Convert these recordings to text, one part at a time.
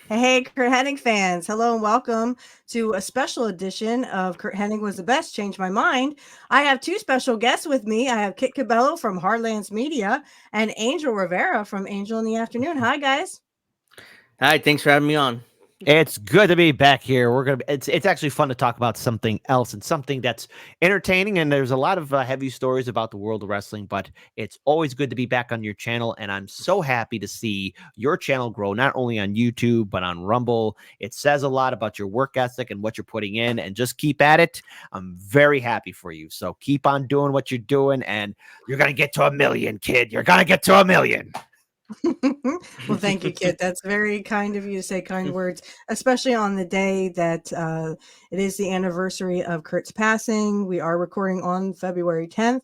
Hey, Curt Hennig fans. Hello and welcome to a special edition of Curt Hennig Was the Best, Changed My Mind. I have two special guests with me. I have Kit Cabello from Hardlands Media and Angel Rivera from Angel in the Afternoon. Hi, guys. Hi, thanks for having me on. It's good to be back here. It's actually fun to talk about something else and something that's entertaining. And there's a lot of heavy stories about the world of wrestling, but it's always good to be back on your channel. And I'm so happy to see your channel grow, not only on YouTube, but on Rumble. It says a lot about your work ethic and what you're putting in, and just keep at it. I'm very happy for you. So keep on doing what you're doing, and you're going to get to 1 million, kid. You're going to get to 1 million. Well, thank you, Kit. That's very kind of you to say kind words, especially on the day that it is the anniversary of Kurt's passing. We are recording on February 10th.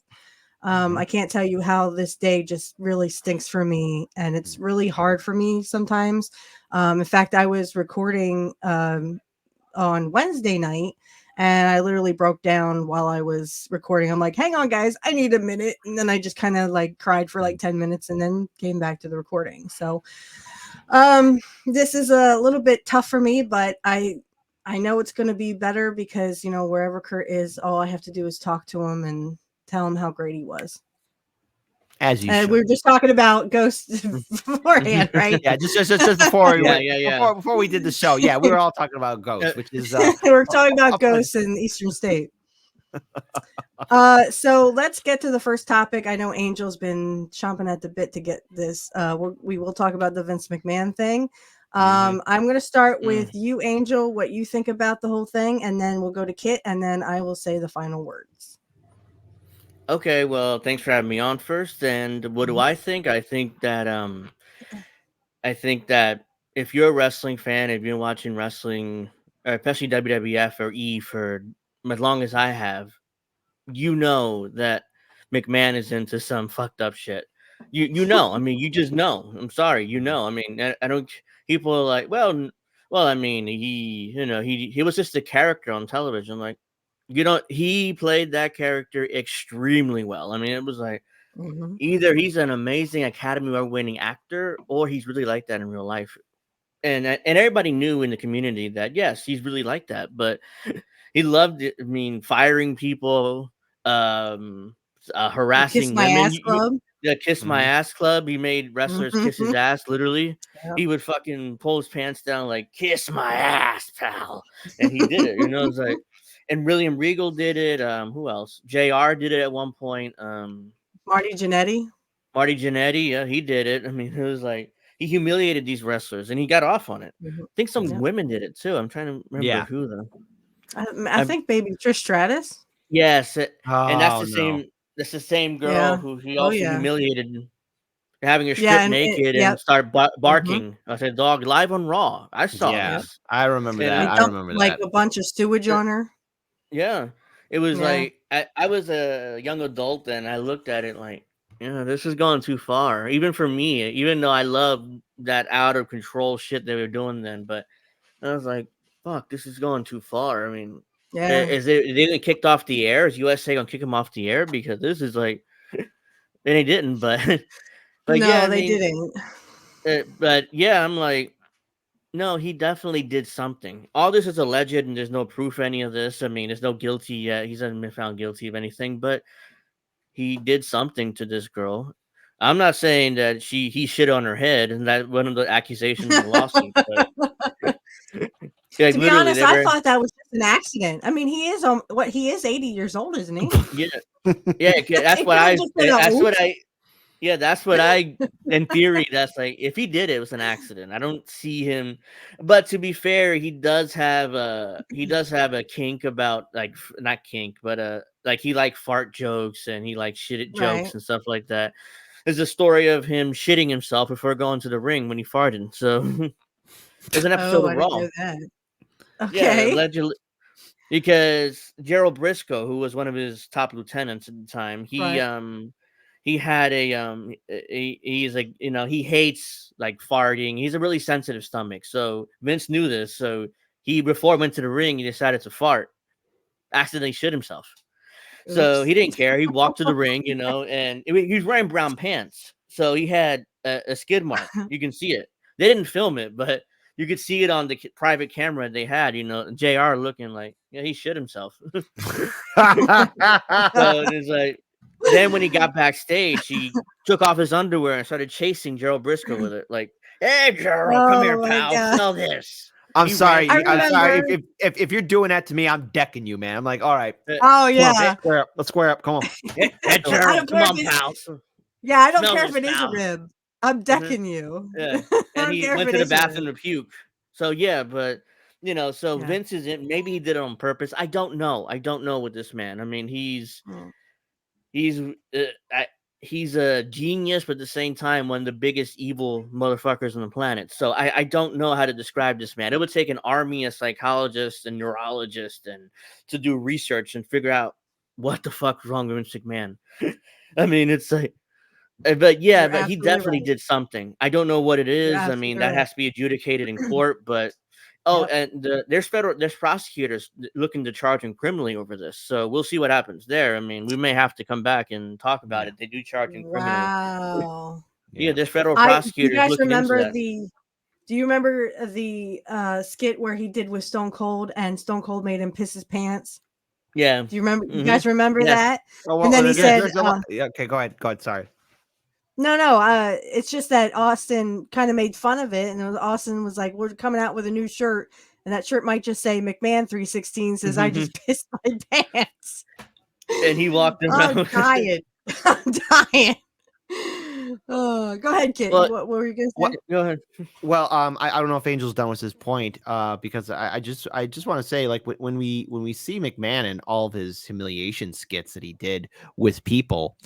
I can't tell you how this day just really stinks for me, and it's really hard for me sometimes. In fact, I was recording on Wednesday night, and I literally broke down while I was recording. I'm like, hang on, guys, I need a minute. And then I just kind of like cried for like 10 minutes and then came back to the recording. So this is a little bit tough for me, but I know it's going to be better because, you know, wherever Kurt is, all I have to do is talk to him and tell him how great he was. As you And should. we were just talking about Ghost beforehand, right? Yeah, just before Yeah. before we did the show. Yeah, we were all talking about Ghost, which is We're talking a about fun- ghosts in Eastern State. So let's get to the first topic. I know Angel's been chomping at the bit to get this. We will talk about the Vince McMahon thing. I'm going to start with you, Angel, what you think about the whole thing, and then we'll go to Kit, and then I will say the final words. Okay, well, thanks for having me on first. And what do I think? I think that if you're a wrestling fan, if you've been watching wrestling, or especially WWF or E for as long as I have, you know that McMahon is into some fucked up shit. You know. I mean, you just know. I'm sorry, you know. I mean, I don't. People are like, well. I mean, he was just a character on television. Like, he played that character extremely well. I mean, it was like Mm-hmm. either he's an amazing Academy Award winning actor or he's really like that in real life. And everybody knew in the community that yes, he's really like that. But he loved it. I mean, firing people, Kiss harassing My women. Ass Club. The Kiss My Ass Club. He made wrestlers kiss his Mm-hmm. ass. Literally, Yep. he would fucking pull his pants down like "Kiss my ass, pal," and he did it. You know, it's like, and William Regal did it. Who else? Jr. did it at one point. Marty Jannetty. Marty Jannetty, yeah, he did it. I mean, it was like he humiliated these wrestlers, and he got off on it. Mm-hmm. I think some Yep. women did it too. I'm trying to remember yeah. who though. I think maybe Trish Stratus. Yes, and that's Oh the no. same. That's the same girl Yeah. who he Oh also yeah. humiliated, having her Yeah, strip and naked yep. and start Mm-hmm. barking. I said, "Dog, live on Raw." I saw Yeah, Yep. this, I remember and that. They I dumped remember like that. a bunch of sewage on her. yeah, it was Yeah. like I was a young adult and I looked at it like, yeah, this is going too far. Even for me, even though I love that out of control shit they were doing then, but I was like, fuck, this is going too far. I mean, Yeah. they get kicked off the air? Is USA gonna kick him off the air? Because this is like, and they didn't, but but yeah, No, I they mean, didn't. but yeah, I'm like, no, he definitely did something. All this is alleged, and there's no proof of any of this. I mean, there's no guilty yet. He hasn't been found guilty of anything, but he did something to this girl. I'm not saying that he shit on her head, and that one of the accusations in the lawsuit, but like To be literally, honest, they I were thought that was just an accident. I mean, he is he is 80 years old, isn't he? yeah. Yeah, that's It what could have just been a oops. that's what I in theory that's like if he did it, it was an accident. I don't see him, but to be fair, he does have a kink about like not kink, but like he like fart jokes and he like shit Right. jokes and stuff like that. There's a story of him shitting himself before going to the ring when he farted. So there's an episode Oh, of I didn't Raw. know that. Yeah, Okay. allegedly because Gerald Briscoe, who was one of his top lieutenants at the time, Right. he had he's like he hates like farting. He's a really sensitive stomach, so Vince knew this. So he before he went to the ring, he decided to fart, accidentally shit himself. So Oops. he didn't care. He walked to the ring, and he was wearing brown pants, so he had a skid mark. You can see it. They didn't film it, but you could see it on the private camera they had. JR looking like he shit himself. So it's like, then when he got backstage, he took off his underwear and started chasing Gerald Briscoe with it. Like, hey, Gerald, come here, Oh my pal, God. smell this. I'm He sorry. ran- I'm sorry. remember- If you're doing that to me, I'm decking you, man. I'm like, all right. Oh Come on, yeah. let's square up. Come on. Hey, I don't Gerald, come care on, if it's- pal. Yeah, I don't Smell care if this, it is a pal. rib. I'm decking you. Yeah. I And don't he care if went it to the is a rib. bathroom to puke. So yeah, but so Yeah. Vince is in. Maybe he did it on purpose. I don't know. I don't know with this man. I mean, he's a genius, but at the same time, one of the biggest evil motherfuckers on the planet. So I don't know how to describe this man. It would take an army of psychologists and neurologists and to do research and figure out what the fuck is wrong with Vince McMahon. I mean, it's like. But yeah, You're but he absolutely definitely right. did something. I don't know what it You're is. I absolutely mean, that right. has to be adjudicated in court. But and there's prosecutors looking to charge him criminally over this. So we'll see what happens there. I mean, we may have to come back and talk about it. They do charge him criminally. Wow. Yeah, there's federal Do you prosecutors guys looking into remember that. Do you remember the skit where he did with Stone Cold and Stone Cold made him piss his pants? Yeah. Do you remember? Mhm. You guys remember Yes. that? Oh, well, And then he said, yeah, okay, go ahead. Sorry. No, it's just that Austin kind of made fun of it, and Austin was like, "We're coming out with a new shirt, and that shirt might just say McMahon 316 says I just pissed my pants." And he walked around. I'm dying. I'm dying. Oh, go ahead, Kit. Well, what were you gonna say? Go ahead. Well, I don't know if Angel's done with his point, because I just want to say, like, when we see McMahon and all of his humiliation skits that he did with people,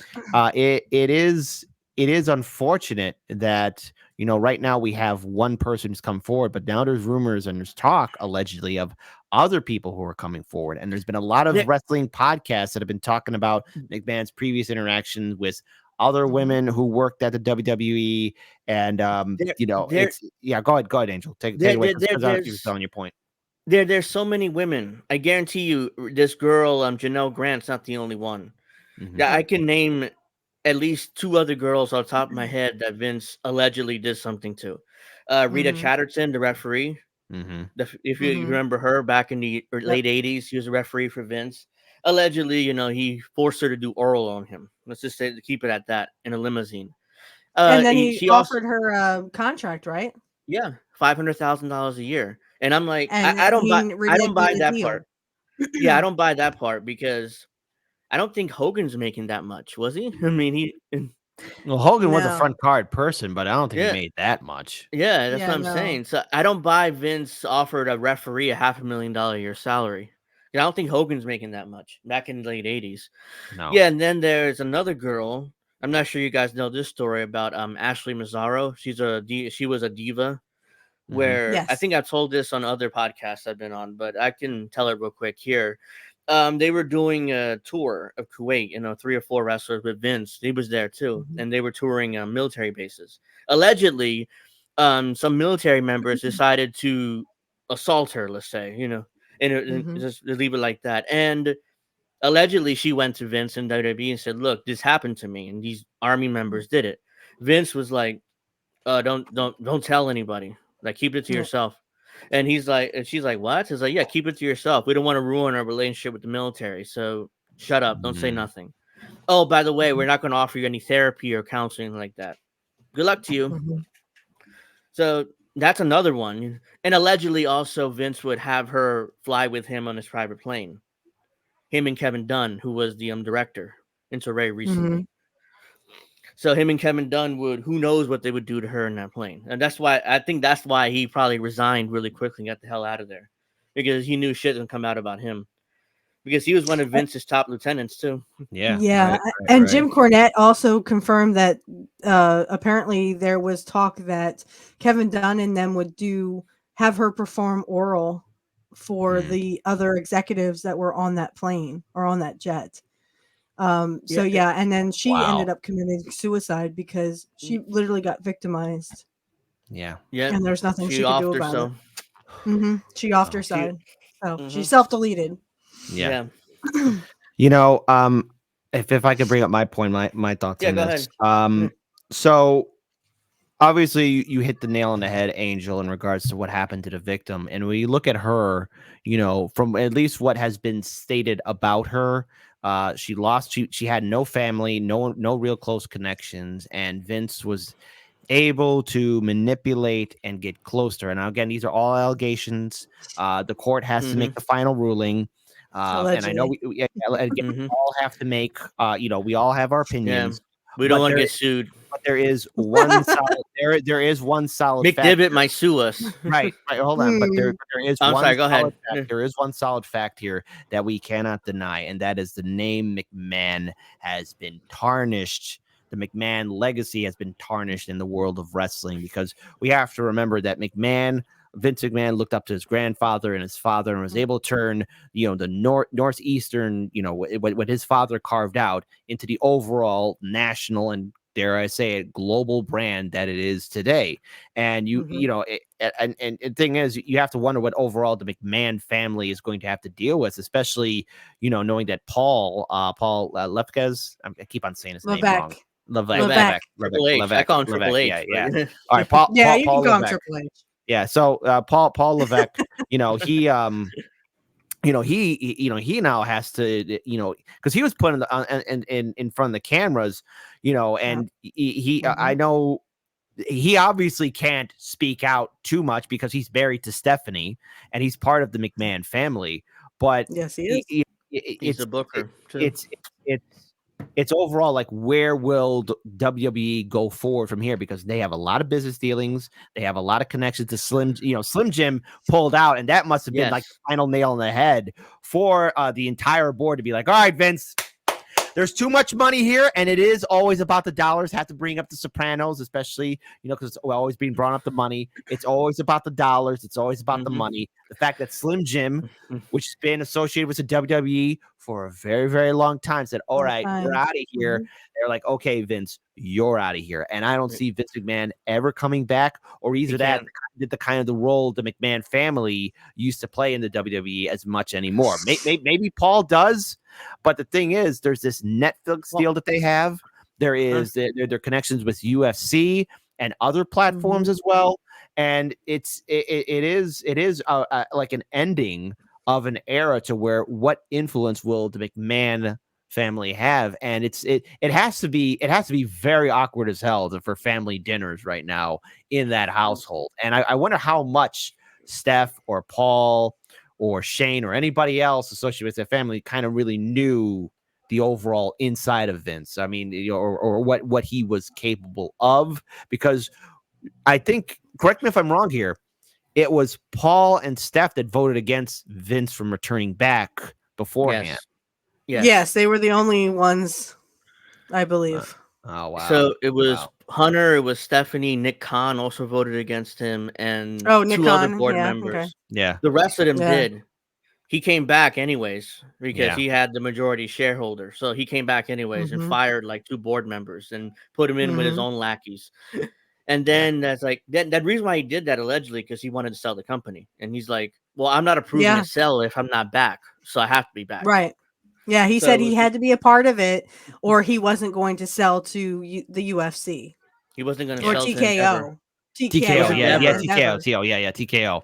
it is unfortunate that right now we have one person who's come forward, but now there's rumors and there's talk allegedly of other people who are coming forward, and there's been a lot of wrestling podcasts that have been talking about McMahon's previous interactions with other women who worked at the WWE, and it's Go ahead, Angel. Take it away. You're selling your point. There's so many women. I guarantee you, this girl, Janelle Grant's not the only one. Yeah, I can name at least 2 other girls off the top of my head that Vince allegedly did something to. Rita Chatterton, the referee. If you remember her back in the late 80s, she was a referee for Vince. Allegedly, he forced her to do oral on him. Let's just say, keep it at that, in a limousine. And then she also offered her a contract, right? Yeah, $500,000 a year. And I'm like, And I don't buy the that deal. part. Yeah, I don't buy that part because I don't think Hogan's making that much, was he? I mean, Well, Hogan was a No. front card person, but I don't think he made that much. Yeah, that's Yeah, what I'm no. saying. So I don't buy Vince offered a referee a $500,000 a year salary. I don't think Hogan's making that much back in the late 80s. No. Yeah, and then there's another girl. I'm not sure you guys know this story about Ashley Mazzaro. She was a diva. Where I Yes. think I've told this on other podcasts I've been on, but I can tell it real quick here. They were doing a tour of Kuwait, 3 or 4 wrestlers with Vince. He was there too, and they were touring military bases. Allegedly, some military members decided to assault her, let's say, and just leave it like that. And allegedly, she went to Vince and WWE and said, "Look, this happened to me, and these army members did it." Vince was like, "Don't tell anybody. Like, keep it to yourself." And she's like, "What?" He's like, "Yeah, keep it to yourself. We don't want to ruin our relationship with the military. So shut up. Don't say nothing. Oh, by the way, we're not going to offer you any therapy or counseling like that. Good luck to you." So that's another one. And allegedly also Vince would have her fly with him on his private plane. Him and Kevin Dunn, who was the director until very recently. So him and Kevin Dunn who knows what they would do to her in that plane. And that's why he probably resigned really quickly and got the hell out of there. Because he knew shit didn't come out about him. Because he was one of Vince's top lieutenants too. Yeah. Right, and Jim Cornette also confirmed that apparently there was talk that Kevin Dunn and them would have her perform oral for the other executives that were on that plane or on that jet. And then she ended up committing suicide because she literally got victimized. Yeah. And there's nothing she could do about it. She offed her side. So she self-deleted. Yeah. If I could bring up my point, my thoughts on go this. ahead. So obviously you hit the nail on the head, Angel, in regards to what happened to the victim. And when you look at her, from at least what has been stated about her, she had no family, no real close connections, and Vince was able to manipulate and get close to her. Now, again, these are all allegations. The court has to make the final ruling. And I know Allegedly. again, we all have to make, we all have our opinions. We don't want to get sued. But there is one solid. There is one solid. Mick fact Dibbit might sue us. Right. Hold on. But there is. I'm one sorry. Go ahead. Fact, there is one solid fact here that we cannot deny, and that is the name McMahon has been tarnished. The McMahon legacy has been tarnished in the world of wrestling, because we have to remember that Vince McMahon looked up to his grandfather and his father and was able to turn, the northeastern, what his father carved out, into the overall national and, dare I say it, global brand that it is today. And and the thing is, you have to wonder what overall the McMahon family is going to have to deal with, especially, knowing that Paul Lefkes, I keep on saying his name wrong. Levesque. I call him Triple H. Yeah. All right, Paul. Yeah, Paul you can call him Levesque. Triple H. Yeah. So Paul Levesque, he he now has to, because he was put in front of the cameras, and I know he obviously can't speak out too much because he's married to Stephanie and he's part of the McMahon family. But yes, he is. He's a booker too. It's overall like, where will WWE go forward from here? Because they have a lot of business dealings. They have a lot of connections to Slim Jim pulled out. And that must have been like the final nail in the head for the entire board to be like, all right, Vince, there's too much money here. And it is always about the dollars. Have to bring up the Sopranos, especially, because it's always being brought up the money. It's always about the dollars. It's always about the money. The fact that Slim Jim, which has been associated with the WWE for a very, very long time, said, all right, you're out of here. They're like, okay, Vince, you're out of here. And I don't see Vince McMahon ever coming back, or either that the kind of the role the McMahon family used to play in the WWE as much anymore. Maybe Paul does, but the thing is, there's this Netflix deal that they have. There is their connections with UFC and other platforms as well. And it is like an ending of an era to where what influence will the McMahon family have? And it has to be very awkward as hell for family dinners right now in that household. And I wonder how much Steph or Paul or Shane or anybody else associated with their family kind of really knew the overall inside of Vince. I mean, or what he was capable of, because I think, correct me if I'm wrong here, it was Paul and Steph that voted against Vince from returning back beforehand. Yes, they were the only ones, I believe. Oh, wow. So it was Hunter, it was Stephanie, Nick Khan also voted against him, and Nick two Khan, other board members. Okay. Yeah. The rest of them did. He came back anyways because he had the majority shareholder. So he came back anyways and fired like 2 board members and put him in with his own lackeys. And then that's like that reason why he did that, allegedly, because he wanted to sell the company. And he's like, well, I'm not approving to sell if I'm not back. So I have to be back. Right. Yeah, he said he had to be a part of it, or he wasn't going to sell to the UFC. He wasn't going to or sell TKO. to TKO, yeah, TKO. TKO.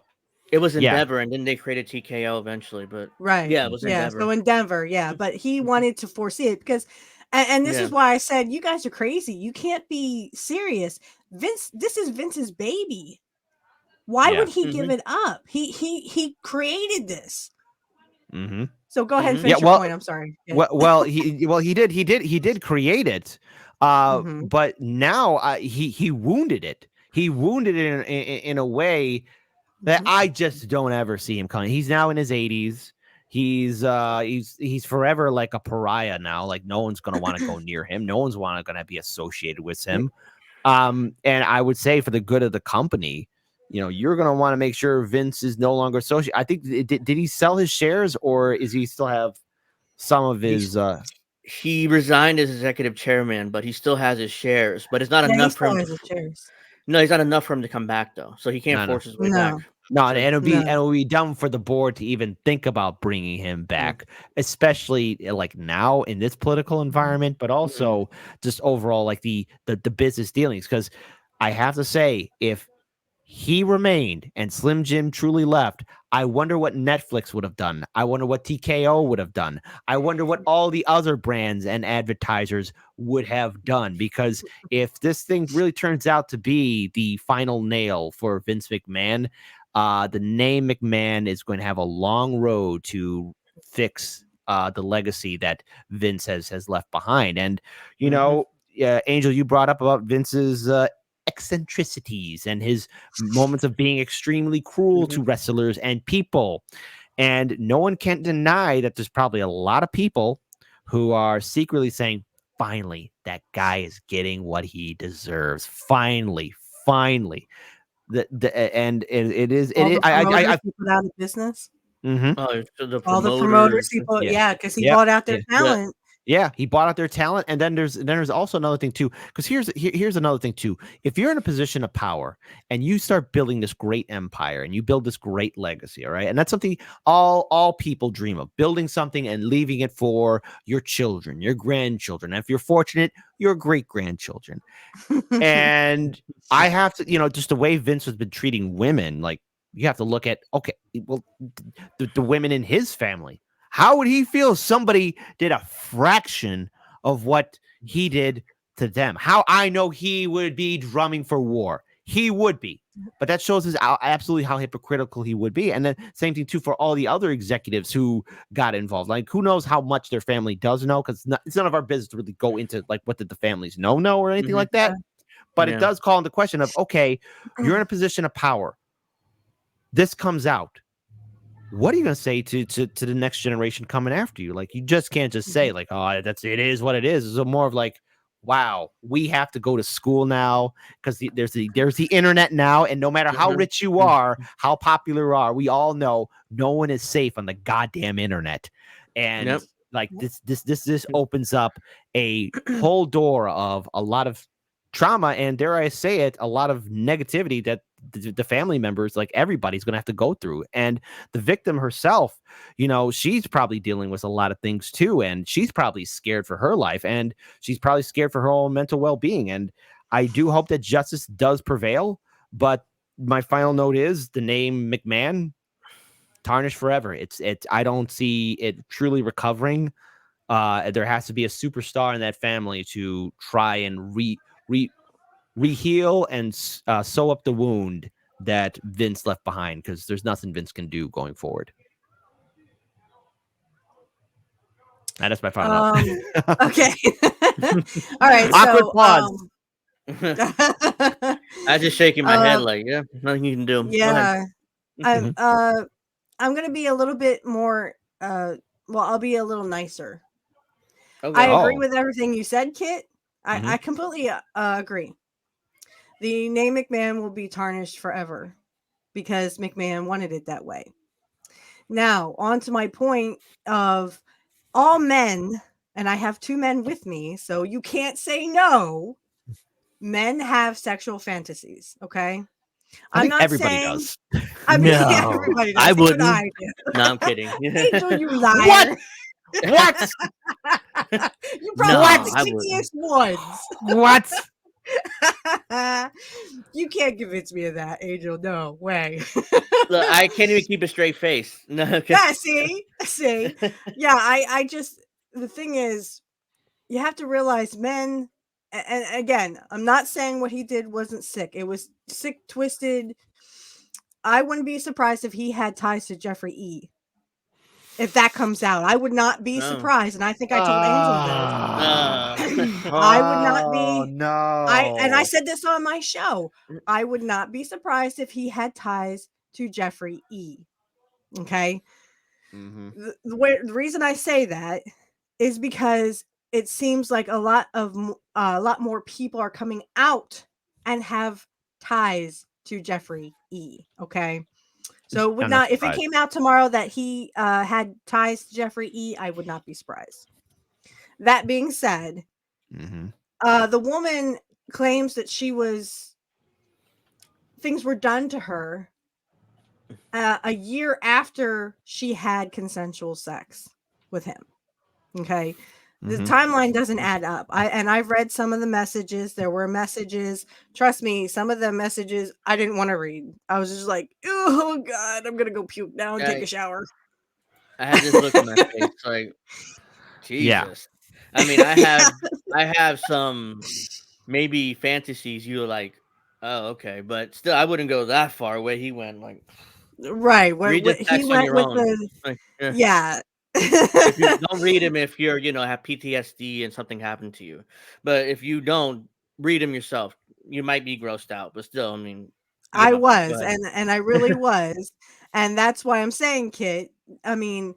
It was Endeavor, and then they created TKO eventually, but it was Endeavor. So Endeavor, but he wanted to foresee it because, and this is why I said, you guys are crazy. You can't be serious. Vince, this is Vince's baby. Why would he give it up? He created this. So go ahead and finish your point. I'm sorry. Well, he did create it, but now he wounded it. He wounded it in a way that I just don't ever see him coming. He's now in his 80s. He's forever like a pariah now. Like, no one's gonna want to go near him. No one's gonna be associated with him. And I would say, for the good of the company, you're going to want to make sure Vince is no longer associated. I think, did he sell his shares, or is he still have some of his? He resigned as executive chairman, but he still has his shares. But it's not enough for him. No, he's not enough for him to come back, though. So he can't force his way back. No, and it'll be dumb for the board to even think about bringing him back, especially like now in this political environment, but also just overall like the business dealings. Because I have to say, if he remained and Slim Jim truly left, I wonder what Netflix would have done. I wonder what TKO would have done. I wonder what all the other brands and advertisers would have done. Because if this thing really turns out to be the final nail for Vince McMahon, the name McMahon is going to have a long road to fix the legacy that Vince has left behind. And, you know, Angel, you brought up about Vince's eccentricities and his moments of being extremely cruel to wrestlers and people. And no one can deny that there's probably a lot of people who are secretly saying, finally, that guy is getting what he deserves. Finally. And it is All the promoters I he put out of business. Oh, so the All the promoters promoters. people, Yeah. because he bought out their Yeah. talent. Yeah, he bought out their talent, and then there's also another thing too. Because here's another thing too. If you're in a position of power and you start building this great empire and you build this great legacy, all right, and that's something all people dream of, building something and leaving it for your children, your grandchildren, and if you're fortunate, your great grandchildren. And I have to, just the way Vince has been treating women, like you have to look at, okay, well, the women in his family. How would he feel if somebody did a fraction of what he did to them? How I know he would be drumming for war. He would be. But that shows us absolutely how hypocritical he would be. And then same thing, too, for all the other executives who got involved. Like, who knows how much their family does know? Because it's none of our business to really go into, like, what did the families know or anything like that. But it does call into question of, okay, you're in a position of power. This comes out. What are you going to say to the next generation coming after you? Like, you just can't just say like, oh, it is what it is. It's more of like, wow, we have to go to school now because there's the internet now. And no matter how rich you are, how popular you are, we all know no one is safe on the goddamn internet. And like this opens up a whole door of a lot of trauma and, dare I say it, a lot of negativity that the family members, like everybody's going to have to go through. And the victim herself, she's probably dealing with a lot of things too. And she's probably scared for her life, and she's probably scared for her own mental well-being. And I do hope that justice does prevail. But my final note is the name McMahon tarnished forever. I don't see it truly recovering. There has to be a superstar in that family to try and re-heal and sew up the wound that Vince left behind, because there's nothing Vince can do going forward. That is my final. Okay. All right. Awkward So, pause. I just shaking my head like, nothing you can do. Yeah. I'm going to be a little bit more, I'll be a little nicer. Okay. I agree with everything you said, Kit. I completely agree. The name McMahon will be tarnished forever because McMahon wanted it that way. Now, on to my point of all men, and I have two men with me, so you can't say no. Men have sexual fantasies, okay? I think not everybody saying, does. I mean, No, everybody does. I Even wouldn't. I do. No, I'm kidding. Angel, you liar. What? You probably have the kinkiest ones. What? You can't convince me of that, Angel. No way. Look, I can't even keep a straight face. No, okay. Yeah, see. Yeah, I just, the thing is, you have to realize men, and again, I'm not saying what he did wasn't sick. It was sick, twisted. I wouldn't be surprised if he had ties to Jeffrey E. If that comes out, I would not be surprised. And I think I told Angel this. I would not be. No. I said this on my show. I would not be surprised if he had ties to Jeffrey E. Okay. The reason I say that is because it seems like a lot more people are coming out and have ties to Jeffrey E. Okay. So would not if it came out tomorrow that he had ties to Jeffrey E., I would not be surprised. That being said, the woman claims that things were done to her a year after she had consensual sex with him. Okay. The timeline doesn't add up. I've read some of the messages. There were messages. Trust me, some of the messages I didn't want to read. I was just like, oh God, I'm gonna go puke now and take a shower. I had this look on my face, like, Jesus. I mean, I have some maybe fantasies you're like, oh, okay, but still, I wouldn't go that far away. He went like, right. read the He text on went your with own. the Like, yeah. if you don't read him, if you're have PTSD and something happened to you, but if you don't read him yourself, you might be grossed out. But still, I mean, I go was, ahead. and I really was, and that's why I'm saying, Kit. I mean,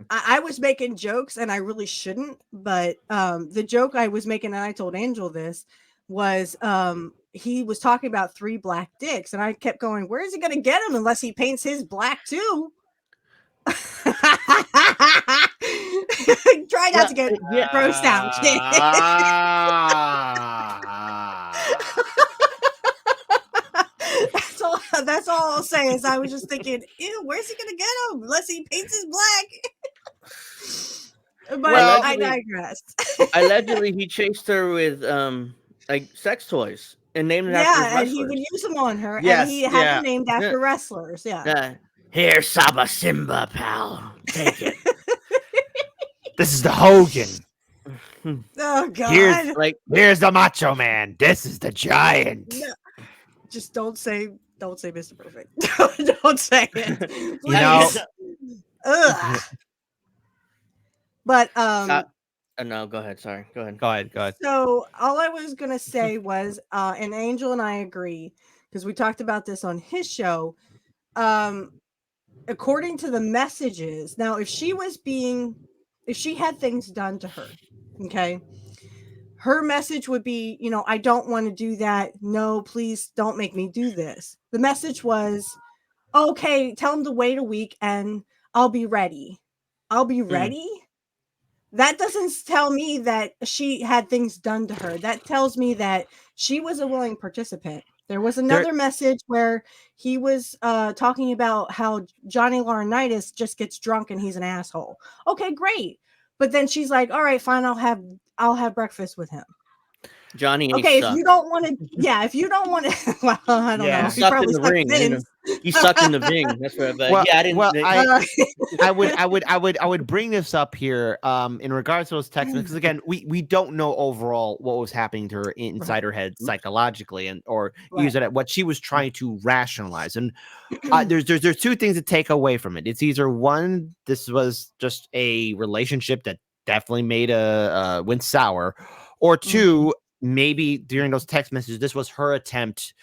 I was making jokes, and I really shouldn't, but the joke I was making, and I told Angel this, was he was talking about 3 black dicks, and I kept going, where is he gonna get them unless he paints his black too? Try not to get grossed out, Kit. That's all I'll say is I was just thinking, ew, where's he gonna get him unless he paints his black? But Well, I digress. Allegedly, he chased her with like sex toys and named it after his Yeah, and he wrestlers. would use them on her, Yes, and he had yeah. them named after wrestlers. Yeah. Here, Saba Simba, pal, take it. This is the Hogan. Oh God! Here's the Macho Man. This is the Giant. No, just don't say Mr. Perfect. Don't say it. Please. You know. Ugh. But no, go ahead. Sorry, go ahead. Go ahead. So all I was gonna say was, and Angel and I agree because we talked about this on his show. According to the messages, now if she had things done to her, okay, her message would be, I don't want to do that. No, please don't make me do this. The message was, okay, tell him to wait a week and I'll be ready. I'll be ready. That doesn't tell me that she had things done to her. That tells me that she was a willing participant. There was another message where he was talking about how Johnny Laurinaitis just gets drunk and he's an asshole. Okay, great. But then she's like, all right, fine, I'll have breakfast with him. Johnny. Okay, if you don't want to, if you don't want to, well, I don't know. He sucked in the ring. He sucked in the ring. That's what. I didn't. I would bring this up here in regards to those texts because again, we don't know overall what was happening to her inside her head psychologically or use it at what she was trying to rationalize. And there's 2 things to take away from it. It's either one, this was just a relationship that definitely made went sour, or 2. Maybe during those text messages, this was her attempt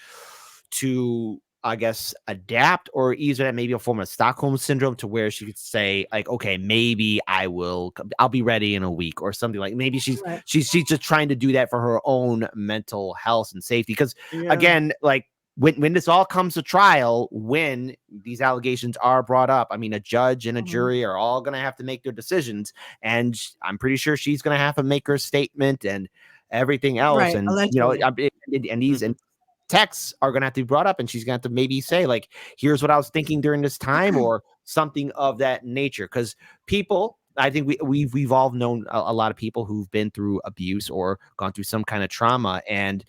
to, I guess, adapt or either maybe a form of Stockholm syndrome to where she could say like, okay, maybe I'll be ready in a week or something like maybe she's just trying to do that for her own mental health and safety. Because again, like when this all comes to trial, when these allegations are brought up, I mean, a judge and a jury are all going to have to make their decisions. And I'm pretty sure she's going to have to make her statement and everything else, and and these texts are gonna have to be brought up, and she's gonna have to maybe say like, "Here's what I was thinking during this time," or something of that nature. Because people, I think we've all known a lot of people who've been through abuse or gone through some kind of trauma, and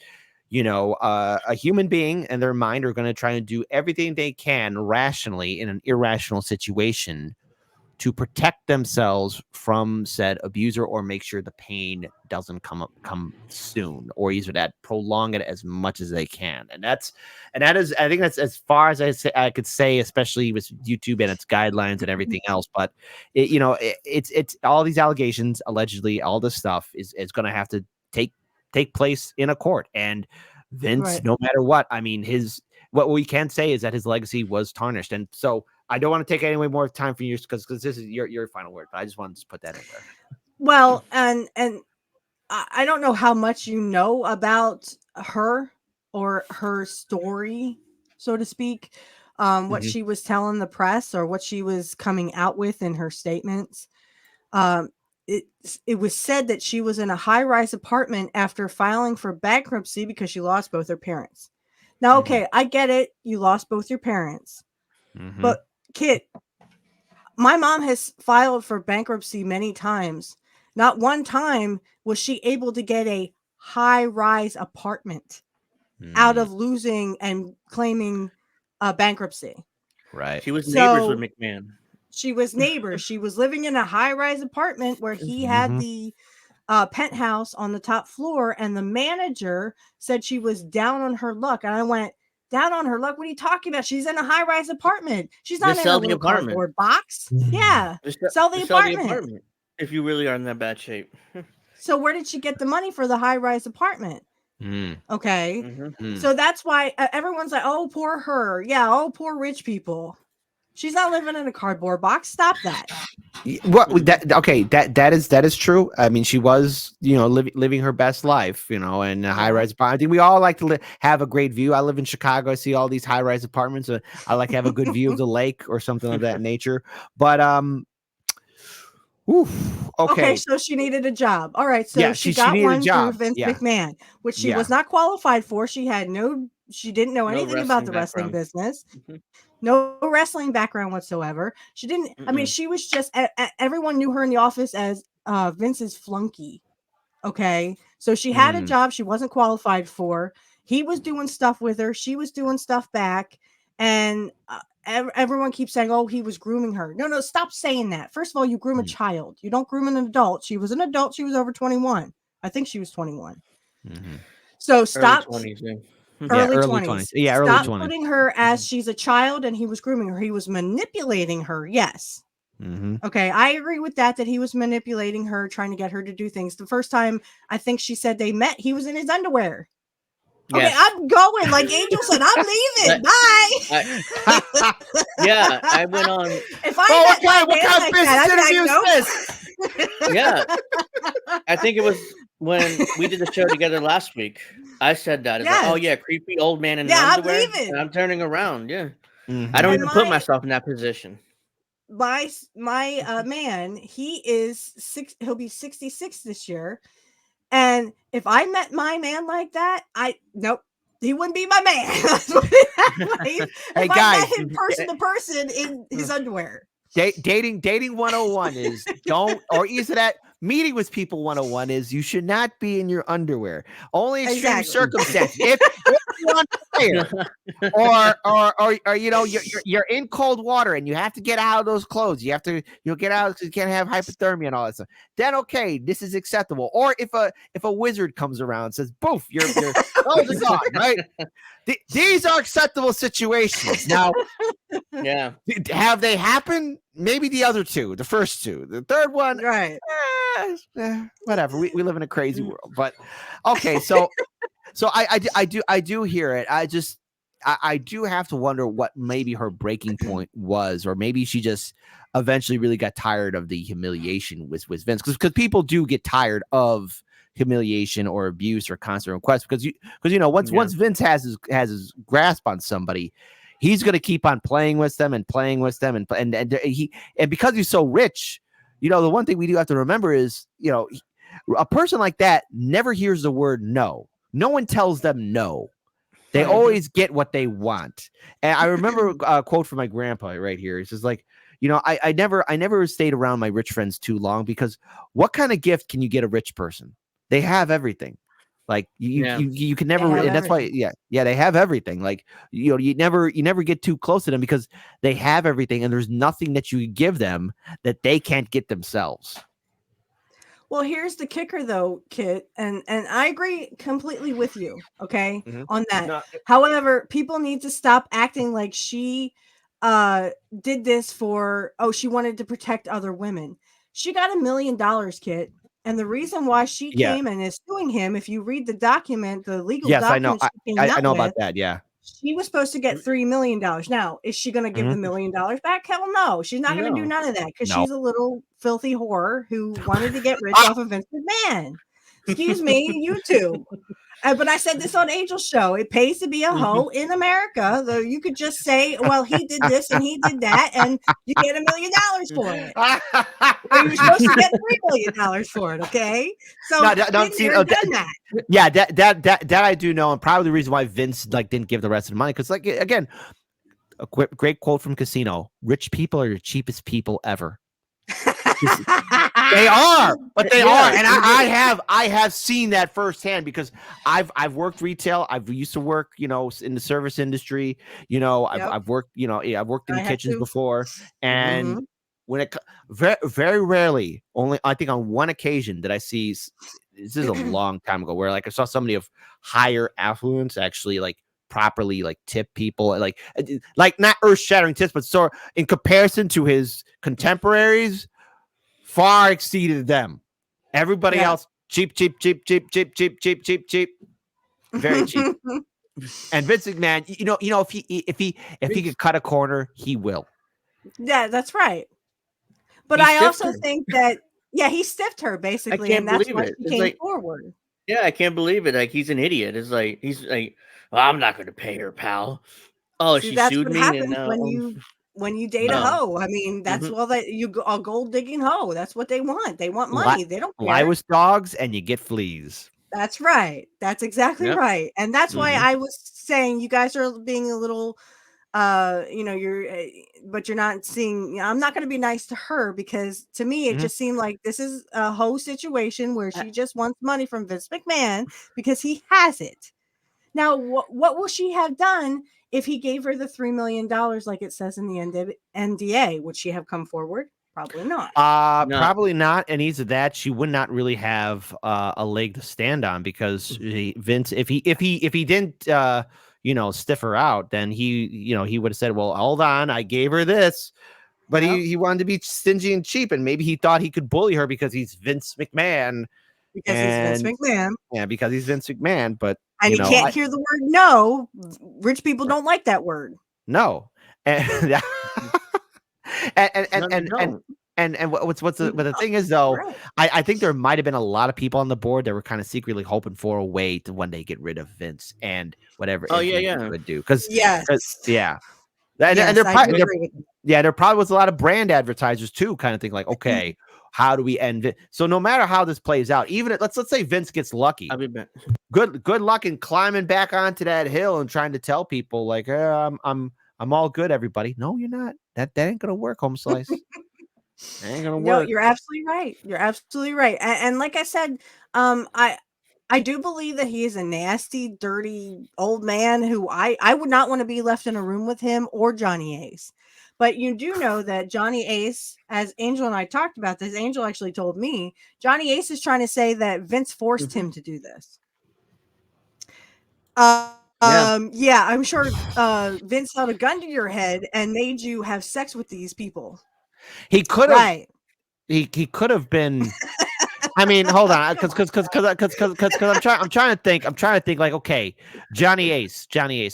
a human being and their mind are going to try to do everything they can rationally in an irrational situation to protect themselves from said abuser or make sure the pain doesn't come soon or either that prolong it as much as they can. And that is, I think that's as far as I could say, especially with YouTube and its guidelines and everything else. But it's all these allegations, allegedly, all this stuff is going to have to take place in a court. And Vince, no matter what, I mean, what we can say is that his legacy was tarnished. And so I don't want to take any more time from you because this is your final word, but I just wanted to put that in there. Well, and I don't know how much you know about her or her story, so to speak, what she was telling the press or what she was coming out with in her statements. It was said that she was in a high-rise apartment after filing for bankruptcy because she lost both her parents. Now, okay, I get it. You lost both your parents. But Kit, my mom has filed for bankruptcy many times Not one time was she able to get a high-rise apartment out of losing and claiming bankruptcy. Right. She was neighbors with So McMahon. she was neighbors. She was living in a high-rise apartment where he had the penthouse on the top floor, and the manager said she was down on her luck. And I went, down on her luck? What are you talking about? She's in a high-rise apartment. She's not Just in a sell the little apartment. cardboard box. Yeah, Just sell the just sell the apartment. apartment if you really are in that bad shape. So where did she get the money for the high-rise apartment? Okay, so that's why everyone's like, "Oh, poor her." Yeah, oh, poor rich people. She's not living in a cardboard box. Stop that. What that is true. I mean, she was, living her best life, in a high rise apartment. I think we all like to have a great view. I live in Chicago. I see all these high rise apartments. I like to have a good view of the lake or something of that nature. But okay. So she needed a job. All right, so Yeah, she she got needed a one job. through Vince Yeah. McMahon, which she Yeah. was not qualified for. She didn't know No anything about wrestling the wrestling background. business. No wrestling background whatsoever. She didn't. I mean, she was just. Everyone knew her in the office as Vince's flunky. Okay, so she had a job she wasn't qualified for. He was doing stuff with her. She was doing stuff back, and everyone keeps saying, "Oh, he was grooming her." No, stop saying that. First of all, you groom a child. You don't groom an adult. She was an adult. She was over 21. I think she was 21. So stop. Early 20s, yeah. Early early 20s. Yeah, early Stop 20s. putting her as she's a child and he was grooming her. He was manipulating her. Yes. Okay, I agree with that he was manipulating her, trying to get her to do things. The first time I think she said they met, he was in his underwear. Okay, Yes. I'm going. Like Angel said, I'm leaving. Bye. Yeah, I went on. If I what kind of business interview is this? Yeah, I think it was when we did the show together last week. I said that. It's like, oh yeah, creepy old man in underwear. I'm leaving. And I'm turning around. Yeah, I don't even put myself in that position. My man, he'll be 66 this year. And if I met my man like that, he wouldn't be my man. Hey guys, I met him person to person in his underwear. Dating 101 is or either that meeting with people 101 is you should not be in your underwear. Only extreme circumstances. If you're on fire, or you're in cold water and you have to get out of those clothes. You have to get out because you can't have hypothermia and all that stuff. Then okay, this is acceptable. Or if a wizard comes around and says, "Boof, your clothes are gone," right? These are acceptable situations. Now, yeah, have they happened? Maybe the other two, the first two, the third one, right? Whatever. We live in a crazy world, but okay. So I do hear it. I do have to wonder what maybe her breaking point was, or maybe she just eventually really got tired of the humiliation with Vince, because people do get tired of humiliation or abuse or constant requests, because once Vince has his grasp on somebody, he's going to keep on playing with them and because he's so rich, the one thing we do have to remember is, a person like that never hears the word no. No one tells them no. They always get what they want. And I remember a quote from my grandpa right here. He says, like, I never stayed around my rich friends too long, because what kind of gift can you get a rich person? They have everything. Like you can never, and that's why, they have everything. Like, you never get too close to them because they have everything, and there's nothing that you give them that they can't get themselves. Well, here's the kicker though, Kit, and I agree completely with you, okay, on that. No. However, people need to stop acting like she did this she wanted to protect other women. She got $1 million, Kit. And the reason why she came and is suing him, if you read the document, the legal document, I know about that. Yeah, she was supposed to get $3 million. Now, is she going to give the $1 million back? Hell no, she's not going to do none of that, because she's a little filthy whore who wanted to get rich off of Vince McMahon. Excuse me, YouTube. But I said this on Angel's show. It pays to be a hoe in America. Though you could just say, well, he did this and he did that, and you get $1 million for it. Or you're supposed to get $3 million for it, okay? So done that. Yeah, that I do know, and probably the reason why Vince didn't give the rest of the money, because again, a great quote from Casino: "Rich people are the cheapest people ever." They are, but they Yeah, are, and I have seen that firsthand because I've worked retail. I've used to work, in the service industry. Yep, I've worked, I've worked in I have kitchens to. before, and Mhm. when it very, very rarely, only I think on one occasion did I see. This is a long time ago, where like I saw somebody of higher affluence actually like properly like tip people, like not earth shattering tips, but sort in comparison to his contemporaries, far exceeded them. Everybody Yeah. else cheap, cheap, cheap, cheap, cheap, cheap, cheap, cheap, cheap, very cheap. And Vince McMahon, if he Vince, could cut a corner, he will. Yeah, that's right. But he I stiffed also her. think that, yeah, he stiffed her I basically, can't and that's believe why it. she It's came like, forward. yeah, I can't believe it. Like he's an idiot. It's like he's like, well, I'm not going to pay her, pal. Oh, See, she that's sued what me, and happens now, when you date a No. hoe. I mean, that's mhm. all that a gold digging hoe. That's what they want. They want Lie, money. They don't lie care. with dogs and you get fleas. That's right. That's exactly Yep. right. And that's why Mhm. I was saying you guys are being a little you're but you're not seeing, I'm not going to be nice to her because to me it Mhm. just seemed like this is a whole situation where she just wants money from Vince McMahon because he has it. Now, what will she have done if he gave her the $3 million like it says in the NDA? Would she have come forward? Probably not. No. Probably not. And either that, she would not really have a leg to stand on because Vince, if he didn't, stiff her out, then he would have said, "Well, hold on, I gave her this." But Yep. he wanted to be stingy and cheap, and maybe he thought he could bully her because he's Vince McMahon, Because he's Vince and McMahon. yeah, because he's Vince McMahon. But And he can't hear the word no. Rich people don't like that word. no, and No, they don't. but the No, thing is though, right. I think there might have been a lot of people on the board that were kind of secretly hoping for a way to one day get rid of Vince and whatever Oh yeah, influence he yeah. could do. Because Yes. yeah, and Yes, I do agree with you. there probably was a lot of brand advertisers too, kind of think like, okay, how do we end it? So no matter how this plays out, even if, let's say Vince gets lucky, I'll be back. good luck in climbing back onto that hill and trying to tell people like, I'm all good, everybody. No, you're not. That ain't gonna work, Home Slice. Ain't gonna No, work. you're absolutely right. You're absolutely right. And like I said, I do believe that he is a nasty, dirty old man who I would not want to be left in a room with him or Johnny Ace. But you do know that Johnny Ace, as Angel and I talked about this, Angel actually told me Johnny Ace is trying to say that Vince forced him to do this. Yeah. Yeah, I'm sure Vince held a gun to your head and made you have sex with these people. He could have. Right. He could have been. I mean, hold on, because I'm trying to think like, okay, Johnny Ace.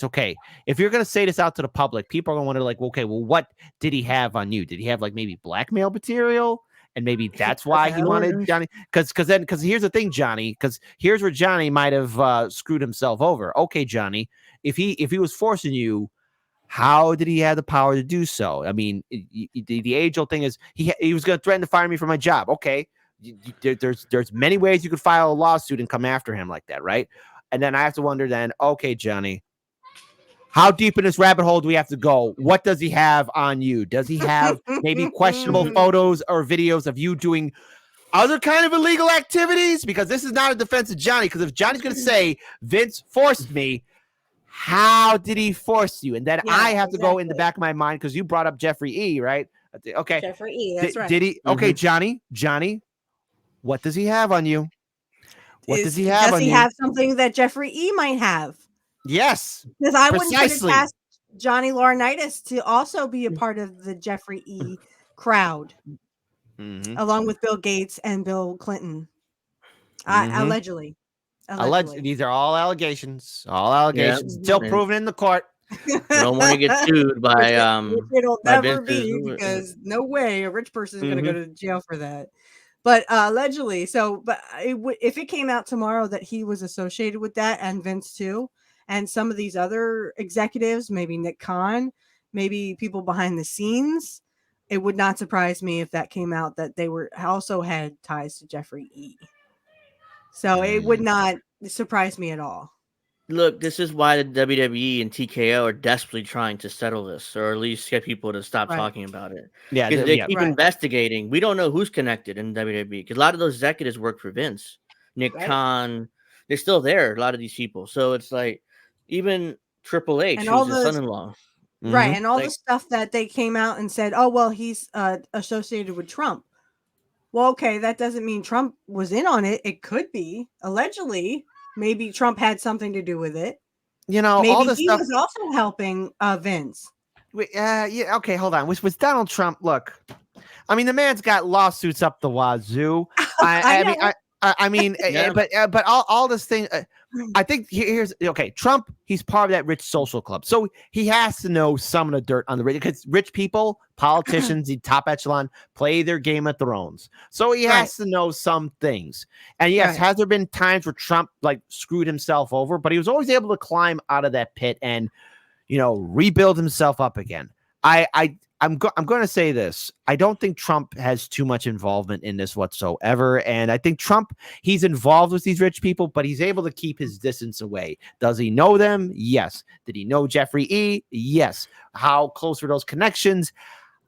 Okay, if you're gonna say this out to the public, people are gonna wonder like, okay, well, what did he have on you? Did he have like maybe blackmail material? And maybe He that's does why he have wanted Johnny. Because here's the thing, Johnny. Because here's where Johnny might have screwed himself over. Okay, Johnny, if he was forcing you, how did he have the power to do so? I mean, the age-old thing is he was going to threaten to fire me from my job. Okay, there's many ways you could file a lawsuit and come after him like that, right? And then I have to wonder then, okay, Johnny, how deep in this rabbit hole do we have to go? What does he have on you? Does he have maybe questionable photos or videos of you doing other kind of illegal activities? Because this is not a defense of Johnny. Because if Johnny's going to say Vince forced me, how did he force you? And then Yeah, I have to go in the exactly. back of my mind because you brought up Jeffrey E, right? Okay. Jeffrey E. That's right. Did he? Okay, Johnny, what does he have on you? What does he have Does on he you? have something that Jeffrey E. might have? Yes, Because I wouldn't put it precisely. past Johnny Laurinaitis to also be a part of the Jeffrey E. crowd, along with Bill Gates and Bill Clinton. Allegedly. These are all allegations. All Yeah. allegations. Still And proven in the court. we don't want to get sued which, by which it'll by never Vince's. be because no way a rich person is going to go Mm-hmm. to jail for that. But allegedly, so but if it came out tomorrow that he was associated with that and Vince too, and some of these other executives, maybe Nick Khan, maybe people behind the scenes, it would not surprise me if that came out that they were also had ties to Jeffrey E. So it would not surprise me at all. Look, this is why the WWE and TKO are desperately trying to settle this, or at least get people to stop Right. talking about it. Yeah, Because they yeah. keep Right. investigating. We don't know who's connected in WWE because a lot of those executives work for Vince, Nick Right. Khan. They're still there. A lot of these people. So it's like even Triple H, And all who's his those son-in-law. right, Mhm. and all the Like, stuff that they came out and said, "Oh, well, he's associated with Trump." Well, okay, that doesn't mean Trump was in on it. It could be allegedly. Maybe Trump had something to do with it. You know, all Maybe the he stuff. was also helping Vince. Yeah, okay, hold on. Was Donald Trump? Look, I mean, the man's got lawsuits up the wazoo. I mean, know. I mean, Yeah. but all this thing. I think here's okay. Trump, he's part of that rich social club, so he has to know some of the dirt on the rich because rich people, politicians, the top echelon, play their Game of Thrones, so he has to know some things. And yes, Right. has there been times where Trump like screwed himself over? But he was always able to climb out of that pit and rebuild himself up again. I'm going to say this. I don't think Trump has too much involvement in this whatsoever. And I think Trump, he's involved with these rich people, but he's able to keep his distance away. Does he know them? Yes. Did he know Jeffrey E? Yes. How close were those connections?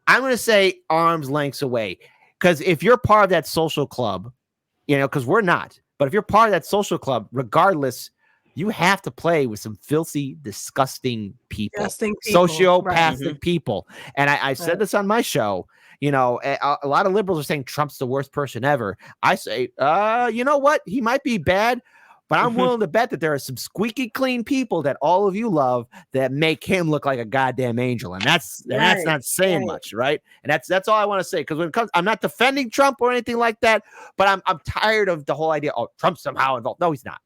I'm going to say arm's lengths away. Because if you're part of that social club, because we're not, but if you're part of that social club, regardless, you have to play with some filthy, disgusting people, sociopathic people. And I've said this on my show. A lot of liberals are saying Trump's the worst person ever. I say, you know what? He might be bad, but I'm willing to bet that there are some squeaky clean people that all of you love that make him look like a goddamn angel. And that's not saying much, right? And that's all I want to say. Because when it comes, I'm not defending Trump or anything like that, but I'm tired of the whole idea. Oh, Trump's somehow involved. No, he's not.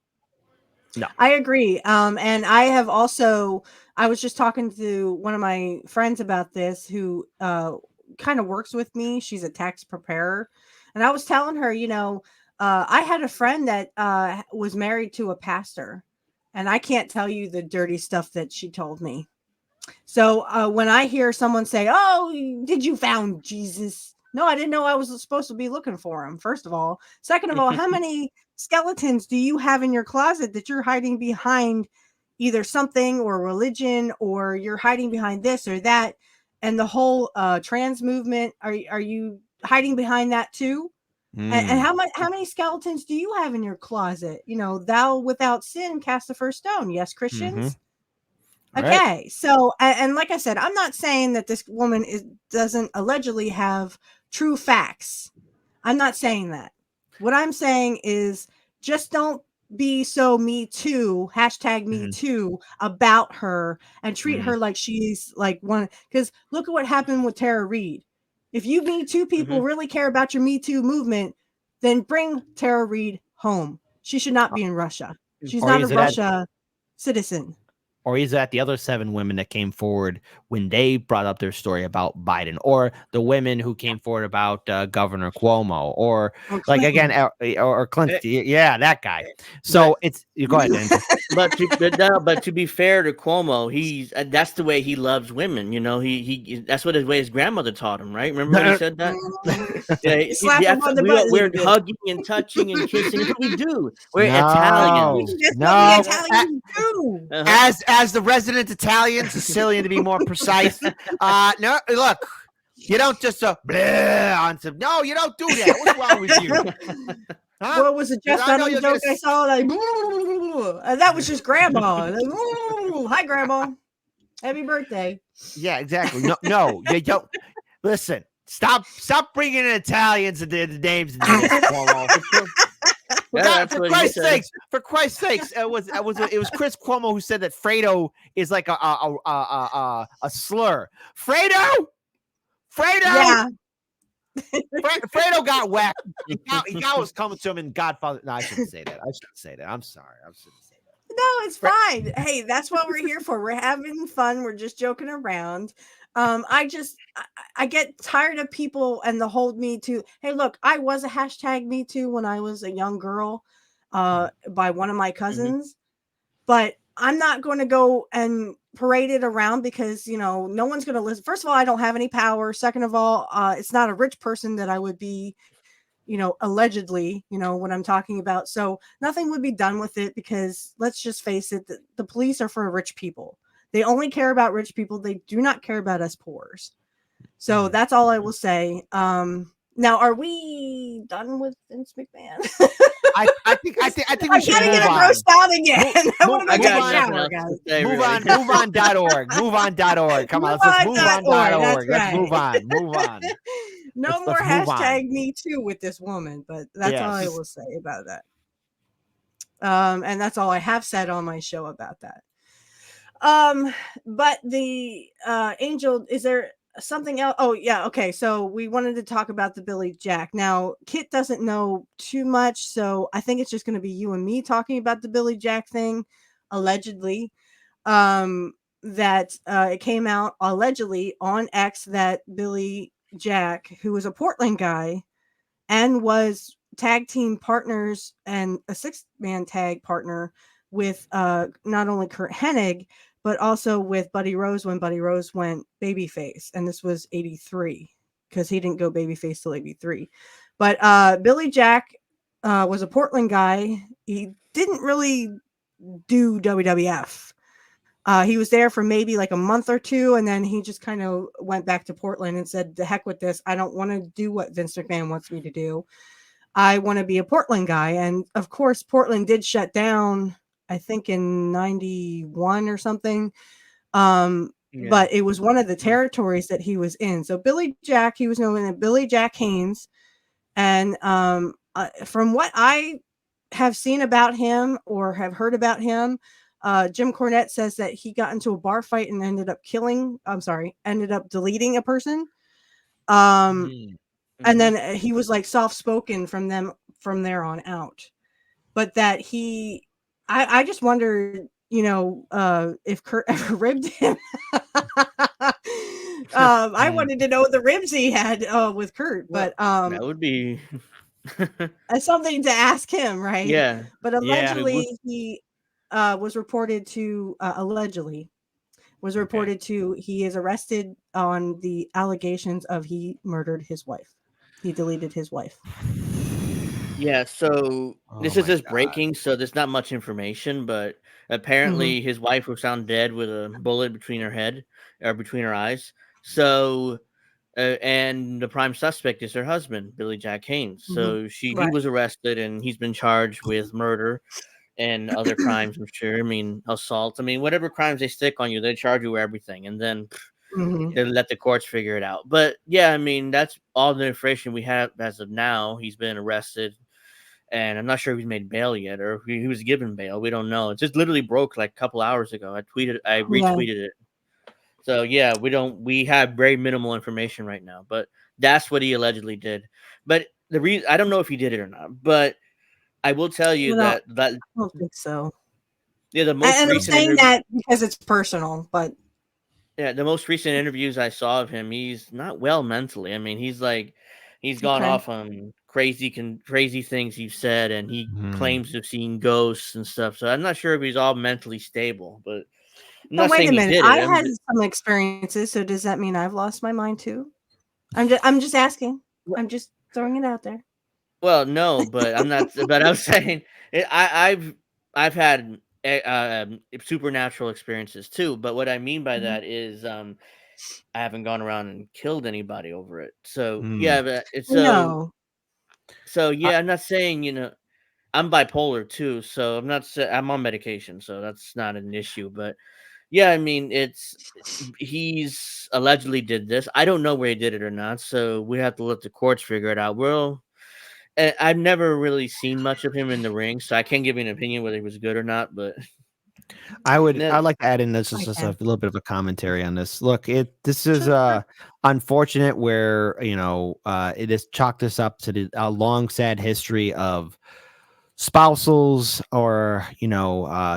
No, I agree. And I have also, I was just talking to one of my friends about this who kind of works with me. She's a tax preparer. And I was telling her, I had a friend that was married to a pastor. And I can't tell you the dirty stuff that she told me. So when I hear someone say, "Oh, did you found Jesus?" No, I didn't know I was supposed to be looking for him. First of all, second of all, how many skeletons do you have in your closet that you're hiding behind either something or religion, or you're hiding behind this or that? And the whole trans movement, are you hiding behind that too? And how many skeletons do you have in your closet? Thou without sin cast the first stone. Yes, Christians. Okay, right. so and like I said, I'm not saying that this woman doesn't allegedly have true facts. I'm not saying that. What I'm saying is just don't be so me too, #me too about her and treat her like she's like one. Because look at what happened with Tara Reid. If you Me Too people really care about your Me Too movement, then bring Tara Reid home. She should not be in Russia. She's not a Russia citizen. Or is that the other 7 women that came forward when they brought up their story about Biden, or the women who came forward about Governor Cuomo, or like again, or Clinton? Yeah, that guy. So you go ahead, Andrew. But to be fair to Cuomo, he's that's the way he loves women. He that's what his way his grandmother taught him. Right? Remember when he said that? We're hugging and touching and kissing. That's what we do. We're Italians. That's what we Italians do. As the resident Italian, Sicilian to be more precise. No, look, you don't just bleh on some. No, you don't do that. What's wrong with you? Huh? What was it? Just another joke I saw. Like, that was just grandma. Like, hi, grandma. Happy birthday. Yeah, exactly. No, you don't. Listen, stop bringing in Italians and the names. For Christ's sakes, it was Chris Cuomo who said that Fredo is like a slur. Fredo. Yeah. Fredo got whacked. He was coming to him in Godfather. No, I shouldn't say that. I'm sorry. I shouldn't say that. No, it's fine. Hey, that's what we're here for. We're having fun. We're just joking around. I get tired of people and the whole Me Too. Hey, look, I was a #me too when I was a young girl by one of my cousins, but I'm not going to go and parade it around because, no one's going to listen. First of all, I don't have any power. Second of all, it's not a rich person that I would be allegedly, what I'm talking about. So nothing would be done with it because let's just face it, the police are for rich people. They only care about rich people. They do not care about us poors. So that's all I will say. Now, are we done with Vince McMahon? I think we I'm should gonna move get on. grossed out again. I want to I go take got a nothing shower, else guys. to say, Move really. on, moveon.org. Moveon.org. Come on, let's move on.org. That's Let's right. move on. Move on. No more let's move on. hashtag me too with this woman, but that's all I Yes. will say about that. And that's all I have said on my show about that. But the Angel, is there something else? Oh yeah, okay. So we wanted to talk about the Billy Jack. Now, Kit doesn't know too much, so I think it's just going to be you and me talking about the Billy Jack thing, allegedly. That it came out allegedly on X that Billy Jack, who was a Portland guy and was tag team partners and a 6-man tag partner with not only Curt Hennig, but also with Buddy Rose when Buddy Rose went babyface. And this was 83 because he didn't go babyface till 83. But Billy Jack was a Portland guy. He didn't really do WWF. He was there for maybe like a month or two, and then he just kind of went back to Portland and said, "The heck with this! I don't want to do what Vince McMahon wants me to do. I want to be a Portland guy." And of course, Portland did shut down, I think in 91 or something. But it was one of the territories that he was in. So Billy Jack, he was known as Billy Jack Haynes. And from what I have seen about him or have heard about him, Jim Cornette says that he got into a bar fight and ended up deleting a person. And then he was like soft spoken from there on out. But that I just wondered, if Curt ever ribbed him. I wanted to know the ribs he had with Curt, but that would be something to ask him, right? Yeah. But allegedly he was reported to he is arrested on the allegations of he murdered his wife. He deleted his wife. Yeah, so this is just breaking, so there's not much information, but apparently his wife was found dead with a bullet between her eyes. So and the prime suspect is her husband, Billy Jack Haynes. So he was arrested and he's been charged with murder and other crimes, I'm sure. I mean, assault. I mean, whatever crimes they stick on you, they charge you with everything, and then they let the courts figure it out. But yeah, I mean, that's all the information we have as of now. He's been arrested, and I'm not sure if he's made bail yet or if he was given bail. We don't know. It just literally broke like a couple hours ago. I retweeted it. So yeah, we have very minimal information right now, but that's what he allegedly did. But the reason, I don't know if he did it or not, but I will tell you that I don't think so. Yeah, the most and recent I'm saying that because it's personal, but yeah, the most recent interviews I saw of him, he's not well mentally. I mean, he's gone off on crazy things he's said, and he claims to have seen ghosts and stuff. So I'm not sure if he's all mentally stable, but I'm not wait saying a minute. he did it. I had some experiences, so does that mean I've lost my mind too? I'm just asking. I'm just throwing it out there. Well, no, but I'm not. But I was saying, I've had supernatural experiences too. But what I mean by that is, I haven't gone around and killed anybody over it. So yeah, but it's No. So yeah, I'm not saying I'm bipolar too, so I'm not. I'm on medication, so that's not an issue. But yeah, I mean, he's allegedly did this. I don't know where he did it or not, so we have to let the courts figure it out. Well, I've never really seen much of him in the ring, so I can't give you an opinion whether he was good or not. But I'd like to add in this just a little bit of a commentary on this. Look, this is unfortunate where it has chalked us up to a long sad history of spousals or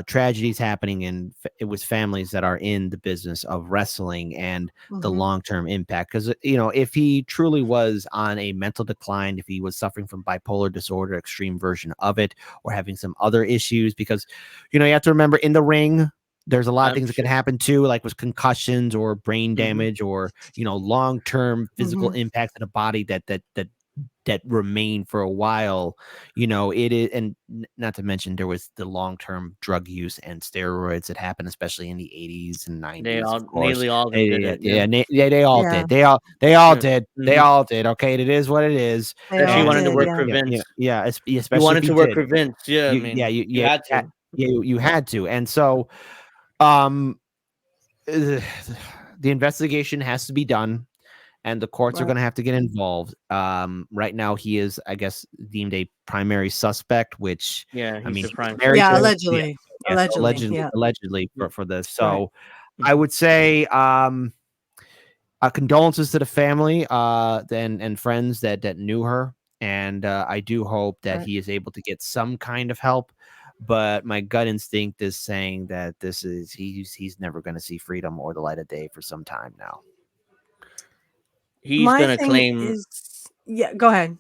tragedies happening it was families that are in the business of wrestling and the long-term impact, because if he truly was on a mental decline, if he was suffering from bipolar disorder, extreme version of it, or having some other issues, because you have to remember, in the ring there's a lot of things that can happen too, like with concussions or brain damage or long-term physical impact to the body that remain for a while, it is, and not to mention there was the long-term drug use and steroids that happened, especially in the 80s and 90s, of course. Nearly all of them did it. They all Yeah. did. They all did. They Mhm. all did. Okay, it is what it is. They Especially all wanted to did, work yeah. for Vince. Especially You wanted if to you work did. for Vince. Yeah, I mean, you had to. You had to. And so, the investigation has to be done, and the courts are Right. going to have to get involved. Right now, he is, I guess, deemed a primary suspect, which, Yeah, I mean, he's the prime married Yeah, to, allegedly. so Allegedly, yeah. allegedly Yeah. for this. Right. So, I would say, condolences to the family, and friends that knew her, and I do hope that Right. he is able to get some kind of help. But my gut instinct is saying that he's never going to see freedom or the light of day for some time now. He's My gonna thing claim. is, yeah, go ahead.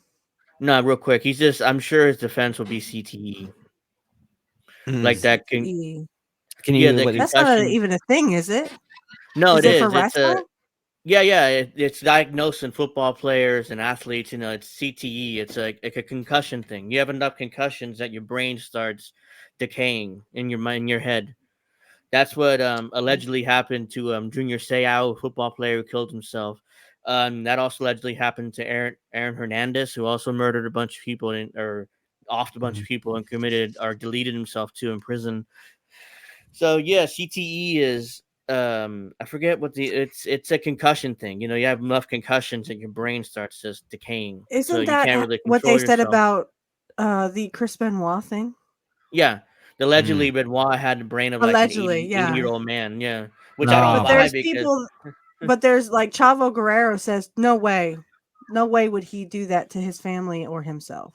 No, real quick. I'm sure his defense will be CTE. Like that can. CTE. Can Yeah, you? the That's not concussion. even a thing, is it? No, Is it it for is. It's a. wrestling? Yeah. It's diagnosed in football players and athletes. It's CTE. It's like a concussion thing. You have enough concussions that your brain starts decaying in your mind, in your head. That's what allegedly happened to Junior Seau, a football player who killed himself. That also allegedly happened to Aaron Hernandez, who also murdered a bunch of people or offed a bunch of people and committed or deleted himself too in prison. So yeah, CTE is I forget what it's a concussion thing. You have enough concussions and your brain starts just decaying, so Isn't you that can't really what they control said yourself. about the Chris Benoit thing? Yeah, allegedly Benoit had the brain of like an Allegedly, 80 yeah. year old man. Yeah, which I don't Oh, But buy there's because people, but there's like Chavo Guerrero says, no way would he do that to his family or himself.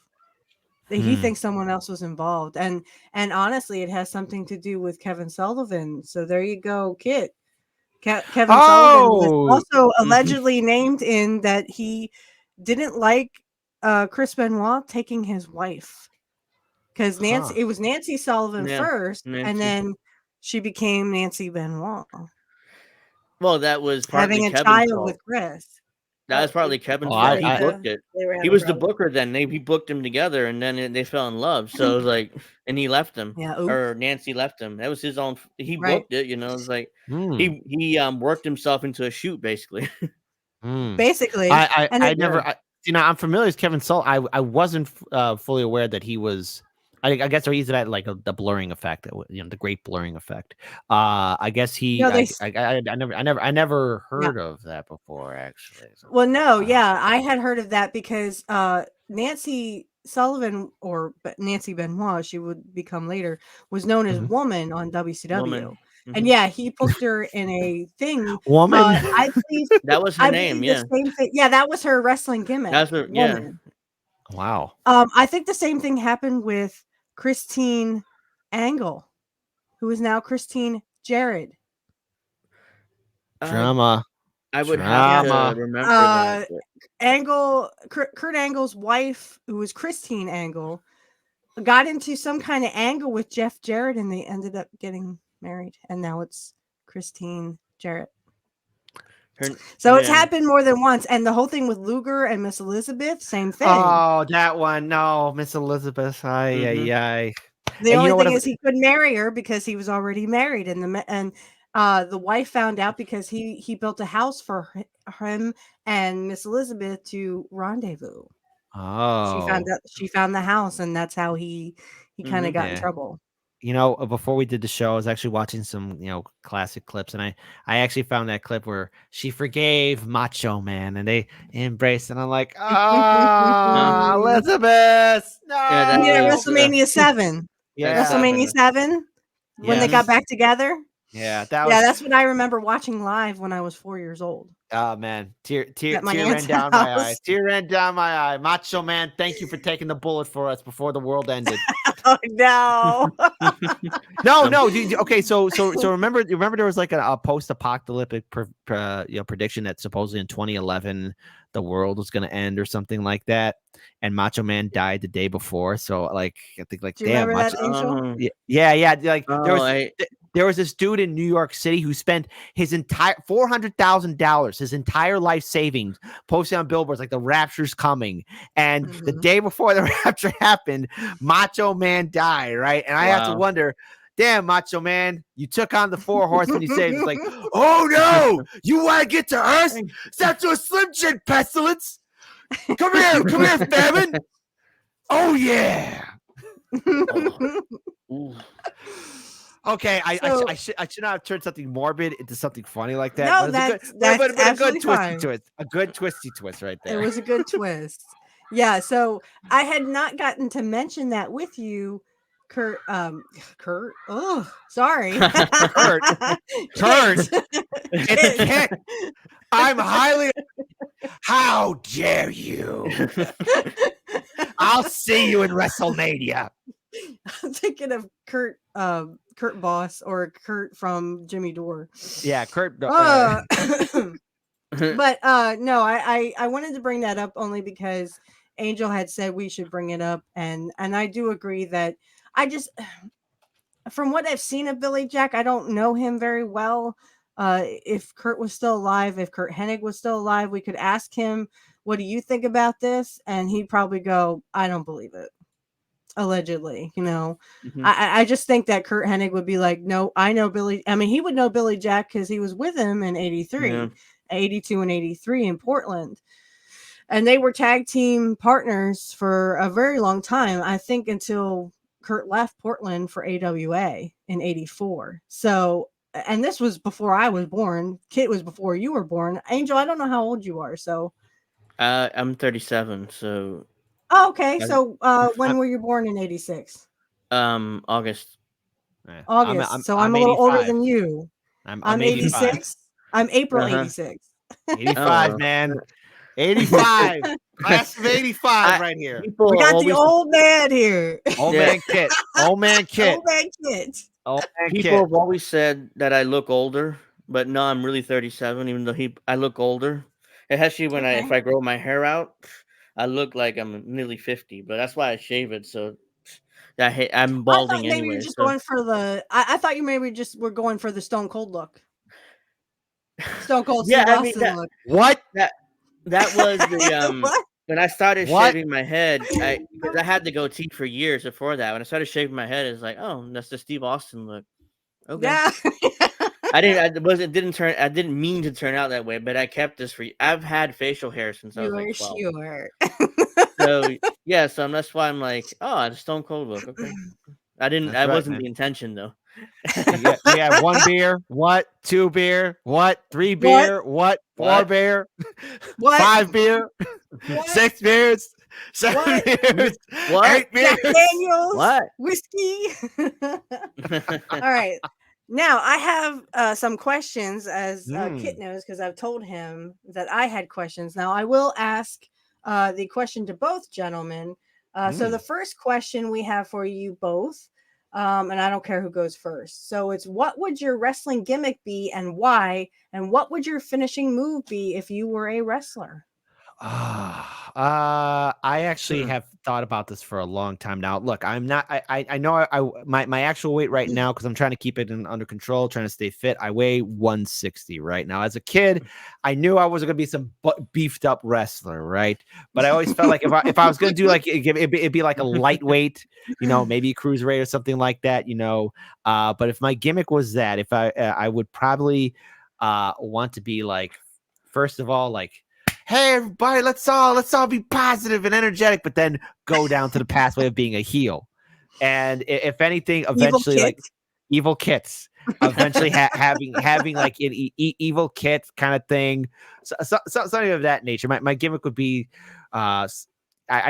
He thinks someone else was involved, and honestly, it has something to do with Kevin Sullivan. So there you go, Kit. Kevin Sullivan was also allegedly named in that he didn't like Chris Benoit taking his wife, because it was Nancy Sullivan first, and Nancy. then she became Nancy Benoit, Well, that was partly having a Kevin's child fault. with Chris. That was partly Kevin's Oh, fault. He booked it. They were He having was the trouble. booker then. He booked him together, and then they fell in love. So it was like, and he left him. Yeah, Or Nancy left him. That was his own. He right. booked it. It's like he worked himself into a shoot basically. Basically, I never. I'm familiar with Kevin Sullivan. I wasn't fully aware that he was. I guess he's that like the blurring effect, the great blurring effect. I guess he. No, I never heard of that before, actually. So, well, no, yeah, I had heard of that because Nancy Sullivan, or Nancy Benoit, she would become later, was known as Woman on WCW. Woman. And yeah, he booked her in a thing. Woman. I believe that was her name. Yeah, the same thing. Yeah, that was her wrestling gimmick. That's her. Woman. Yeah. Wow. I think the same thing happened with Christine Angle, who is now Christine Jarrett. Drama. I would have to remember that. Kurt Angle's wife, who was Christine Angle, got into some kind of angle with Jeff Jarrett, and they ended up getting married, and now it's Christine Jarrett. It's happened more than once, and the whole thing with Luger and Miss Elizabeth, same thing. Oh, that one, no, Miss Elizabeth. The only thing is he couldn't marry her because he was already married, and the wife found out because he built a house for him and Miss Elizabeth to rendezvous. Oh, she found the house, and that's how he kind of got in trouble. Before we did the show, I was actually watching some, classic clips, and I actually found that clip where she forgave Macho Man and they embraced, and I'm like, Elizabeth, no. Yeah, WrestleMania 7. Yeah, WrestleMania 7 when they got back together. Yeah, that's what I remember watching live when I was 4 years old. Oh man, tear ran down my eye. Tear ran down my eye. Macho Man, thank you for taking the bullet for us before the world ended. Oh no, no. Okay, so remember there was like a post-apocalyptic prediction that supposedly in 2011 the world was going to end or something like that, and Macho Man died the day before. So like I think like do you remember that, Angel? Yeah. Like there was. There was this dude in New York City who spent his entire $400,000, his entire life savings, posting on billboards like the rapture's coming. And the day before the rapture happened, Macho Man died, right? And I have to wonder, damn, Macho Man, you took on the 4 horsemen. You saved. It's like, oh no, you want to get to Earth? Step to a Slim Jim pestilence. Come here, famine. Oh yeah. Okay, I should not have turned something morbid into something funny like that. No, but that's a good twisty fine. twist. A good twisty twist right there. It was a good twist. Yeah, so I had not gotten to mention that with you, Curt. Oh, sorry. Curt. It's Kit. I'm highly. How dare you? I'll see you in WrestleMania. I'm thinking of Curt Boss or Curt from Jimmy Dore. Yeah, Curt. But no, I wanted to bring that up only because Angel had said we should bring it up, and I do agree that I just, from what I've seen of Billy Jack, I don't know him very well. If Curt was still alive, if Curt Hennig was still alive, we could ask him, what do you think about this? And he'd probably go, I don't believe it. Allegedly, you know. I just think that Curt Hennig would be like, no, I know Billy. I mean, he would know Billy Jack because he was with him in 83, 82 and 83 in Portland. And they were tag team partners for a very long time. I think until Curt left Portland for AWA in 84. So, and this was before I was born. Kit was before you were born. Angel, I don't know how old you are. So, I'm 37. So, oh, okay. So, when were you born in 86? August. August. I'm a little older than you. I'm 86. I'm April 86. 85, man. 85. Class of 85 right here. We got the old man here. Old man Kit. Old man Kit. Old man Kit. People have always said that I look older, but no, I'm really 37, even though I look older. Especially when if I grow my hair out, I look like I'm nearly 50, but that's why I shave it. So I'm balding anyway. Maybe you're just going for the. I thought you maybe just were going for the Stone Cold look. Stone Cold Steve Austin look. What? That was the when I started shaving my head. Because I had the goatee for years before that. When I started shaving my head, it's like, oh, that's the Steve Austin look. Okay. Yeah. I didn't mean to turn out that way, but I kept this for. I've had facial hair since I was like 12. Sure. So yeah, so that's why I'm like, oh, the Stone Cold look. Okay. I wasn't the intention though. We had 1 beer, what? 2 beer, what? 3 beer, what? 4 beer, what? 5 beer, what? 6 beers, 7 beers, what? 8 beers, Jack Daniels, what? Whiskey. All right. Now I have some questions, as Kit knows, because I've told him that I had questions. Now I will ask the question to both gentlemen. So the first question we have for you both, and I don't care who goes first. So it's, what would your wrestling gimmick be and why? And what would your finishing move be if you were a wrestler? I actually have thought about this for a long time now. Look, I'm not. I know my actual weight right now, because I'm trying to keep it under control, trying to stay fit. I weigh 160 right now. As a kid, I knew I wasn't gonna be some beefed up wrestler, right? But I always felt like if I was gonna do like it'd be like a lightweight, you know, maybe a cruiserweight or something like that, you know. But if my gimmick was that, if I would probably want to be like, first of all, like, hey everybody, let's all be positive and energetic, but then go down to the pathway of being a heel. And if anything, eventually like evil kits, eventually having like an evil kit kind of thing, something of that nature. My gimmick would be, I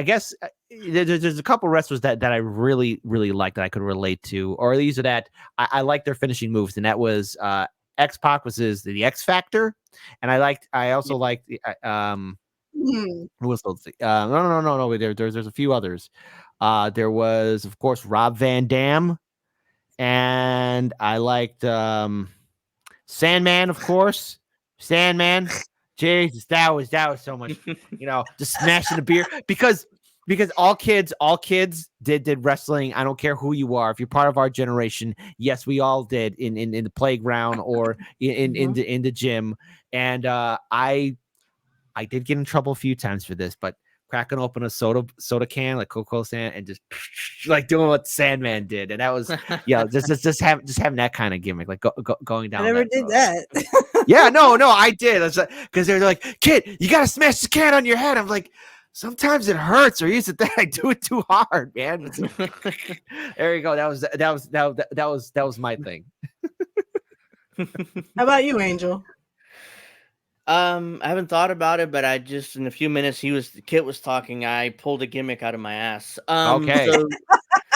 guess there's a couple wrestlers that I really like that I could relate to, or these are that I like their finishing moves, and that was X-Pac was the X Factor, and I also liked who was those? No. There's a few others. There was, of course, Rob Van Dam, and I liked Sandman, of course. Sandman, Jesus, that was so much, you know, just smashing the beer, because because all kids did wrestling. I don't care who you are. If you're part of our generation, yes, we all did in the playground or in the gym. And I did get in trouble a few times for this, but cracking open a soda can, like Coca-Cola can, and just like doing what Sandman did, and that was just having that kind of gimmick, like going down. I never did that. Yeah, no, I did. Because they're like, kid, you gotta smash the can on your head. I'm like, sometimes it hurts, or is it that I do it too hard, man? There you go. That was my thing. How about you, Angel? I haven't thought about it, but I just in a few minutes Kit was talking. I pulled a gimmick out of my ass. Okay. So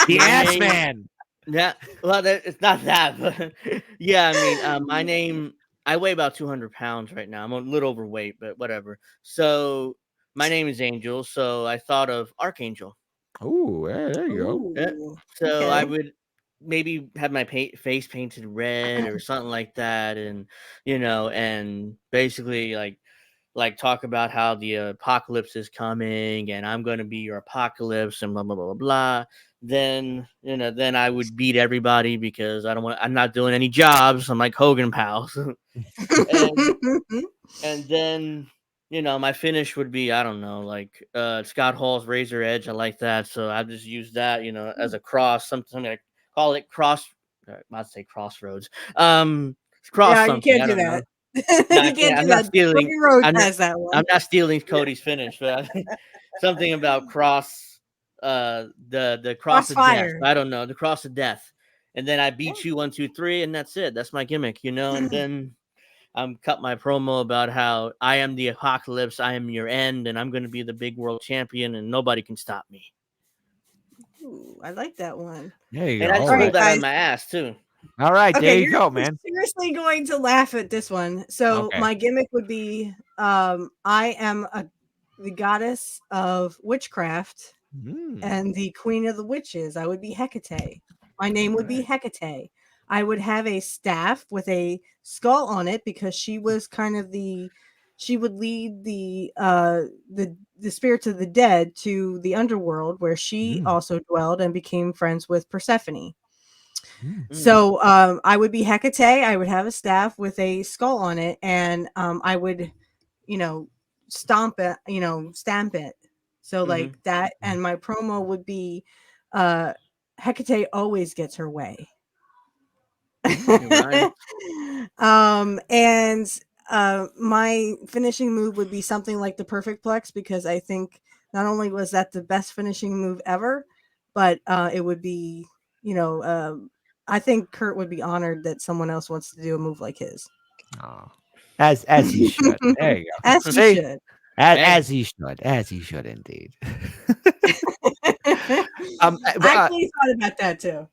The my ass name- man. Yeah, well, it's not that, but yeah, I mean, my name. I weigh about 200 pounds right now. I'm a little overweight, but whatever. So my name is Angel. So I thought of Archangel. Oh, there you go. Yeah. Ooh, So okay. I would maybe have my face painted red or something like that, and and basically like talk about how the apocalypse is coming, and I'm going to be your apocalypse, and blah blah blah blah blah. Then then I would beat everybody because I'm not doing any jobs. I'm like Hogan pals, and then my finish would be, I don't know, like Scott Hall's Razor Edge. I like that, so I just use that as a cross. Something I call it cross. I'd say crossroads. Cross Yeah, you something. can't I do don't know. that. No, You can't I'm do not that. stealing. Cody Rhodes I'm not, has that one. I'm not stealing Cody's finish, but something about cross, the cross of death. Crossfire. I don't know, the cross of death, and then I beat you 1, 2, 3, and that's it. That's my gimmick, and then cut my promo about how I am the apocalypse, I am your end, and I'm going to be the big world champion, and nobody can stop me. Ooh, I like that one. There you And go. I just pulled that on my ass too. All right, Okay, there you go, man. Seriously going to laugh at this one. So Okay. my gimmick would be I am the goddess of witchcraft and the queen of the witches. I would be Hecate. My name would be Hecate. I would have a staff with a skull on it because she was kind of she would lead the spirits of the dead to the underworld where she also dwelled and became friends with Persephone. So I would be Hecate. I would have a staff with a skull on it, and I would, stamp it. So like that, and my promo would be, Hecate always gets her way. Right. And my finishing move would be something like the perfect plex, because I think not only was that the best finishing move ever, but it would be, I think Curt would be honored that someone else wants to do a move like his. Oh, as he should. There you go. As he should. As he should. As he should indeed. I actually thought about that too.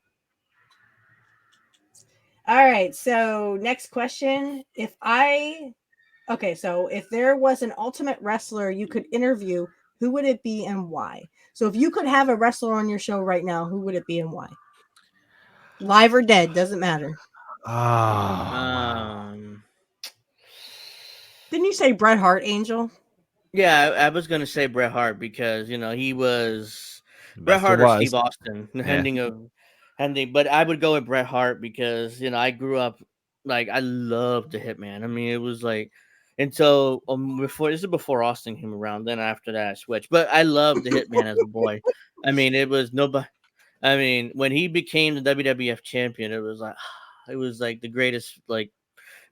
All right. So next question. If there was an ultimate wrestler you could interview, who would it be and why? So if you could have a wrestler on your show right now, who would it be and why? Live or dead, doesn't matter. Didn't you say Bret Hart, Angel? Yeah, I was gonna say Bret Hart because he was Bret Hart or Steve Austin, Hending. But I would go with Bret Hart because I grew up like I loved the Hitman. I mean, it was like until before Austin came around. Then after that, I switched. But I loved the Hitman as a boy. I mean, it was nobody. I mean, when he became the WWF champion, it was like the greatest. Like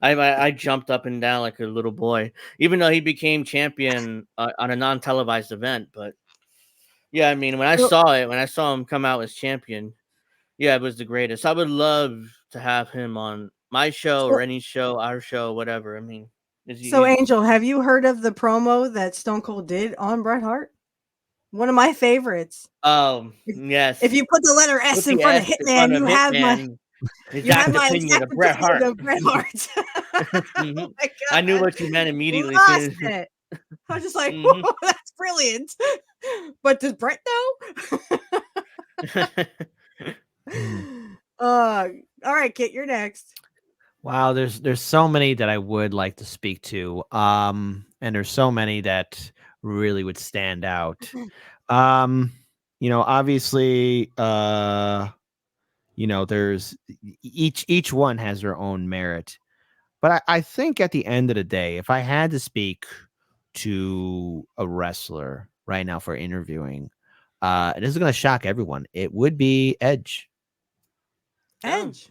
I jumped up and down like a little boy, even though he became champion on a non-televised event. But yeah, I mean, when I saw him come out as champion, yeah, it was the greatest. I would love to have him on my show or any show, our show, whatever. I mean, Angel, have you heard of the promo that Stone Cold did on Bret Hart? One of my favorites. Yes. If you put the letter S in front of Hitman, you have my exact opinion of Bret Hart. Oh I knew what you meant immediately. I was just like, whoa, that's brilliant. But does Bret know? All right, Kit, you're next. Wow, there's so many that I would like to speak to. And there's so many that really would stand out. Obviously, there's each one has their own merit. But I think at the end of the day, if I had to speak to a wrestler right now for interviewing, this is going to shock everyone. It would be Edge. Edge.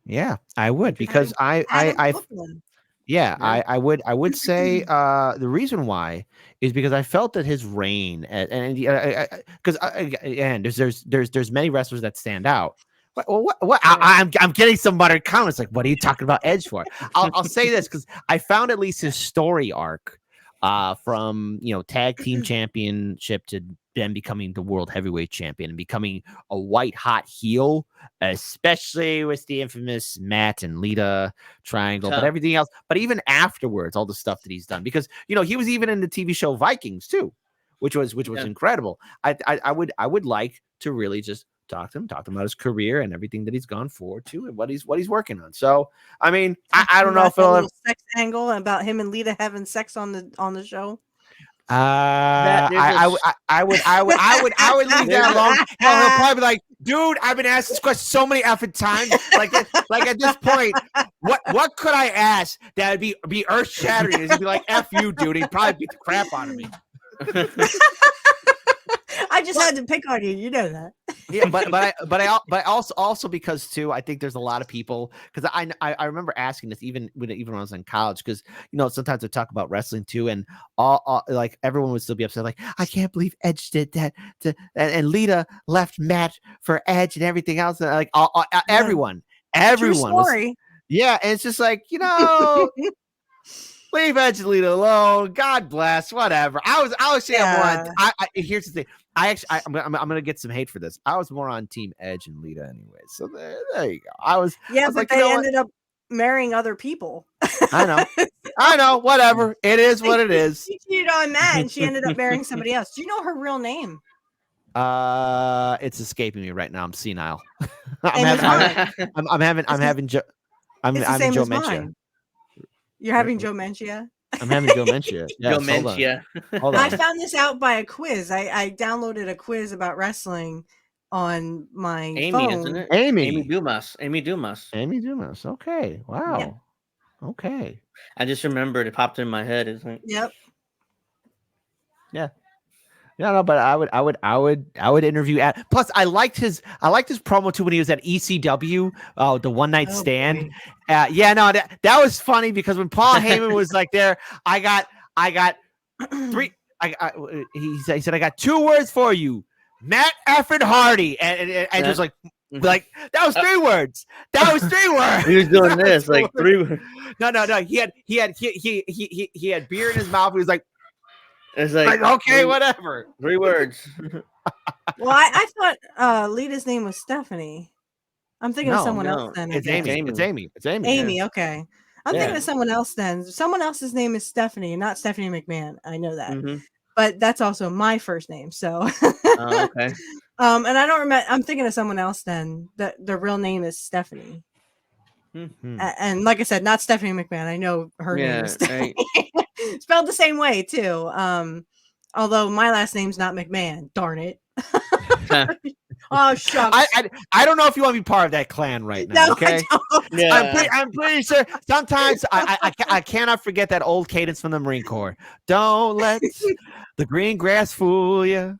Yeah, I would, because Adam I Copeland. yeah, Yeah. I would say the reason why is because I felt that his reign, and because again, there's many wrestlers that stand out. What? I'm getting some muttered comments like, what are you talking about Edge for? I'll say this because I found at least his story arc, from tag team championship to then becoming the world heavyweight champion and becoming a white hot heel, especially with the infamous Matt and Lita triangle, but everything else. But even afterwards, all the stuff that he's done, because he was even in the TV show Vikings too, which was incredible. I would like to really just talk to him about his career and everything that he's gone forward to and what he's working on. So I mean, I don't know if it'll sex angle about him and Lita having sex on the show. I would leave that alone. He'll probably be like, dude, I've been asked this question so many effing times. Like at this point, what could I ask that would be earth shattering? He'd be like, F you, dude. He'd probably beat the crap out of me. I just had to pick on you. You know that. Yeah, but also because too, I think there's a lot of people, because I remember asking this even when I was in college, because sometimes I talk about wrestling too, and all like everyone would still be upset, like, I can't believe Edge did that and Lita left Matt for Edge and everything else, and like everyone True story. was, yeah, and it's just like, leave Edge and Lita alone. God bless. Whatever. I was saying here's the thing. I'm gonna get some hate for this. I was more on Team Edge and Lita anyway. So there you go. I was but like, they ended up marrying other people. I know. Whatever. It is what it is. She cheated on Matt, and she ended up marrying somebody else. Do you know her real name? It's escaping me right now. I'm senile. I'm having Joe Menchia. You're having Joe Menchia? I'm having Joe Menchia. Joe Menchia. Hold on. I found this out by a quiz. I downloaded a quiz about wrestling on my phone. Isn't it? Amy Dumas. Okay. Wow. Yeah. Okay. I just remembered, it popped in my head. Isn't it? Yep. Yeah. No, but I would interview plus I liked his promo too when he was at ECW, the one night stand. That was funny, because when Paul Heyman was like there, I got three. He said I got 2 words for you, Matt effing Hardy, and just like that was 3 words. That was 3 words. He was doing this like 3 words. No. He had beer in his mouth. He was like. It's like okay, whatever. 3 words. Well, I thought Lita's name was Stephanie. I'm thinking of someone else then. It's Amy. It's Amy. Amy, okay. I'm thinking of someone else then. Someone else's name is Stephanie, not Stephanie McMahon. I know that. Mm-hmm. But that's also my first name. So okay. And I don't remember. I'm thinking of someone else then. The real name is Stephanie. Mm-hmm. And like I said, not Stephanie McMahon. I know her name is Stephanie. Spelled the same way too. Although my last name's not McMahon. Darn it. Oh shucks. I don't know if you want to be part of that clan right now. No, okay. Yeah. I'm pretty sure. Sometimes I cannot forget that old cadence from the Marine Corps. Don't let the green grass fool you.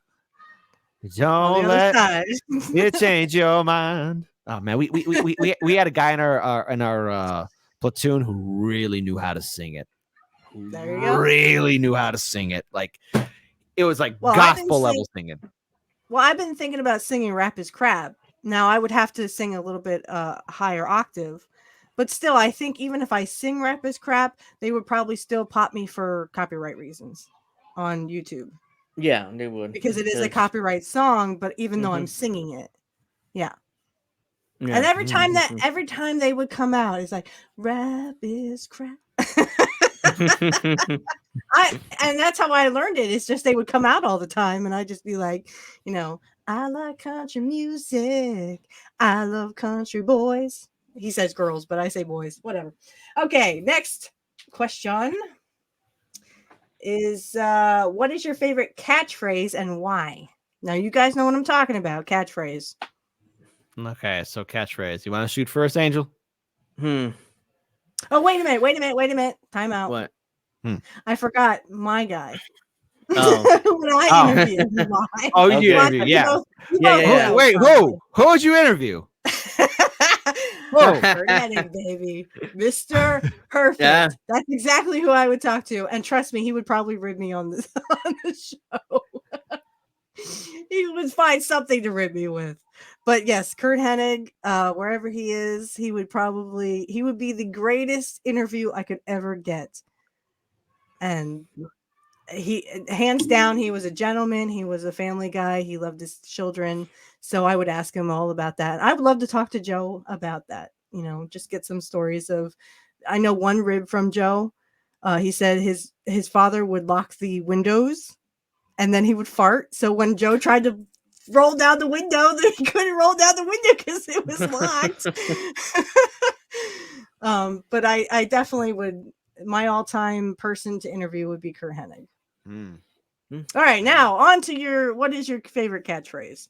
Don't let it change your mind. Oh man, we had a guy in our platoon who really knew how to sing it. There you go. Really knew how to sing it. Like it was like gospel level singing. Well, I've been thinking about singing Rap is Crap. Now I would have to sing a little bit higher octave, but still, I think even if I sing Rap is Crap, they would probably still pop me for copyright reasons on YouTube. Yeah, they would, because it is a copyright song. But even though I'm singing it, yeah. And every time they would come out, it's like Rap is Crap. And that's how I learned it. It's just they would come out all the time, and I'd just be like, I like country music. I love country boys. He says girls, but I say boys. Whatever. Okay, next question is what is your favorite catchphrase and why? Now you guys know what I'm talking about. Catchphrase. Okay, so catchphrase. You want to shoot first, Angel? Hmm. Oh, wait a minute. Time out. What? I forgot my guy. Oh. When I interviewed why? Oh, Okay. you interview, yeah. Yeah. Wait, who? Who would you interview? Oh, Curt Hennig, baby. Mr. Perfect. Yeah. That's exactly who I would talk to. And trust me, he would probably rib me on this on the show. He would find something to rib me with. But yes, Curt Hennig, wherever he is, he would be the greatest interview I could ever get. And he, hands down, he was a gentleman. He was a family guy. He loved his children. So I would ask him all about that. I would love to talk to Joe about that. Just get some stories of. I know one rib from Joe. He said his father would lock the windows, and then he would fart. So when Joe tried to roll down the window, he couldn't roll down the window because it was locked. But I definitely would. My all-time person to interview would be Curt Hennig. All right, now on to what is your favorite catchphrase?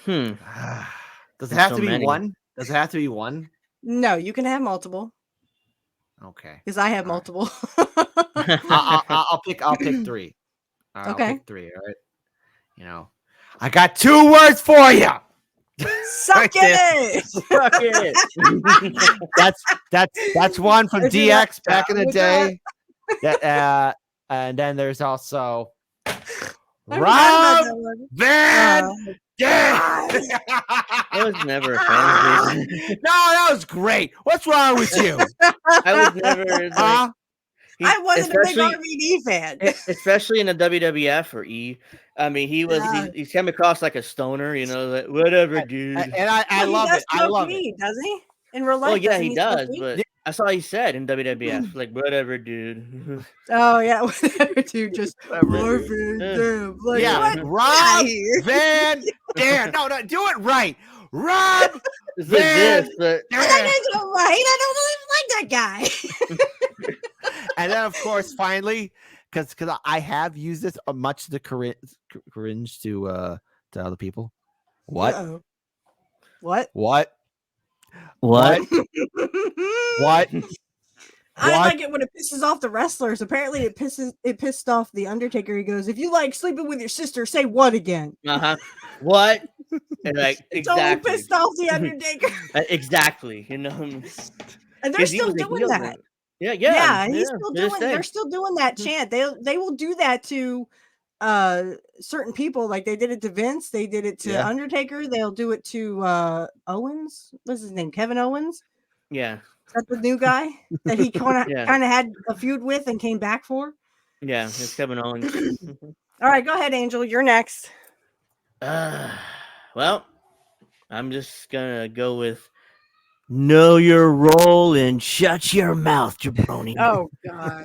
Does it have to be one? Does it have to be one? No, you can have multiple. Okay. Because I have multiple. I'll pick three. All right, okay. I'll pick three. All right. I got 2 words for you. Suck it. Suck it. That's one from DX back in the day. And then there's also Rob Van Dam. I was never a fan of his. No, that was great. What's wrong with you? I was never. I wasn't a big RVD fan, especially in the WWF or E. I mean, he came across like a stoner, like whatever, dude. And I love it. I love it. Does he? In real life? Well, yeah, he does. But that's all he said in WWF, like whatever, dude. Oh yeah, whatever, dude. Just Marvin Dam. Like, yeah, Rob Van Dam. No, do it right. Rob Van Dam. I don't even like that guy. And then, of course, finally, because I have used this much to cringe to other people. What? Uh-oh. What? What? What? What? I like it when it pisses off the wrestlers. Apparently, it pissed off the Undertaker. He goes, "If you like sleeping with your sister, say what again?" What? And exactly. Totally pissed off the Undertaker. Exactly. And they're still doing that. Yeah. They're still doing that chant. They will do that to certain people. Like they did it to Vince. They did it to Undertaker. They'll do it to Owens. What's his name? Kevin Owens. Yeah. Is that the new guy that he kind of had a feud with and came back for? Yeah, it's Kevin Owens. All right, go ahead, Angel. You're next. Well, I'm just gonna go with know your role and shut your mouth, jabroni. Oh God,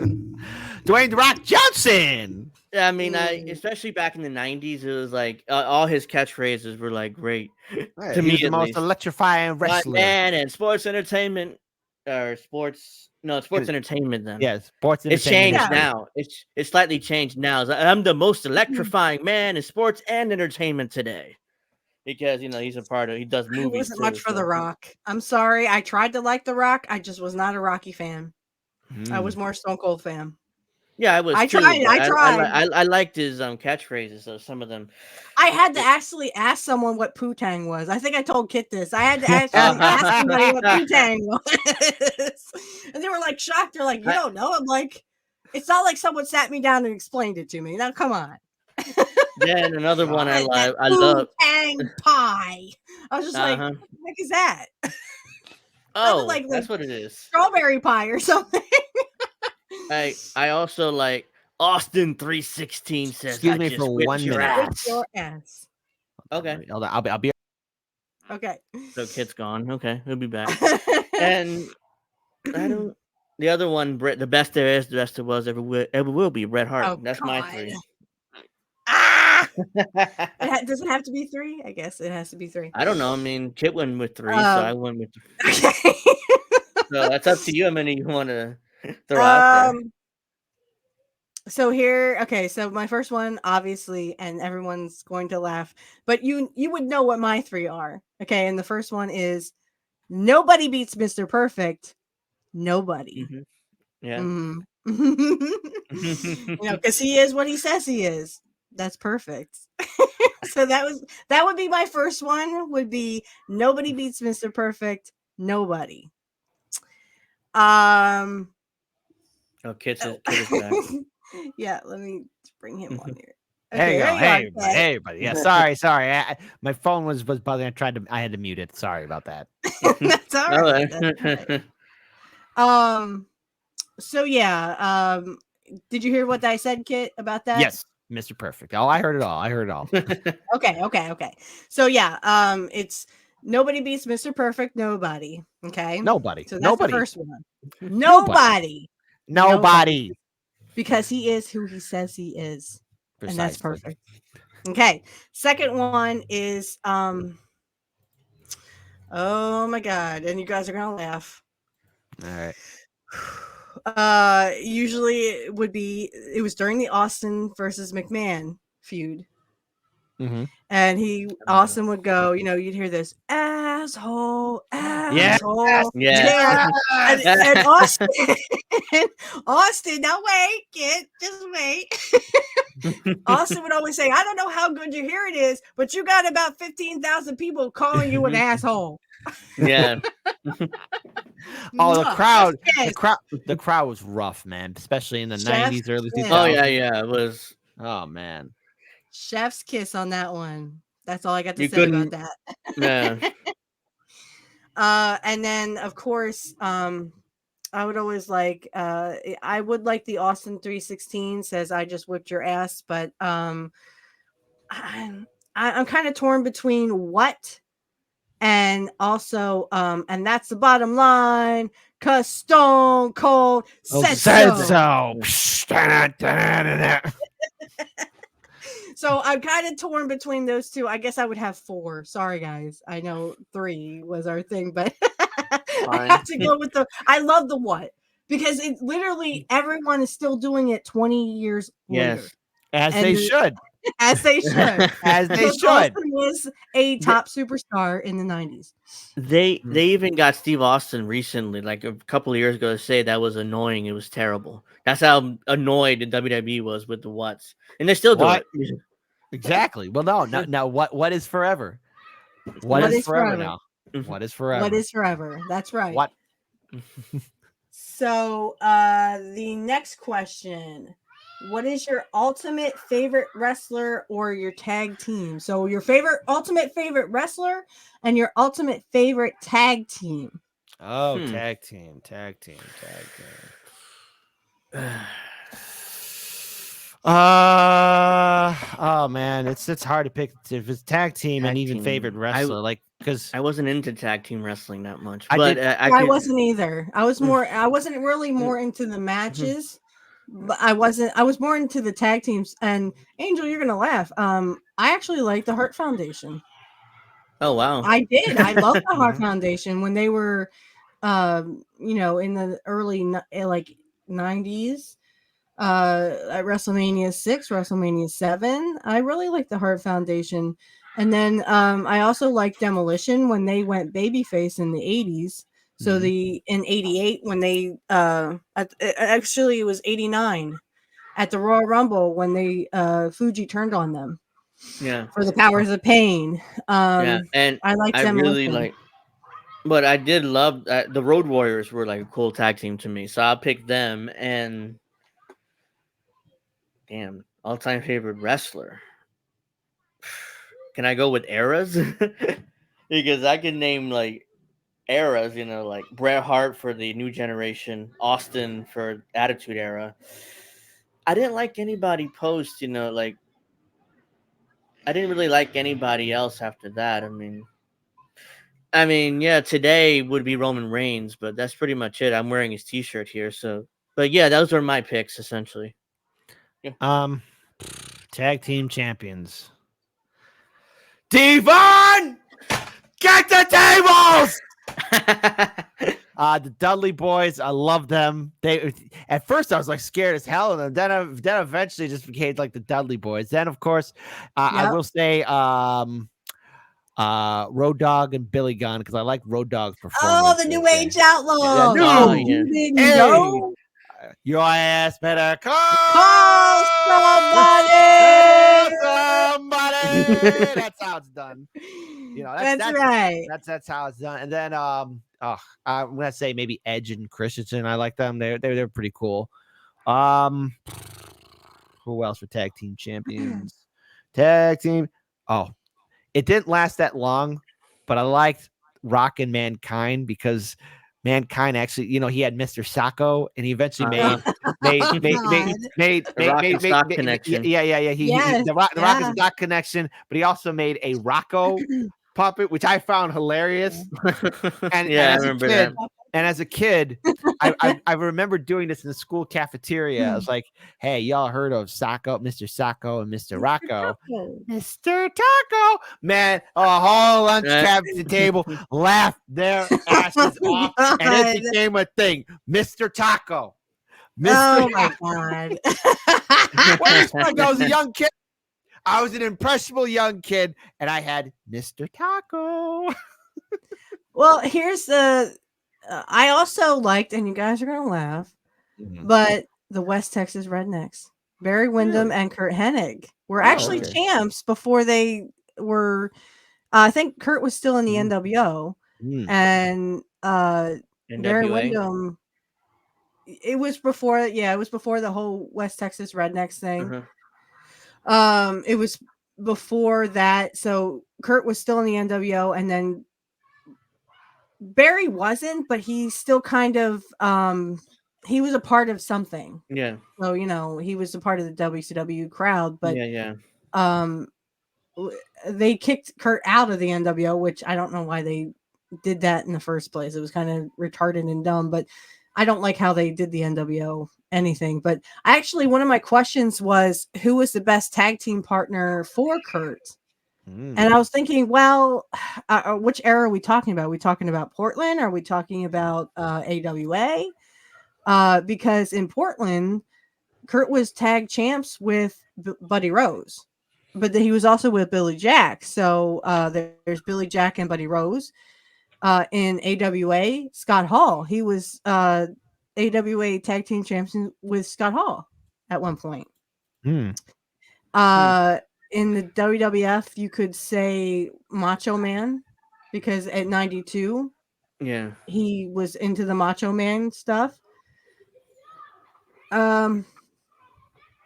Dwayne "The Rock" Johnson. I mean, especially back in the '90s, it was like all his catchphrases were like great to me. The most electrifying wrestler, man, and sports entertainment or sports entertainment. Then sports entertainment. It's changed now. It's slightly changed now. I'm the most electrifying man in sports and entertainment today. Because he's a part of. He does movies. It wasn't much for The Rock. I'm sorry. I tried to like The Rock. I just was not a Rocky fan. I was more Stone Cold fan. Yeah, I was. I tried. I liked his catchphrases. So some of them. I had to actually ask someone what Poo-Tang was. I think I told Kit this. I had to actually ask somebody what Poo-Tang was, and they were like shocked. They're like, "You don't know?" I'm like, "It's not like someone sat me down and explained it to me." Now, come on. Then another one I love Poo-Tang pie. I was just like, what the heck is that? Oh, that's what it is. Strawberry pie or something. I also like Austin 316 says. Excuse me for 1 minute. Whip your ass. Okay. I'll be. Okay. So Kit's gone. Okay, he'll be back. And the other one, the best there is, the best there was, ever will be. Bret Hart. Oh, that's God. my 3. Does it have to be 3? I guess it has to be 3. I don't know. I mean, Kit went with 3, so I went with 3. Okay. So that's up to you how many you want to throw out there. So here, okay, so my first one, obviously, and everyone's going to laugh, but you would know what my three are. Okay, and the first one is nobody beats Mr. Perfect. Nobody. Mhm. Yeah. Mm. Because he is what he says he is. That's perfect. So that would be my first one. Would be nobody beats Mr. Perfect. Nobody. Um. Oh, Kit Oh. is back. Yeah, let me bring him on here. There you go. there you Hey, are, everybody. Kit. Hey, everybody. Yeah, sorry. My phone was buzzing. I had to mute it. Sorry about that. That's all right. That's all right. So yeah, did you hear what I said, Kit, about that? Yes, Mr. Perfect. Oh, I heard it all. Okay. So yeah, it's nobody beats Mr. Perfect, nobody. Okay. Nobody. So that's Nobody. the first one. Nobody. Nobody. Because he is who he says he is. Precisely. And that's perfect. Okay. Second one is oh my god, and you guys are gonna laugh. All right. Usually it was during the Austin versus McMahon feud. Mm-hmm. And Austin would go, you'd hear this asshole. Yes. Yeah. And Austin, Austin, now wait, kid, just wait. Austin would always say, I don't know how good your hearing is, but you got about 15,000 people calling you an asshole. Yeah. Oh, the crowd was rough, man, especially in the Chef's 90s, early kiss. 2000s. Oh yeah. It was. Oh man. Chef's kiss on that one. That's all I got to You say about couldn't. that. Yeah. And then of course, I would always I would like the Austin 316 says I just whipped your ass, but I'm kind of torn between what and also and that's the bottom line, cause Stone Cold said so. So I'm kind of torn between those two. I guess I would have 4. Sorry, guys. I know 3 was our thing, but I have to go with I love the what, because it literally everyone is still doing it 20 years later. Yes. As they should. As they should. As they Because should. Austin was a top superstar in the 90s. They even got Steve Austin recently, like a couple of years ago, to say that was annoying. It was terrible. That's how annoyed the WWE was with the what's, and they still do it. Exactly. Well, no. What is forever? What is forever now? What is forever? What is forever? That's right. What? So, the next question. What is your ultimate favorite wrestler or your tag team? So your ultimate favorite wrestler and your ultimate favorite tag team. Oh, tag team. Oh man, it's hard to pick if it's tag team and even favorite wrestler, because I wasn't into tag team wrestling that much. I But I wasn't either. I wasn't really more into the matches. But I was more into the tag teams. And Angel, you're gonna laugh. I actually like the Hart Foundation. Oh wow. I did. I love the Hart Foundation when they were in the early 90s. At WrestleMania 6, WrestleMania 7. I really like the Hart Foundation. And then I also like Demolition when they went babyface in the 80s. So in 88 when they actually it was 89 at the Royal Rumble when they Fuji turned on them. Yeah. For the Powers of Pain. Yeah, and I like Demolition. But I did love the Road Warriors were like a cool tag team to me. So I'll pick them. And damn, all-time favorite wrestler. Can I go with eras? Because I can name like eras, like Bret Hart for the New Generation, Austin for Attitude Era. I didn't like anybody post, I didn't really like anybody else after that. I mean, yeah, today would be Roman Reigns, but that's pretty much it. I'm wearing his t-shirt here, so. But yeah, those are my picks essentially. Yeah. Tag team champions. Devon, get the tables. The Dudley Boys, I love them. They at first I was like scared as hell of them. Then eventually just became like the Dudley Boys. Then of course, I Yep. will say Road Dogg and Billy Gunn because I like Road Dogg's performance. Oh, the New Age Outlaw. Yeah, Oh, You yeah. didn't Hey! know? Your ass better call Call somebody. That's how it's done. You know, That's right. That's how it's done. And then I'm gonna say maybe Edge and Christensen. I like them. They're pretty cool. Who else for tag team champions? Tag team. Oh, it didn't last that long, but I liked Rock and Mankind because Mankind actually, he had Mr. Sacco, and he eventually Uh-huh. made The Rock and Stock connection. Yeah. Yes, The Rock and Stock connection, but he also made a Rocco puppet, which I found hilarious. And Yeah, I as remember a kid, that. and as a kid, I remember doing this in the school cafeteria. I was like, "Hey, y'all heard of Sacco, Mr. Sacco, and Mr. Rocco?" Mr. Taco, man, a whole lunch cabinet table laughed their asses off, and it became a thing. Mr. Taco, Oh my God. I was a young kid. I was an impressionable young kid, and I had Mr. Taco. Well, here's the. I also liked, and you guys are gonna laugh, but the West Texas Rednecks, Barry Windham and Curt Hennig, were actually champs before they were. I think Curt was still in the NWO, and Barry Windham. It was before, it was before the whole West Texas Rednecks thing. It was before that, so Curt was still in the NWO, and then Barry wasn't, but he still kind of he was a part of something. Yeah. So, he was a part of the WCW crowd, but they kicked Curt out of the NWO, which I don't know why they did that in the first place. It was kind of retarded and dumb, but I don't like how they did the NWO anything. But one of my questions was, who was the best tag team partner for Curt? And I was thinking, well, which era are we talking about? Are we talking about Portland? Are we talking about AWA? Because in Portland, Curt was tag champs with Buddy Rose, but he was also with Billy Jack. So there's Billy Jack and Buddy Rose. In AWA, Scott Hall. He was AWA tag team champion with Scott Hall at one point. In the WWF, you could say Macho Man, because at 92, he was into the Macho Man stuff.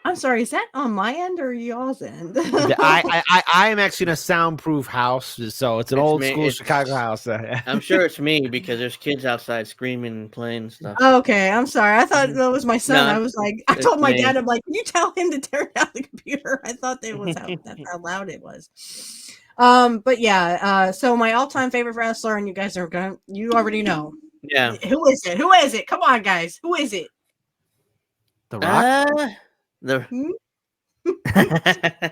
I'm sorry, is that on my end or y'all's end? I am actually in a soundproof house, so it's an old school Chicago house. I'm sure it's me because there's kids outside screaming and playing and stuff. Okay, I'm sorry. I thought that was my son. No, I was like, I told my dad, I'm like, can you tell him to turn down the computer? I thought that's how loud it was. But yeah, so my all-time favorite wrestler, and you guys you already know. Yeah. Who is it? Who is it? Come on, guys. Who is it? The Rock?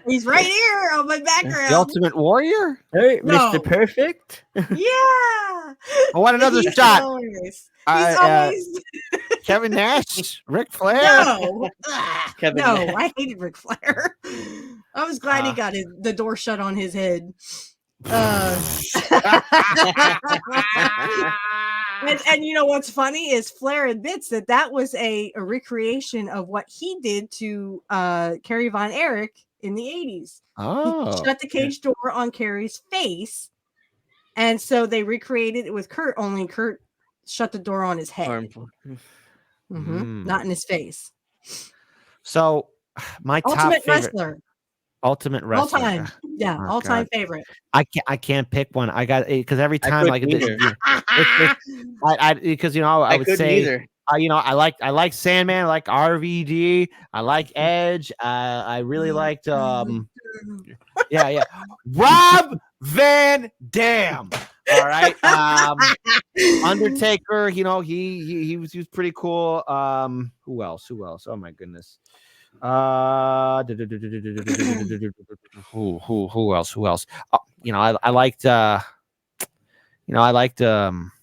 He's right here on my background. The Ultimate Warrior? Hey, No. Mr. Perfect? Yeah. I want another He's shot. Always. He's always. Kevin Nash? Ric Flair? No. Kevin No, Nash. I hated Ric Flair. I was glad he got the door shut on his head. And you know what's funny is Flair admits that was a recreation of what he did to Kerry Von Erich in the 80s. He shut the cage door on Kerry's face, and so they recreated it with Curt, only Curt shut the door on his head. Not in his face. So my Ultimate top favorite wrestler. Ultimate wrestler. All time. Yeah, all time favorite. I can't pick one. I got because every time like because I would say either. I like Sandman, I like RVD, I like Edge. I really liked Rob Van Dam. All right. Undertaker, he was pretty cool. Who else? Oh my goodness. Who else? I liked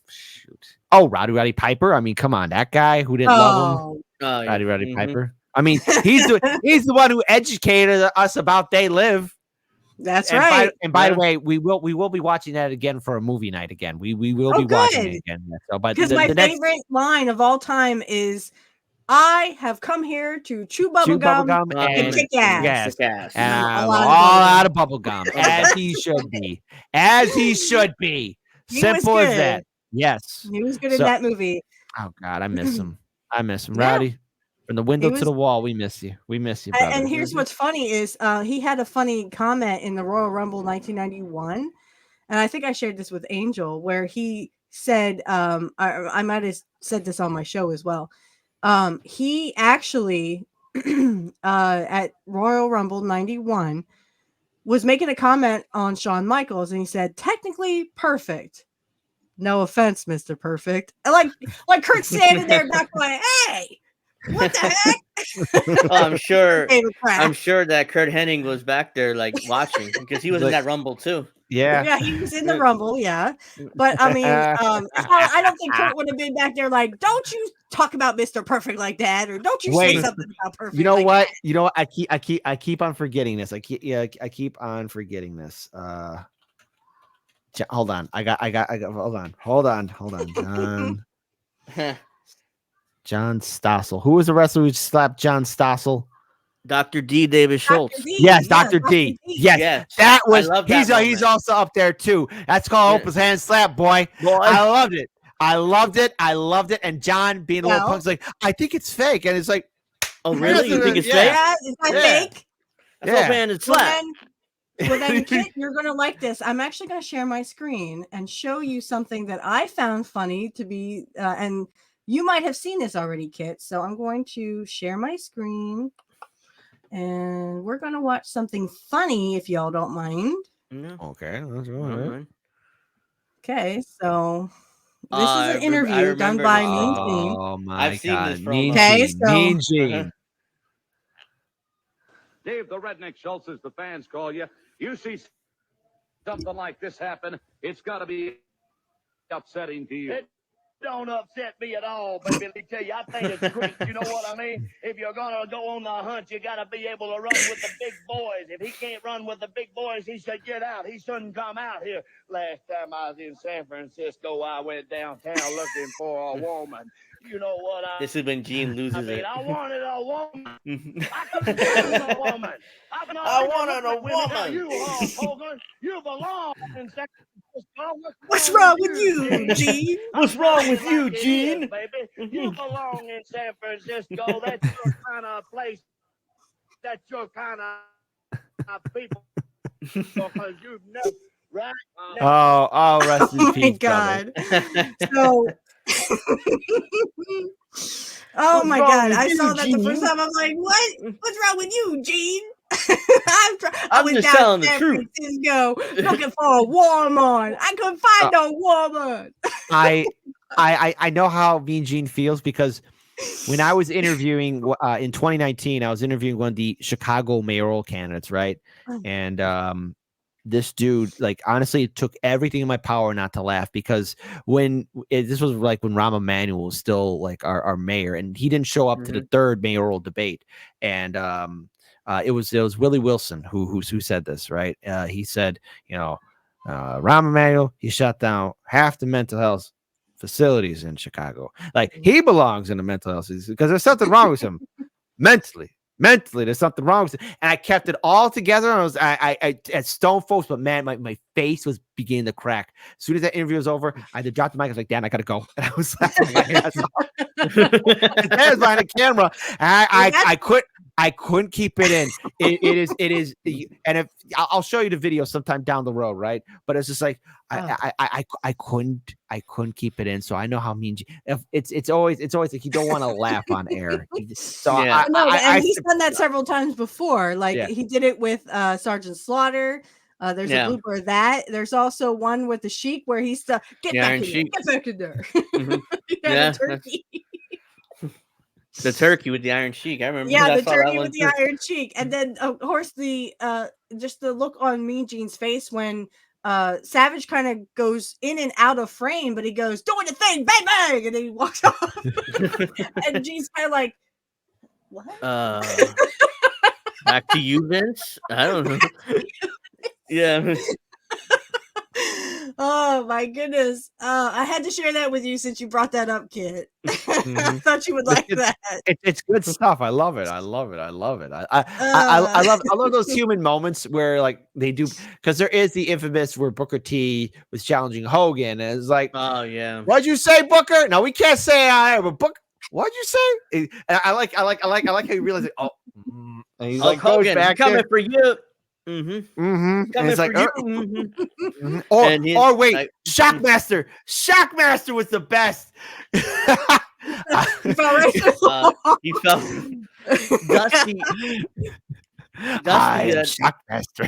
shoot. Oh, Roddy Piper. I mean, come on, that guy who didn't love him. Oh, Oh, yeah. Roddy Mhm. Piper. I mean, he's the one who educated us about They Live. that's And right. by Yeah. the way, we will be watching that again for a movie night again. We will Oh, be watching good. it again. Yeah, so, but Because my favorite line of all time is, "I have come here to chew chew bubblegum bubblegum and and kick ass." Kick ass. And I'm I'm all out all of bubblegum. out of bubblegum, as he should be. As he should be. He was Simple as good. that. Yes. He was good in So, that movie. oh God, I miss him. I miss him. Yeah. Rowdy, from the window He to was- the wall, we miss you. We miss you, brother. And here's what's funny is he had a funny comment in the Royal Rumble 1991, and I think I shared this with Angel, where he said, I might have said this on my show as well. He actually at Royal Rumble 91 was making a comment on Shawn Michaels, and he said, "Technically perfect. No offense, Mr. Perfect." And like Kurt standing there back going, "Hey, what the heck?" Oh, I'm sure. Gave a crap. I'm sure that Curt Hennig was back there, like watching, because he was in Like- that Rumble too. Yeah. Yeah, he was in the Rumble, yeah. But I mean, I don't think Kurt would have been back there like, "Don't you talk about Mr. Perfect like that," or "Don't you say Wait. something about Perfect." You know like what? that." You know what? I keep on forgetting this. I keep on forgetting this. Hold on. I got hold on. John Stossel. Who was the wrestler who slapped John Stossel? Dr. D. David Schultz. D, Yes, yeah, Dr. D. Yes. Yes. That was I love that he's moment. also up there too. That's called Yeah. Opus hand slap, boy. Boy. I loved it. I loved it. And John being a little Well- punk's like, I think it's fake. And it's like, Oh, really? You think it's Yeah. fake? Yeah, is that Yeah. fake? I Yeah. felt man and slap. Well then, Kit, you're gonna like this. I'm actually gonna share my screen and show you something that I found funny to be, and you might have seen this already, Kit. So I'm going to share my screen, and we're gonna watch something funny if y'all don't mind. No, okay. That's no, all right. man. Okay, so this I is an remember- I interview done remember by this Mean promo. Gene. Oh my I've seen God. this promo. Mean Okay, Gene. so- Mean Gene. Dave the Redneck Schultz, as the fans call you, you see something like this happen, it's got to be upsetting to you. It don't upset me at all, baby. Let me tell you, I think it's great. You know what I mean? If you're gonna go on the hunt, you gotta be able to run with the big boys. If he can't run with the big boys, he should get out. He shouldn't come out here. Last time I was in San Francisco, I went downtown looking for a woman. You know what I This is when Gene I loses mean? it. I wanted a woman. Mhm. I couldn't find a woman. I wanted a Now, woman. you, Hulk Hogan, you belong in San Francisco. What's wrong with you, Gene? What's wrong with Like you, it is, Gene? baby. You belong in San Francisco. That's your kind of place. That's your kind of people. Because you've never, right? Oh, rest in Oh my peace, brother. God. So, oh What's my wrong God. with I you, saw that the first Gene? time. I'm like, what? What's wrong with you, Gene? I I'm was just down telling in the San truth. Francisco looking for a woman. I couldn't find no woman. I know how Mean Gene feels because when I was interviewing in 2019, I was interviewing one of the Chicago mayoral candidates, right? And this dude, like, honestly, it took everything in my power not to laugh because this was like when Rahm Emanuel was still like our mayor, and he didn't show up to the third mayoral debate, and it was Willie Wilson who said this, right? He said, Rahm Emanuel, he shut down half the mental health facilities in Chicago. Like, he belongs in the mental health because there's something wrong with him mentally, there's something wrong with it. And I kept it all together. And I at stone folks, but man, my face was beginning to crack. As soon as that interview was over, I had to drop the mic. I was like, Dan, I gotta go. And I was laughing my ass off. Dan was behind the camera. And I couldn't keep it in. It is, and if I'll show you the video sometime down the road, right? But it's just like I couldn't keep it in. So I know how mean it's always like you don't want to laugh on air. So Yeah. And he's done that several times before. Like Yeah. he did it with Sergeant Slaughter. There's a blooper of that. There's also one with the Sheik where he's get The back Iron in there, Sheik. get back in there. Mhm. Yeah, Yeah, the turkey. The turkey with the Iron Sheik. I remember. Yeah, I the saw that turkey one with the too. Iron Cheek, and then of course the just the look on Mean Gene's face when Savage kind of goes in and out of frame, but he goes, doing the thing, bang, bang, and then he walks off. And Gene's kind of like, what? Back to you, Vince. I don't know. Yeah. Oh my goodness. I had to share that with you since you brought that up, Kit. I thought you would like that. It's good stuff. I love it. I love it. I love it. I love those human moments where like they do, because there is the infamous where Booker T was challenging Hogan, and it's like, Oh yeah. what'd you say, Booker? No, we can't say but Booker. What'd you say? And I like how you realize it. Oh, and he's like, Hogan, goes back coming there. for you. And Coming it's like, for you. or wait, Shockmaster. Shockmaster was the best. You fell right to the floor. He felt Dusty. Shockmaster.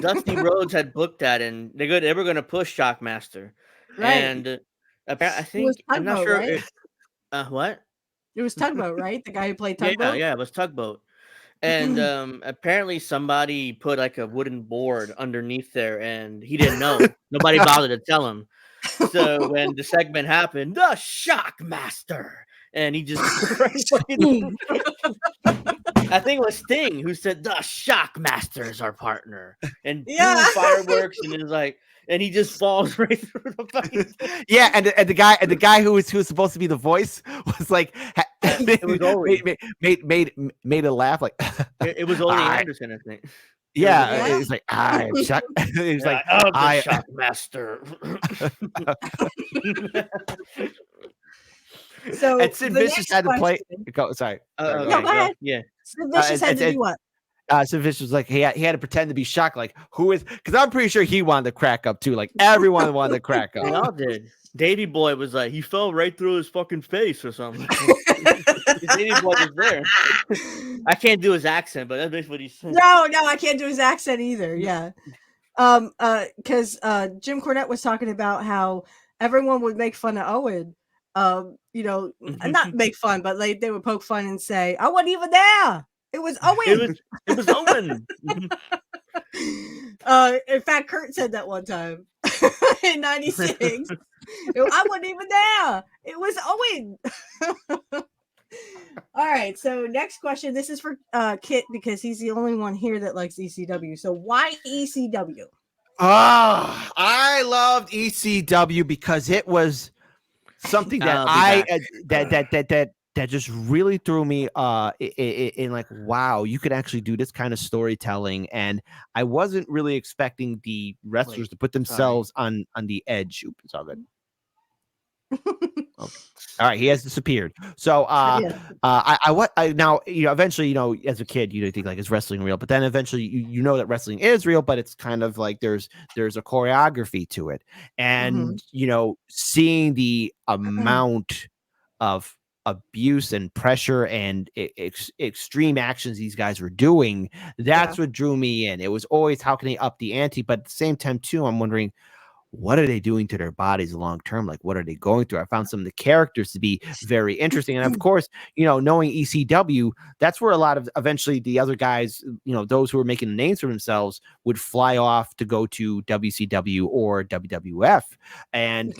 Dusty Rhodes had booked that, and they were going to push Shockmaster. Right. And I think I'm not Tugboat, sure. right? What? It was Tugboat, right? The guy who played Tugboat? Yeah, it was Tugboat. And apparently somebody put like a wooden board underneath there, and he didn't know. Nobody bothered to tell him. So when the segment happened, the Shockmaster, and he just I think it was Sting who said the Shockmaster is our partner, and blew fireworks, and it was like, and he just falls right through the fucking yeah, and the guy who was supposed to be the voice was like made a laugh like it was only Anderson, I think. Yeah, it was like I Shock. It was like the Shockmaster. So and Sid Vicious had to play. Go ahead. Yeah. Sid Vicious had to do what? Sid Vicious was like he had to pretend to be shocked, like who is, because I'm pretty sure he wanted to crack up too. Like everyone wanted to crack up. They all did. Davey Boy was like, he fell right through his fucking face or something. Davey Boy was there. I can't do his accent, but that's what he said. No, I can't do his accent either. Yeah. Because Jim Cornette was talking about how everyone would make fun of Owen. Not make fun, but they would poke fun and say, I wasn't even there. It was Owen. It was Owen. In fact, Curt said that one time in '96. I wasn't even there. It was Owen. All right. So next question. This is for Kit because he's the only one here that likes ECW. So why ECW? I loved ECW because it was something that that just really threw me in like, wow, you could actually do this kind of storytelling. And I wasn't really expecting the wrestlers to put themselves on the edge. Oops, it's all good. Okay. All right, he has disappeared. So now, eventually, as a kid, you think like, is wrestling real? But then eventually you know that wrestling is real, but it's kind of like there's a choreography to it. And seeing the amount of abuse and pressure and extreme actions these guys were doing, that's what drew me in. It was always, how can they up the ante? But at the same time too, I'm wondering, what are they doing to their bodies long term? Like, what are they going through? I found some of the characters to be very interesting. And of course, knowing ECW, that's where a lot of eventually the other guys, those who were making names for themselves would fly off to go to WCW or WWF. And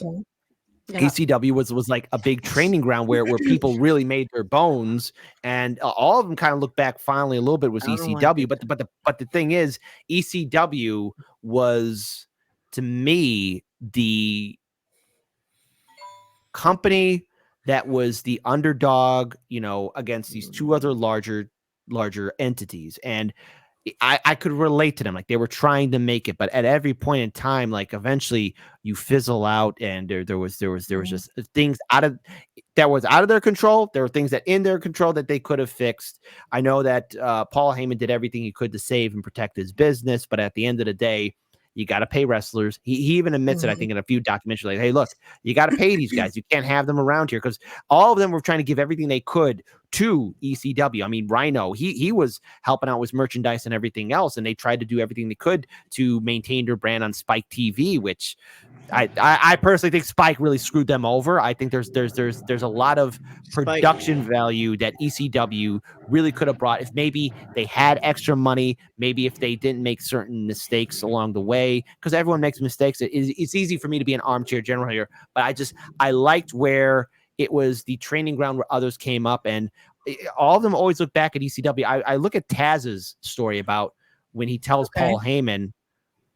ECW was like a big training ground where people really made their bones, and all of them kind of look back finally a little bit was ECW. But the thing is, ECW was, to me, the company that was the underdog, against these two other larger entities. And I could relate to them. Like, they were trying to make it, but at every point in time, like, eventually you fizzle out, and there was just things that was out of their control. There were things that in their control that they could have fixed. I know that Paul Heyman did everything he could to save and protect his business, but at the end of the day, you got to pay wrestlers. He even admits it, I think, in a few documentaries, like, hey, look, you got to pay these guys. You can't have them around here, because all of them were trying to give everything they could to ECW. I mean, Rhino, he was helping out with merchandise and everything else, and they tried to do everything they could to maintain their brand on Spike TV, which I personally think Spike really screwed them over. I think there's a lot of production value that ECW really could have brought if maybe they had extra money, maybe if they didn't make certain mistakes along the way, because everyone makes mistakes. It's easy for me to be an armchair general here, but I liked where it was the training ground where others came up, and all of them always look back at ECW. I look at Taz's story about when he tells Paul Heyman,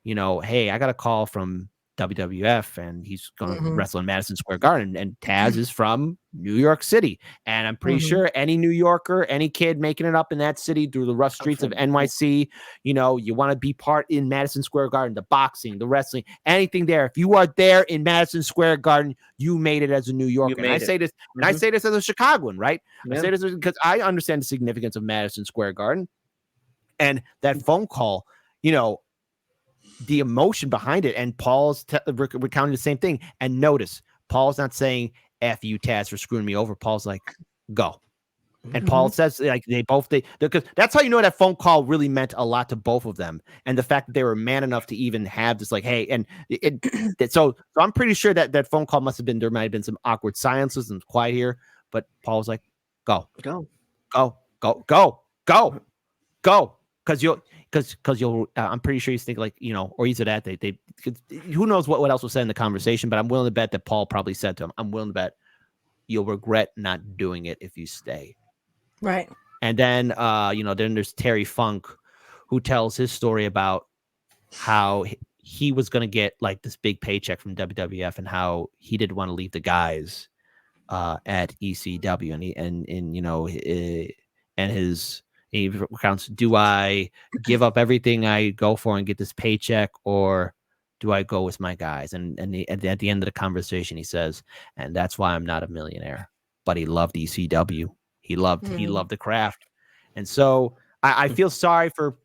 hey, I got a call from WWF and he's going to wrestle in Madison Square Garden, and Taz is from New York City, and I'm pretty sure any New Yorker, any kid making it up in that city through the rough streets of NYC, you want to be part in Madison Square Garden, the boxing, the wrestling, anything there. If you are there in Madison Square Garden, you made it as a New Yorker. And I say this, and I say this as a Chicagoan, right? I say this because I understand the significance of Madison Square Garden, and that phone call, the emotion behind it, and Paul's recounting the same thing. And notice, Paul's not saying "F you, Taz, for screwing me over." Paul's like, "Go," and Paul says, like, because that's how you know that phone call really meant a lot to both of them, and the fact that they were man enough to even have this, like, hey, and so I'm pretty sure that phone call there might have been some awkward silences and quiet here, but Paul was like, "Go, because you'll I'm pretty sure he's thinking, like, or either that they who knows what else was said in the conversation, but I'm willing to bet that Paul probably said to him, I'm willing to bet you'll regret not doing it if you stay. Right. And then then there's Terry Funk, who tells his story about how he was going to get like this big paycheck from WWF and how he didn't want to leave the guys at ECW, he recounts, do I give up everything I go for and get this paycheck, or do I go with my guys? And at the end of the conversation, he says, and that's why I'm not a millionaire. But he loved ECW. He loved the craft. And so I feel sorry for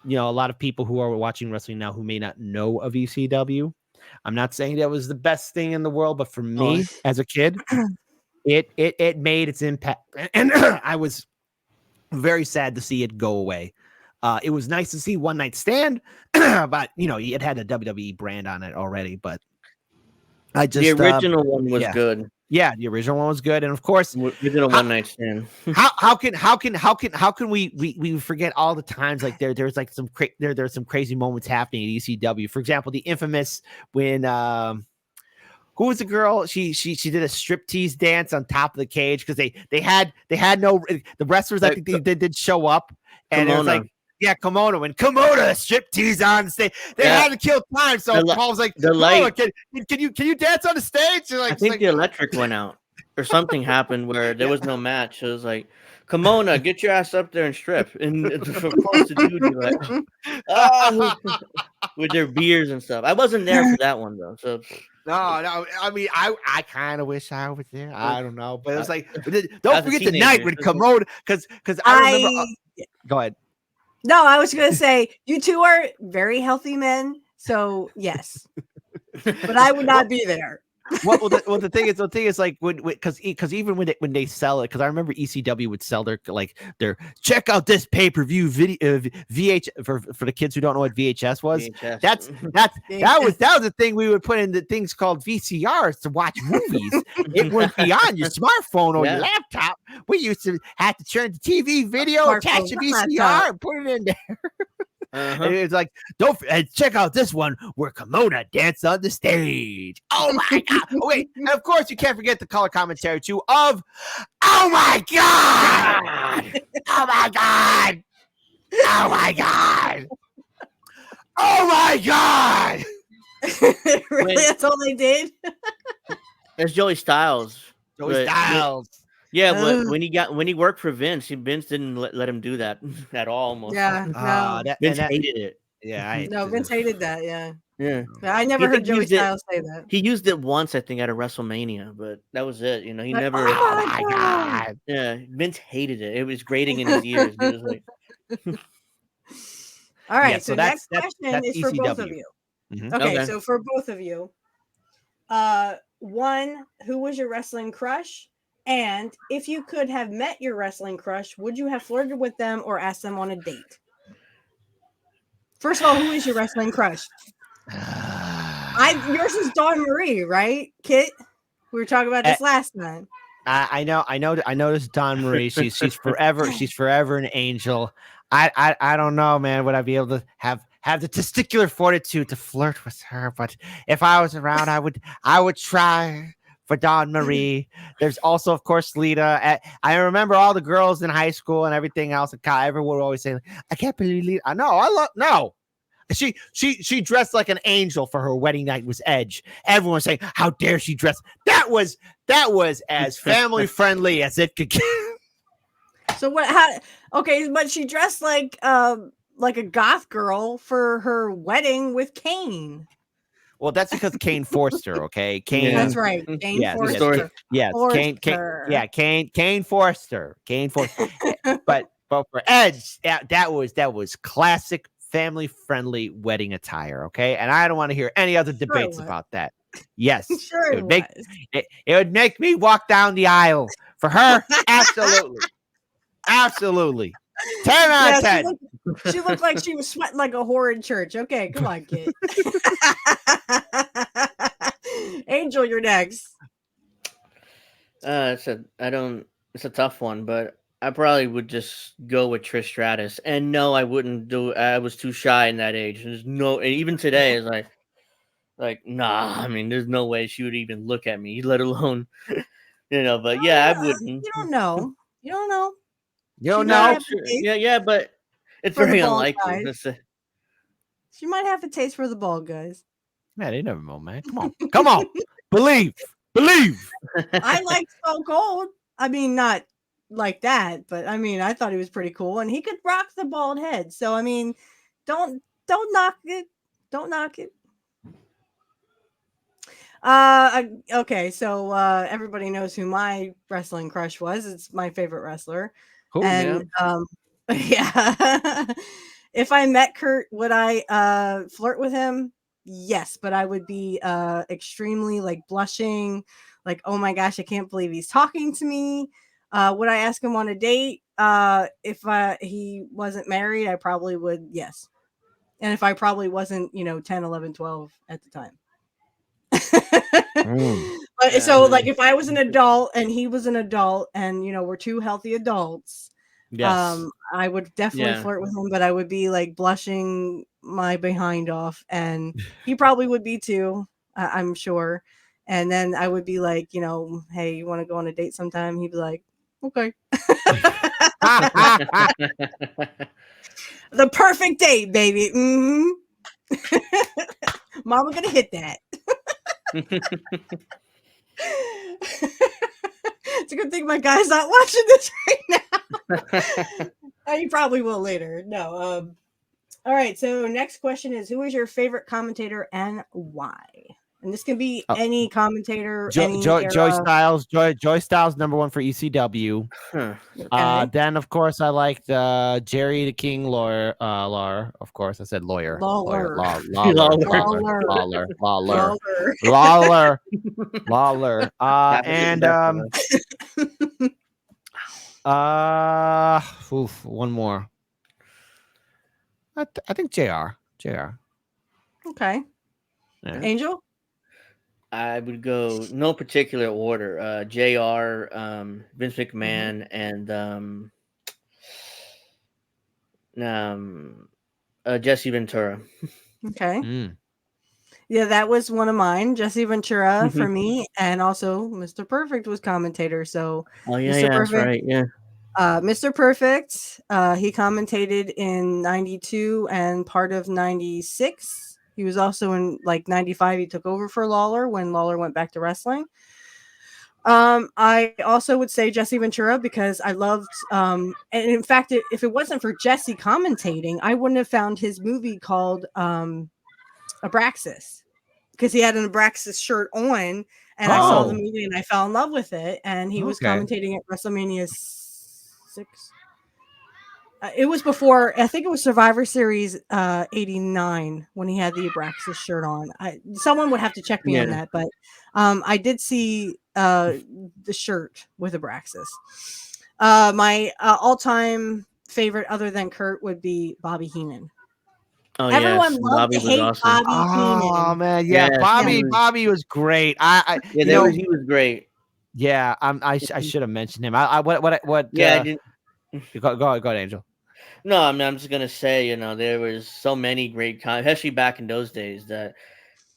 a lot of people who are watching wrestling now who may not know of ECW. I'm not saying that was the best thing in the world, but for me as a kid, it made its impact. And I was very sad to see it go away. It was nice to see One Night Stand, but it had a WWE brand on it already. But the original one was good. Yeah, the original one was good, and of course, we did a One Night Stand. how can we forget all the times like there's like there's some crazy moments happening at ECW. For example, the infamous when who was the girl? She did a striptease dance on top of the cage because they had no the wrestlers. I think they did show up, and it was like, Kimono and Kimono striptease on the stage. They had to kill time, so Paul was like, the light. Can you dance on the stage? I think the electric went out or something happened where there was no match. It was like, Kimono, get your ass up there and strip. And of course, the dude like, with their beers and stuff. I wasn't there for that one though. So. No. I mean, I kind of wish I was there. I don't know, but it was like, don't forget the night with Kimono, because I remember. Go ahead. No, I was going to say you two are very healthy men, so yes, but I would not be there. The thing is like because even when they sell it, because I remember ECW would sell their check out this pay-per-view video VH for the kids who don't know what VHS was. VHS. That was the thing we would put in the things called VCRs to watch movies. It wouldn't be on your smartphone or your laptop. We used to have to turn the TV video, attach the VCR, and put it in there. And it's like, don't check out this one where Kimono danced on the stage. Oh my god! Oh, wait, and of course you can't forget the color commentary too of, oh my god! Oh my god! Oh my god! Oh my god! Really, that's all they did. There's Joey Styles. Yeah, but when he worked for Vince didn't let him do that at all. Almost. Yeah, no. Vince hated it. Yeah, Vince hated that. Yeah. But I never heard Joey Styles say that. He used it once, I think, at a WrestleMania, but that was it. He never. Oh my god! Yeah, Vince hated it. It was grating in his ears. He was like. All right, so next question is for both of you. Mm-hmm. Okay, so for both of you, one, who was your wrestling crush? And if you could have met your wrestling crush, would you have flirted with them or asked them on a date? First of all, who is your wrestling crush? Yours is Dawn Marie, right, Kit? We were talking about this last time. I know this Dawn Marie. She's forever an angel. I don't know, man. Would I be able to have the testicular fortitude to flirt with her? But if I was around, I would try for Dawn Marie. There's also, of course, Lita. I remember all the girls in high school and everything else. And everyone would always say, "I can't believe Lita." I know. No. She dressed like an angel for her wedding night was Edge. Everyone saying, "How dare she dress?" That was as family friendly as it could get. So what? Okay, but she dressed like a goth girl for her wedding with Kane. Well, that's because Kane forced her. Okay, Kane. That's right. Kane forced her. Yes, Kane forced her. Kane forced. but for Edge, that was classic family friendly wedding attire. Okay, and I don't want to hear any other debates about that. Yes, sure it would make me walk down the aisle for her. Absolutely. 10 out of 10. She looked like she was sweating like a whore in church. Okay, come on, kid. Angel, you're next. It's a tough one, but I probably would just go with Trish Stratus. And no, I wouldn't do it. I was too shy in that age. There's no, and even today is like, nah, I mean, there's no way she would even look at me, let alone, but yeah, I wouldn't. You don't know. You don't know. Yeah, but it's very unlikely. She might have a taste for the bald guys. Man, they never know, man. Come on. Believe. I like Stone Cold. I mean, not like that, but I mean, I thought he was pretty cool, and he could rock the bald head. So I mean, don't knock it. Don't knock it. Okay, so everybody knows who my wrestling crush was. It's my favorite wrestler. Cool, and yeah. If I met Curt, would I flirt with him? Yes, but I would be extremely like blushing, like, oh my gosh, I can't believe he's talking to me. Would I ask him on a date? If he wasn't married, I probably would, yes. And if I probably wasn't, 10, 11, 12 at the time. So like if I was an adult and he was an adult and we're two healthy adults, yes, I would definitely flirt with him, but I would be like blushing my behind off, and he probably would be too, I'm sure. And then I would be like, hey, you want to go on a date sometime? He'd be like, okay. The perfect date, baby. Mm-hmm. Mama gonna hit that. It's a good thing my guy's not watching this right now. He probably will later. No. All right. So next question is, who is your favorite commentator and why? And this can be any commentator. Joy Styles. Joy Styles, #1 for ECW. Okay. Then of course I liked Jerry the King Lawler. Of course I said lawyer. Lawler. And one more. I think JR. Okay. Yeah. Angel? I would go no particular order. JR, Vince McMahon, and Jesse Ventura. Okay. Yeah, that was one of mine. Jesse Ventura for me, and also Mr. Perfect was commentator. So Mr. Perfect, that's right. Yeah. Mr. Perfect, he commentated in 92 and part of 96. He was also in like 95. He took over for Lawler when Lawler went back to wrestling. I also would say Jesse Ventura because I loved, and in fact, if it wasn't for Jesse commentating, I wouldn't have found his movie called Abraxas, because he had an Abraxas shirt on, and I saw the movie and I fell in love with it. And he was commentating at WrestleMania 6. It was before, I think it was Survivor Series 89 when he had the Abraxas shirt on. Someone would have to check me on that, but I did see the shirt with Abraxas. My all-time favorite other than Curt would be Bobby Heenan. Oh Everyone yes, loved Bobby to was hate awesome. Bobby Oh Heenan. man, yeah, Yes, Bobby, he was, Bobby was great. I yeah, you know, he was great. yeah, I should have mentioned him. What Yeah, I didn't. go ahead, Angel. No, I mean, I'm just gonna say, there was so many great especially back in those days, that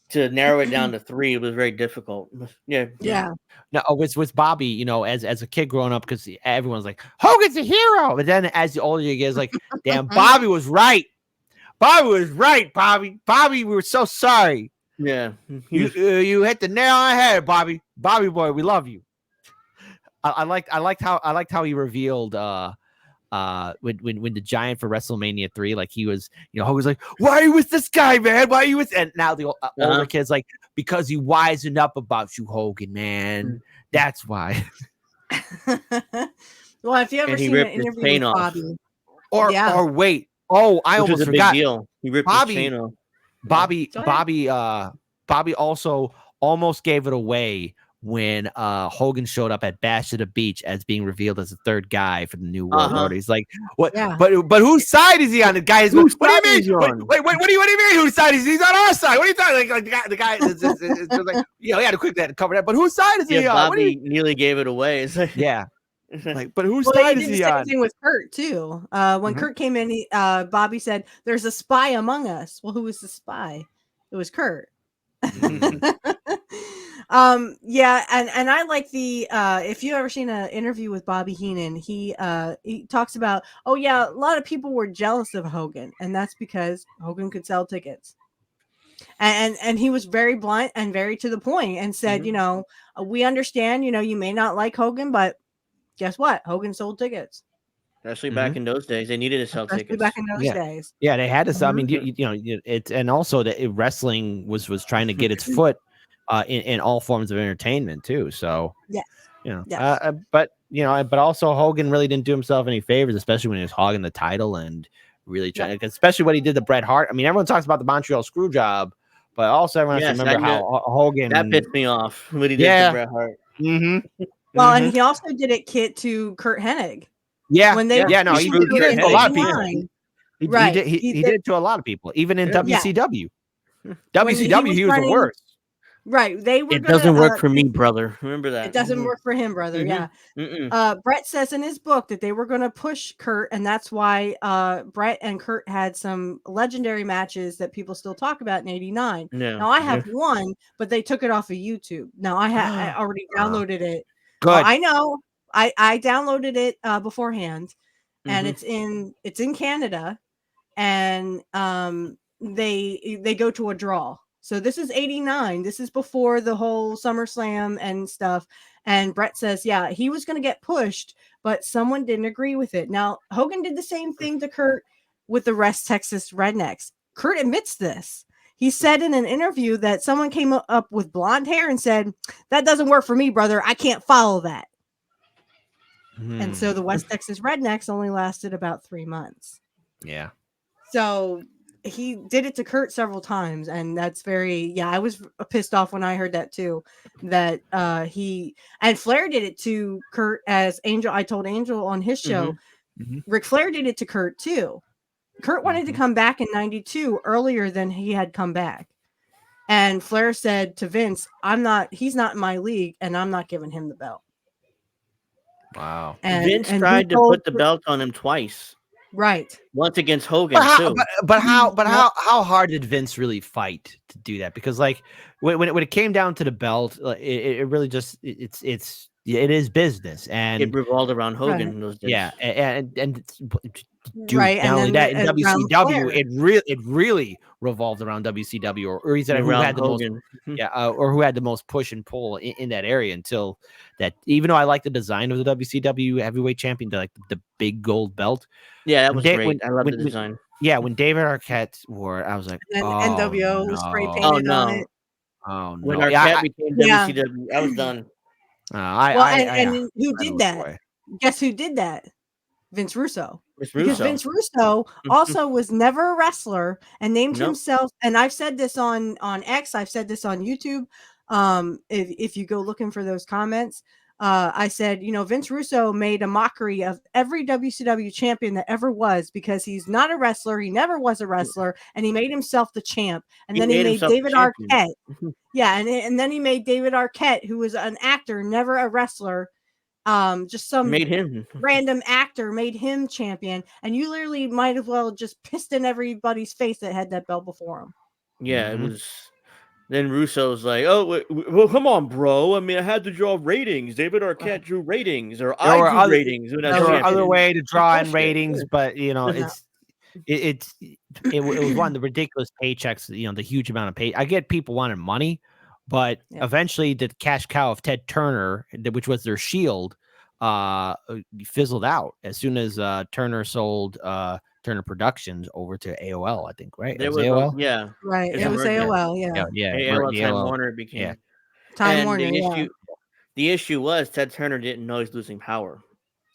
to narrow it down to 3, it was very difficult. Yeah, Yeah. No, with Bobby, as a kid growing up, because everyone's like, Hogan's a hero. But then as the older you get, it's like, damn, Bobby was right. Bobby was right, Bobby. Bobby, we were so sorry. yeah. He You was, you hit the nail on the head, Bobby. Bobby boy, we love you. I liked how he revealed when the Giant for WrestleMania 3, like he was, Hogan's like, why are you with this guy, man? Why are you with? And now the older kids like, because he wisened up about you, Hogan, man. That's why. Well, if you ever and he seen an ripped his interview chain with off, Bobby, Or wait, oh, I which was almost a big forgot. deal. He ripped his chain off. Bobby, Go ahead. Bobby also almost gave it away when Hogan showed up at Bash at the Beach as being revealed as the third guy for the New World Order. He's like, what? Yeah. But whose side is he on? The guy is Whose what do side you is he mean? on? Wait, what do you mean? Whose side is he? He's on our side? What are you talking? Like the guy is just like, he had to quick that cover that. But whose side is he Yeah, on? Bobby nearly gave it away. It's like, Yeah. Like, but whose Well, side he is did the he same on? thing with Kurt too. When Kurt came in, Bobby said, "There's a spy among us." Well, who was the spy? It was Kurt. Yeah, and I like the if you ever seen an interview with Bobby Heenan, he talks about, oh yeah, a lot of people were jealous of Hogan, and that's because Hogan could sell tickets. And he was very blunt and very to the point and said, we understand, you may not like Hogan, but guess what? Hogan sold tickets. Especially back in those days, they needed to sell Especially tickets. back in those days. Yeah, they had to. I mean, it's and also that wrestling was trying to get its foot in all forms of entertainment too. So Yes. but also Hogan really didn't do himself any favors, especially when he was hogging the title and really trying. Especially when he did the Bret Hart. I mean, everyone talks about the Montreal Screwjob, but also everyone has to remember how Hogan that pissed me off when he did the Bret Hart. Well, and he also did it, Kit, to Curt Hennig. Yeah, when they he did it to a lot of people. He did it to a lot of people, even in WCW. WCW, he was the worst. Right. They were. It doesn't work for me, brother. Remember that. It doesn't work for him, brother. Yeah. Bret says in his book that they were going to push Kurt, and that's why Bret and Kurt had some legendary matches that people still talk about in '89. Now I have one, but they took it off of YouTube. Now I already downloaded it. Good. I know. I downloaded it beforehand, and it's in Canada, and they go to a draw. So this is '89. This is before the whole SummerSlam and stuff. And Bret says, yeah, he was going to get pushed, but someone didn't agree with it. Now, Hogan did the same thing to Kurt with the West Texas Rednecks. Kurt admits this. He said in an interview that someone came up with blonde hair and said, that doesn't work for me, brother. I can't follow that. And so the West Texas Rednecks only lasted about 3 months. Yeah. So he did it to Kurt several times, and that's I was pissed off when I heard that too, that Flair did it to Kurt as Angel. I told Angel on his show, Ric Flair did it to Kurt too. Kurt wanted to come back in '92 earlier than he had come back. And Flair said to Vince, he's not in my league, and I'm not giving him the belt. Wow. And Vince tried to put the belt on him twice. Right. Once against Hogan too. But how hard did Vince really fight to do that? Because like when it came down to the belt, it really just it is business, and it revolved around Hogan in those days. Yeah, and dude, right. Not only that, in WCW, it really revolved around WCW, or he said who had the Hogan. Or who had the most push and pull in that area until that. Even though I like the design of the WCW heavyweight champion, like the big gold belt. Yeah, that was great. I love the design. When David Arquette wore it, I was like, and NWO was spray painted on it. Oh no! When Arquette became WCW, I was done. And who did that? Guess who did that? Vince Russo. Because Vince Russo also was never a wrestler and named himself. And I've said this on X. I've said this on YouTube. If you go looking for those comments, I said, Vince Russo made a mockery of every WCW champion that ever was because he's not a wrestler. He never was a wrestler, and he made himself the champ. And He then he made made himself the David champion. Arquette. Yeah, and then he made David Arquette, who was an actor, never a wrestler. Just some Made him. random actor made him champion, and you literally might as well just pissed in everybody's face that had that belt before him. Yeah, it was. Then Russo's like, "Oh, well, come on, bro. I mean, I had to draw ratings. David Arquette drew ratings, or I drew ratings. There were other way to draw in ratings, but Yeah. it was one of the ridiculous paychecks. The huge amount of pay. I get people wanted money, but eventually the cash cow of Ted Turner, which was their shield, fizzled out as soon as Turner sold Turner Productions over to AOL, I think, right? There was AOL? Right. It's It a was merger. AOL, yeah. AOL Time AOL. Warner became. Time And Warner, the issue was Ted Turner didn't know he's losing power.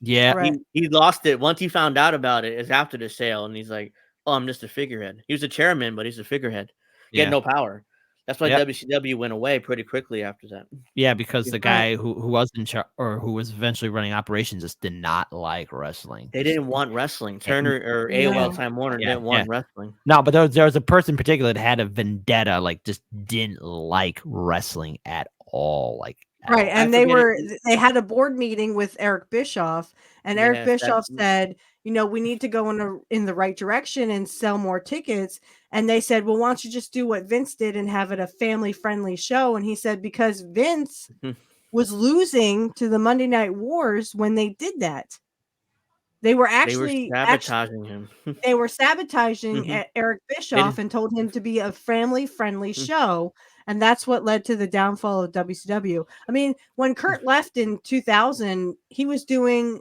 Yeah. Right. He lost it once he found out about it. Is after the sale, and he's like, "Oh, I'm just a figurehead." He was a chairman, but he's a figurehead. He had no power. That's why WCW went away pretty quickly after that. Yeah, because the guy who was in charge or who was eventually running operations just did not like wrestling. They didn't want wrestling. Turner or AOL Time Warner didn't want wrestling. No, but there was a person in particular that had a vendetta, like just didn't like wrestling at all. Right, and they had a board meeting with Eric Bischoff, and Eric Bischoff said, we need to go in the right direction and sell more tickets. And they said, well, why don't you just do what Vince did and have it a family-friendly show? And he said, because Vince was losing to the Monday Night Wars when they did that. They were sabotaging him. They were sabotaging Eric Bischoff and told him to be a family-friendly show. And that's what led to the downfall of WCW. I mean, when Curt left in 2000, he was doing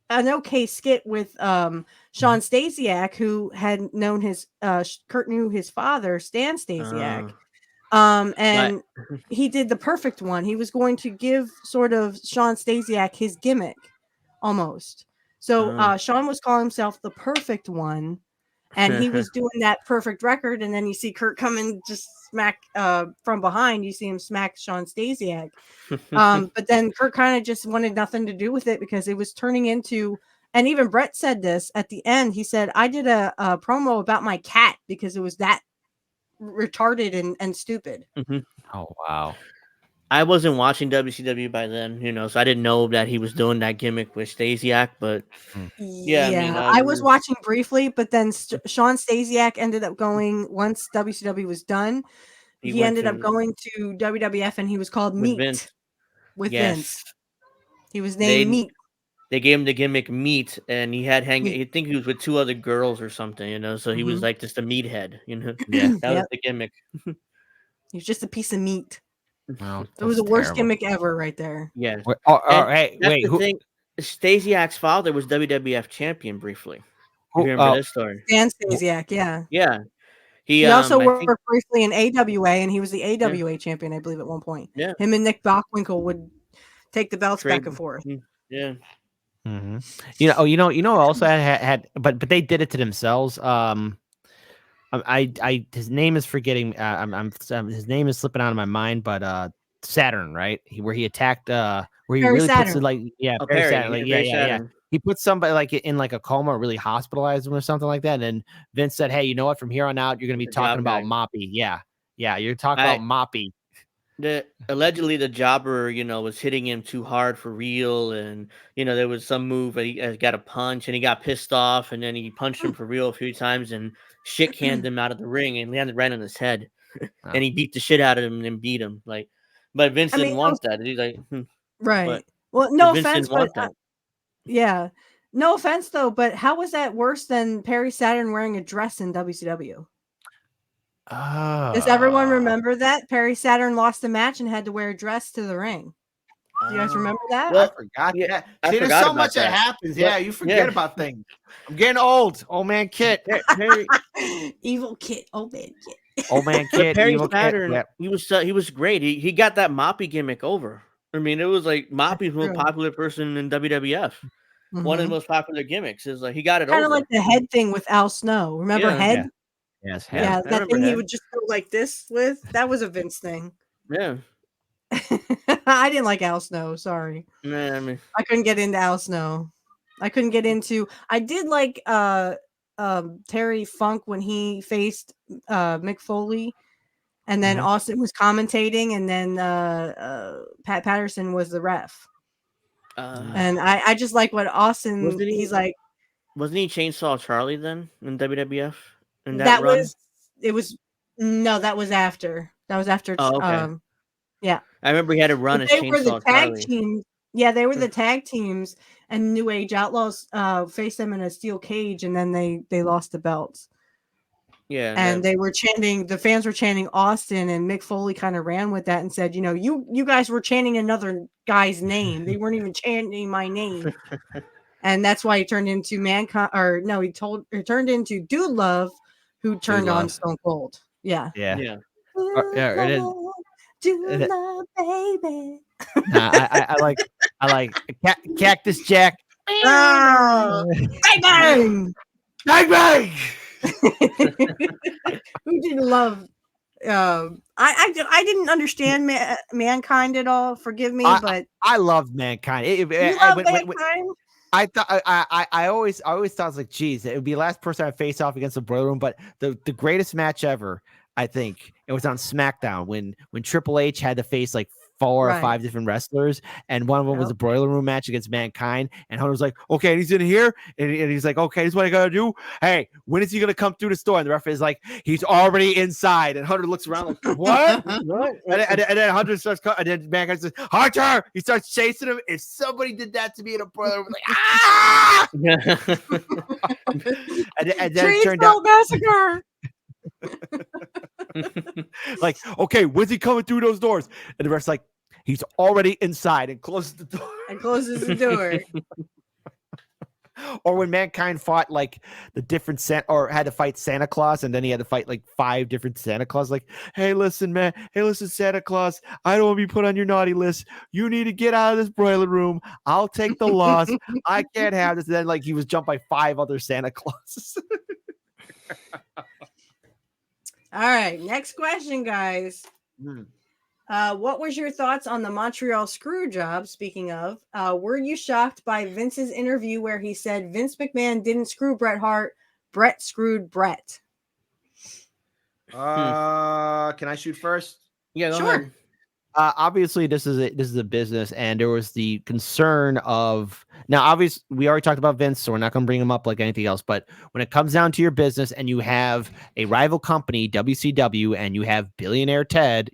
an okay skit with Sean Stasiak, who had known Curt knew his father, Stan Stasiak. And he did the perfect one. He was going to give sort of Sean Stasiak his gimmick almost. So Sean was calling himself the perfect one, and he was doing that perfect record. And then you see Curt come and just smack from behind. You see him smack Sean Stasiak. But then Curt kind of just wanted nothing to do with it because it was turning into, and even Brett said this at the end. He said, I did a promo about my cat because it was that retarded and stupid. Oh, wow. I wasn't watching WCW by then, so I didn't know that he was doing that gimmick with Stasiak, but I was watching briefly, but then Sean Stasiak ended up going, once WCW was done, he ended up going to WWF, and he was called Meat with Vince. He was named Meat. They gave him the gimmick Meat, and he had I think he was with 2 other girls or something, so he was like just a meathead, That was the gimmick. He was just a piece of meat. Wow, it was the worst gimmick ever right there. Yes. Hey, wait. Stasiak's father was WWF champion briefly. You remember this story? Dan Stasiak, yeah. Yeah. He also worked briefly in AWA, and he was the AWA champion, I believe, at one point. Yeah. Him and Nick Bockwinkel would take the belts back and forth. Yeah. Mm-hmm. Also had, but they did it to themselves. His name is forgetting. His name is slipping out of my mind, but Saturn, right? Where he attacked, where he Perry really Saturn. puts it Perry Saturn, yeah. He put somebody in a coma, or really hospitalized him or something like that. And then Vince said, "Hey, you know what? From here on out, you're going to be talking about Moppy." Yeah, you're talking about Moppy. Allegedly the jobber, was hitting him too hard for real, and there was some move he got a punch, and he got pissed off, and then he punched him for real a few times and shit canned him out of the ring and landed right on his head. And he beat the shit out of him and beat him. But Vince didn't want that. He's like, right. Well, no offense, but yeah. No offense though, but how was that worse than Perry Saturn wearing a dress in WCW? Does everyone remember that? Perry Saturn lost a match and had to wear a dress to the ring. Do you guys remember that? Well, I forgot that. See, there's so much that happens. Yeah, you forget about things. I'm getting old. Old man Kit. Evil Kit. Old man Kit. Old man Kit. Perry Saturn. He was great. He got that Moppy gimmick over. I mean, it was like Moppy's most popular person in WWF. Mm-hmm. One of the most popular gimmicks is he got it over. Kind of like the head thing with Al Snow. Remember Head? Yeah. Yes, yeah, that thing he would just go like this with. That was a Vince thing. Yeah. I didn't like Al Snow. Sorry, Nah, I mean, I couldn't get into Al Snow. I couldn't get into. I did like Terry Funk when he faced Mick Foley, and then Mhm. Austin was commentating, and then Pat Patterson was the ref. And I just like what Austin. Wasn't he- He's like wasn't he Chainsaw Charlie then in WWF in that that run? was. It was no, that was after. That was after. Oh, okay. Yeah. I remember he had a run But as they were the Chainsaw tag Charlie. team. Yeah, they were the tag teams, and New Age Outlaws faced them in a steel cage, and then they lost the belts. Yeah, And they were chanting. The fans were chanting Austin, and Mick Foley kind of ran with that and said, you guys were chanting another guy's name. They weren't even chanting my name, and that's why he turned into Mankind. Or no, he turned into Dude Love, who turned on Love. Stone Cold. Yeah. Yeah. yeah. Yeah, it is. Dude Love, baby. I like Cactus Jack. Oh, bang Bang bang. Who didn't love? I didn't understand Mankind at all. Forgive me, but I love Mankind. you love Mankind. I thought I always thought it was like, geez, it would be the last person I face off against the Boiler Room. But the greatest match ever, I think, it was on SmackDown when Triple H had to face like 4 or 5 different wrestlers, and one of them was a Boiler Room match against Mankind. And Hunter was like, okay, and he's in here, and he's like, okay, this is what I gotta do. Hey, when is he gonna come through the store? And the referee is like, he's already inside. And Hunter looks around like, what? What? And then Hunter starts, and then Mankind says, Hunter. He starts chasing him. If somebody did that to me in a Boiler Room, like, ah! and then it turned out massacre. like, okay, when's he coming through those doors? And the rest like, he's already inside, and closes the door. And closes the door. Or when Mankind fought like the different or had to fight Santa Claus, and then he had to fight like 5 different Santa Claus. Like, hey, listen, man. Hey, listen, Santa Claus. I don't want to be put on your naughty list. You need to get out of this Boiler Room. I'll take the loss. I can't have this. And then like he was jumped by 5 other Santa Clauses. All right, next question, guys. What was your thoughts on the Montreal Screwjob? Speaking of, were you shocked by Vince's interview where he said Vince McMahon didn't screw Bret Hart, Bret screwed Bret? Can I shoot first? Yeah, go Sure. ahead. Obviously, this is a business, and there was the concern of now. Obviously, we already talked about Vince, so we're not going to bring him up like anything else. But when it comes down to your business, and you have a rival company, WCW, and you have billionaire Ted,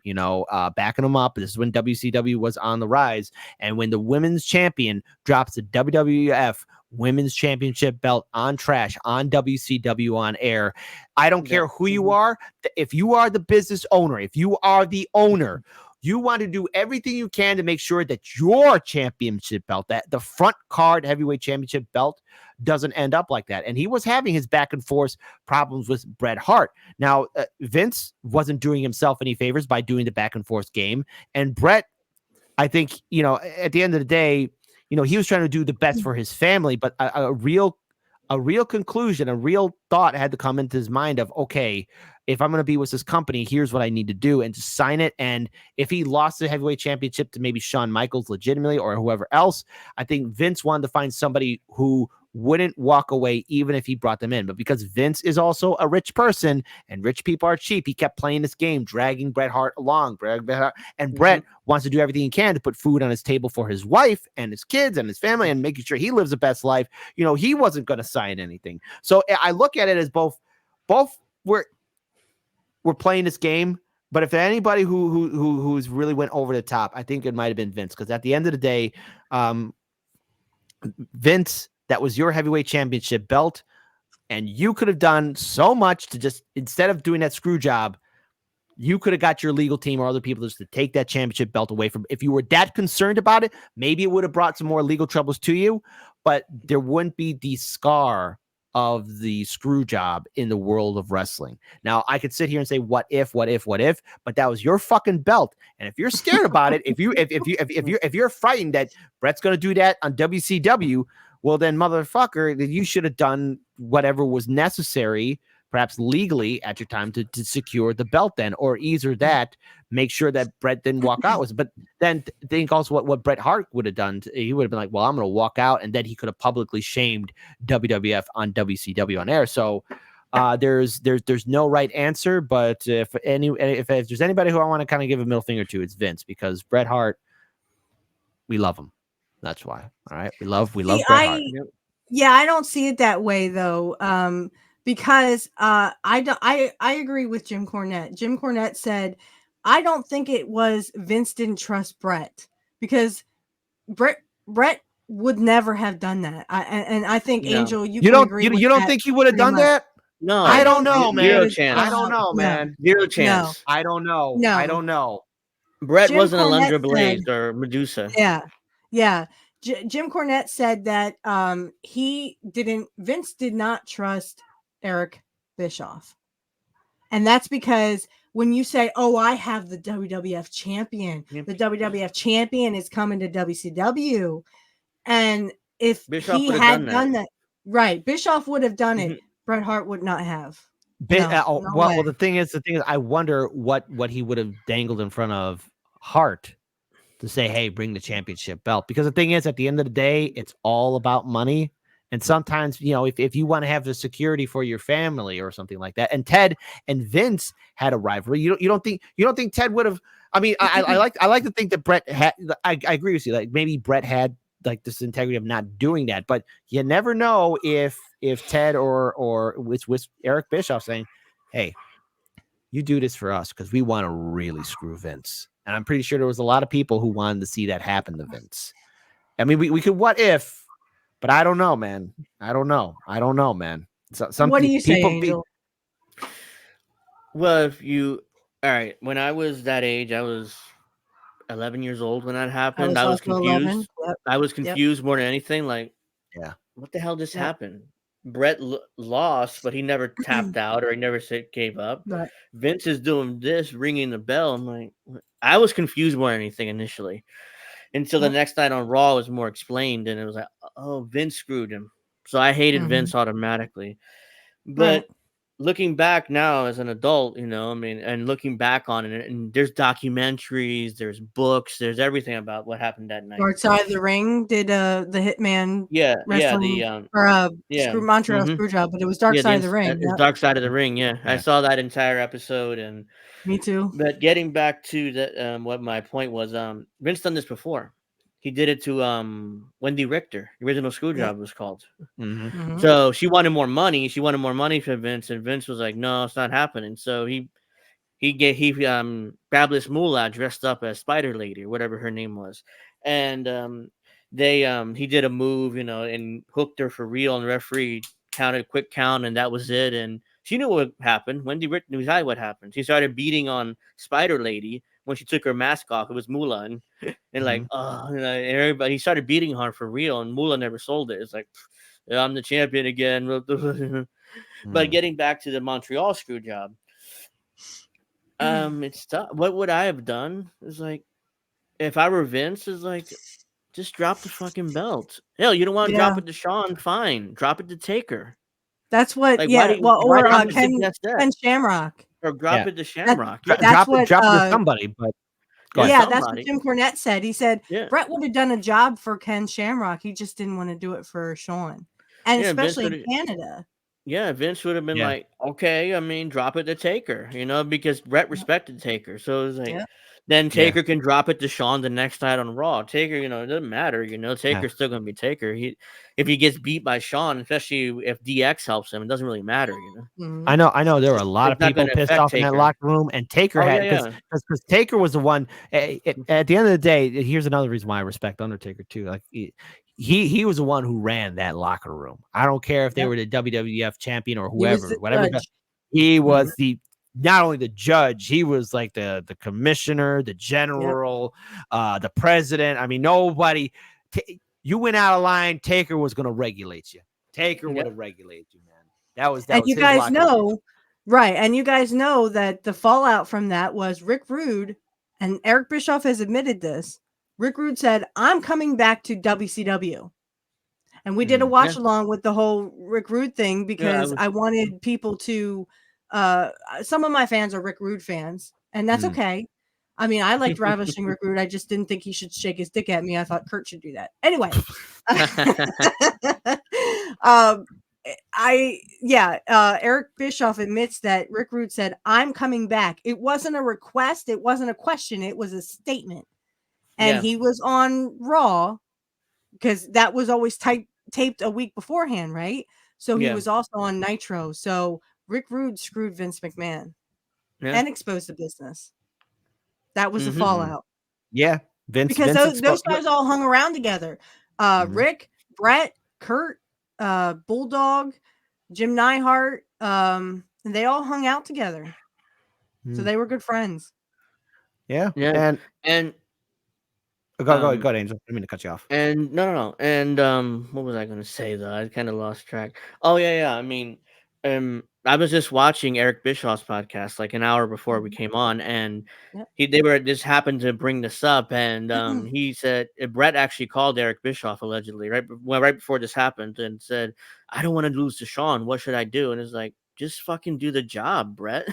backing them up. This is when WCW was on the rise, and when the women's champion drops the WWF Women's Championship belt on trash on WCW on air, I don't care who you are. If you are the business owner, if you are the owner, you want to do everything you can to make sure that your championship belt, that the front card heavyweight championship belt, doesn't end up like that. And he was having his back and forth problems with Bret Hart. Now, Vince wasn't doing himself any favors by doing the back and forth game. And Bret, I think, at the end of the day, he was trying to do the best for his family, but a real conclusion, a real thought had to come into his mind of, okay, if I'm going to be with this company, here's what I need to do, and to sign it. And if he lost the heavyweight championship to maybe Shawn Michaels legitimately or whoever else, I think Vince wanted to find somebody who wouldn't walk away even if he brought them in. But because Vince is also a rich person and rich people are cheap, he kept playing this game, dragging Bret Hart along. And Bret wants to do everything he can to put food on his table for his wife and his kids and his family and making sure he lives the best life. He wasn't going to sign anything. So I look at it as both we're playing this game, but if anybody who's really went over the top, I think it might have been Vince, because at the end of the day, Vince, that was your heavyweight championship belt, and you could have done so much to just, instead of doing that screw job, you could have got your legal team or other people just to take that championship belt away from. If you were that concerned about it, maybe it would have brought some more legal troubles to you, but there wouldn't be the scar of the screw job in the world of wrestling. Now, I could sit here and say, what if, but that was your fucking belt. And if you're scared about it, if you're frightened that Bret's going to do that on WCW, well then, motherfucker, that you should have done whatever was necessary perhaps legally at your time to secure the belt then, or either that, make sure that Bret didn't walk out with it. But then think also what Bret Hart would have done. He would have been like, well, I'm going to walk out. And then he could have publicly shamed WWF on WCW on air. So there's no right answer. But if there's anybody who I want to kind of give a middle finger to, it's Vince, because Bret Hart, we love him. That's why. All right. We love Bret Hart. Yeah, I don't see it that way though. Because I agree with Jim Cornette. Jim Cornette said, I don't think it was Vince didn't trust Bret, because Bret would never have done that. I think Angel, you don't think he would have done that? No, I don't know, man. Zero chance. I don't know, man. Zero chance. I don't know. No. I don't know. Bret Jim wasn't Cornette Alundra Blaze or Medusa. Yeah. Jim Cornette said that Vince did not trust Eric Bischoff. And that's because when you say, oh, I have the WWF champion, the WWF champion is coming to WCW. And if Bischoff he had done that, right, Bischoff would have done it. Bret Hart would not have. Well, the thing is, I wonder what he would have dangled in front of Hart to say, hey, bring the championship belt. Because the thing is, at the end of the day, it's all about money. And sometimes, if you want to have the security for your family or something like that. And Ted and Vince had a rivalry. You don't think Ted would have? I mean, I like to think that Bret had. I agree with you. Like maybe Bret had like this integrity of not doing that, but you never know if Ted or with Eric Bischoff saying, hey, you do this for us because we want to really screw Vince. And I'm pretty sure there was a lot of people who wanted to see that happen to Vince. I mean, we could what if, but I don't know, man. I don't know, man. What do you say, Angel? Well, all right, when I was that age, I was 11 years old when that happened. I was confused. Yep. I was confused more than anything. Like, what the hell just happened? Bret lost, but he never tapped out or he never gave up. Right. Vince is doing this, ringing the bell. I'm like, I was confused more than anything initially, until the next night on Raw was more explained, and it was like, oh, Vince screwed him. So I hated Vince automatically. But looking back now as an adult, and looking back on it, and there's documentaries, there's books, there's everything about what happened that night. Dark Side of the Ring did the Hitman, Montreal Screwjob, but it was Dark Side of the Ring. It's Dark Side of the Ring, yeah. I saw that entire episode, and me too. But getting back to the what my point was, Vince done this before. He did it to Wendy Richter. The original Screwjob was called. So she wanted more money. She wanted more money from Vince, and Vince was like, "No, it's not happening." So he Fabulous Moolah dressed up as Spider Lady or whatever her name was, and he did a move, and hooked her for real. And the referee counted a quick count, and that was it. And she knew what happened. Wendy Richter knew exactly what happened. She started beating on Spider Lady. When she took her mask off, it was Moolah, and like, and everybody, he started beating her for real, and Moolah never sold it. It's like, I'm the champion again. But getting back to the Montreal Screwjob, it's tough. What would I have done? Is like, if I were Vince, is like, just drop the fucking belt. Hell, you don't want to drop it to Shawn? Fine, drop it to Taker. That's what. Ken Shamrock. Or drop it to Shamrock. Drop it to somebody. But that's what Jim Cornette said. He said Bret would have done a job for Ken Shamrock. He just didn't want to do it for Shawn, and especially in Canada. Yeah, Vince would have been like, okay, I mean, drop it to Taker, because Bret respected Taker. So it was like, then Taker can drop it to Shawn the next night on Raw. Taker, it doesn't matter. Taker's still going to be Taker. If he gets beat by Shawn, especially if DX helps him, it doesn't really matter. I know there were a lot of people pissed off in that locker room, and Taker because Taker was the one. At the end of the day, here's another reason why I respect Undertaker too. Like he was the one who ran that locker room. I don't care if they were the WWF champion or whoever, whatever. He was not only the judge, he was like the commissioner, the general, the president. I mean, nobody. You went out of line, Taker was going to regulate you. Taker would have regulated you, man. That was and you guys know, right? And you guys know that the fallout from that was Rick Rude, and Eric Bischoff has admitted this. Rick Rude said, "I'm coming back to WCW," And we did a Mm. watch along with the whole Rick Rude thing because I wanted people to. Some of my fans are Rick Rude fans, and that's okay. I mean, I liked ravishing Rick Rude. I just didn't think he should shake his dick at me. I thought Curt should do that. Anyway, Eric Bischoff admits that Rick Rude said, "I'm coming back." It wasn't a request. It wasn't a question. It was a statement. And he was on Raw because that was always taped a week beforehand, right? So he was also on Nitro. So Rick Rude screwed Vince McMahon and exposed the business. That was the fallout. Yeah, because those guys all hung around together. Rick, Brett, Curt, Bulldog, Jim Neidhart, and they all hung out together. So they were good friends. Yeah. And go ahead, Angel. I didn't mean to cut you off. And no. And what was I going to say though? I kind of lost track. Oh yeah. I mean, I was just watching Eric Bischoff's podcast like an hour before we came on, and they were just happened to bring this up, and he said Brett actually called Eric Bischoff allegedly right before this happened and said, "I don't want to lose to Shawn. What should I do?" And it's like, just fucking do the job, Brett.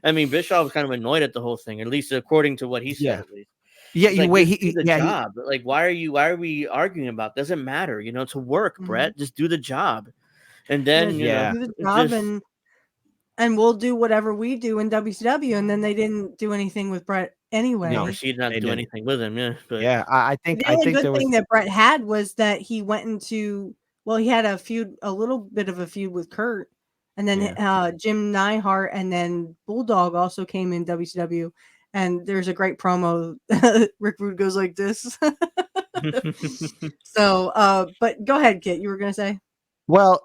I mean, Bischoff was kind of annoyed at the whole thing, at least according to what he said. At least. Yeah, you wait. He do the job. Like, why are we arguing about? Doesn't matter. To work, Brett. Just do the job, and then do the job, and we'll do whatever we do in WCW. And then they didn't do anything with Brett anyway. No, she did not do anything with him. Yeah, but I think the only good thing that Brett had was that he went into he had a little bit of a feud with Curt, and then Jim Neidhart and then Bulldog also came in WCW. And there's a great promo. Rick Rude goes like this. So, but go ahead, Kit. You were going to say? Well,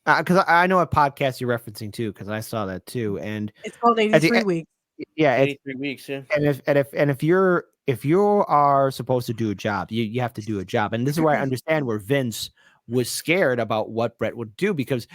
because I know a podcast you're referencing too, because I saw that too, and it's called 83 Weeks. Yeah, 83 weeks. Yeah. And if you are supposed to do a job, you have to do a job, and this is where I understand where Vince was scared about what Brett would do, because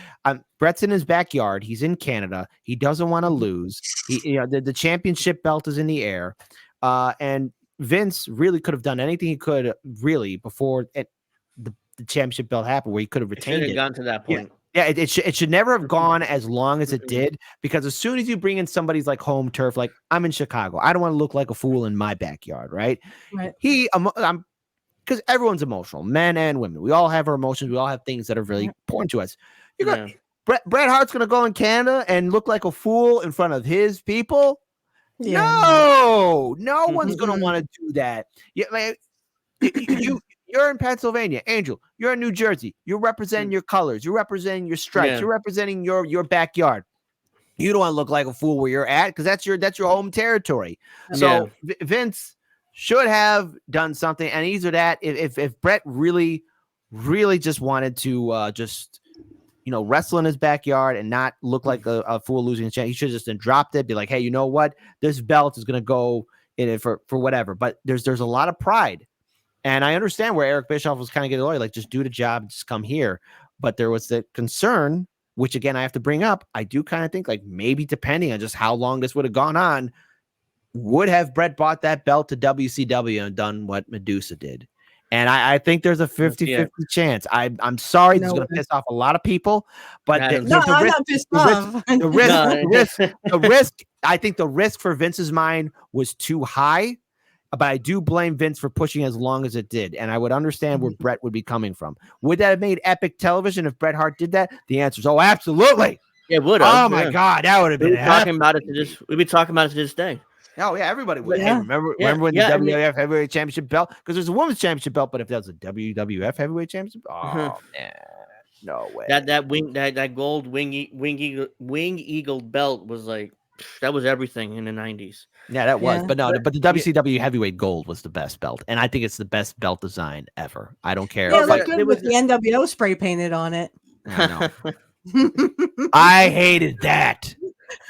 Brett's in his backyard. He's in Canada. He doesn't want to lose. The championship belt is in the air, and Vince really could have done anything he could really before the championship belt happened, where he could have retained it. Gotten to that point. Yeah, it should never have gone as long as it did, because as soon as you bring in somebody's like home turf, like I'm in Chicago, I don't want to look like a fool in my backyard, right? Because everyone's emotional, men and women. We all have our emotions. We all have things that are really important to us. You got Bret Hart's going to go in Canada and look like a fool in front of his people? Yeah. No one's going to want to do that. You're in Pennsylvania, Angel. You're in New Jersey. You're representing your colors. You're representing your stripes. Yeah. You're representing your backyard. You don't want to look like a fool where you're at, because that's your home territory. So Vince should have done something, and either that, if Brett really just wanted to wrestle in his backyard and not look like a fool losing a chance, he should have just dropped it, be like, hey, you know what, this belt is going to go in it for whatever. But there's a lot of pride, and I understand where Eric Bischoff was kind of getting lawyer, like, just do the job, just come here. But there was the concern, which again I have to bring up. I do kind of think, like, maybe depending on just how long this would have gone on, would have Brett bought that belt to WCW and done what Medusa did. And I think there's a 50-50 chance. I'm sorry, this is going to piss off a lot of people, but I'm not pissed off. The risk, I think the risk for Vince's mind was too high, but I do blame Vince for pushing as long as it did. And I would understand where Brett would be coming from. Would that have made epic television if Bret Hart did that? The answer is, absolutely. It would have. Oh my God, that would have been talking about it we'd be talking about it to this day. Oh yeah, everybody would. Yeah. Hey, remember when the WWF Heavyweight Championship belt? Because there's a Women's Championship belt, but if that was a WWF Heavyweight Championship, man, no way. That gold wing eagle belt was like, that was everything in the 90s. Yeah, that was. But the WCW Heavyweight Gold was the best belt, and I think it's the best belt design ever. I don't care. Yeah, it looked good with the NWO spray painted on it. I know. I hated that.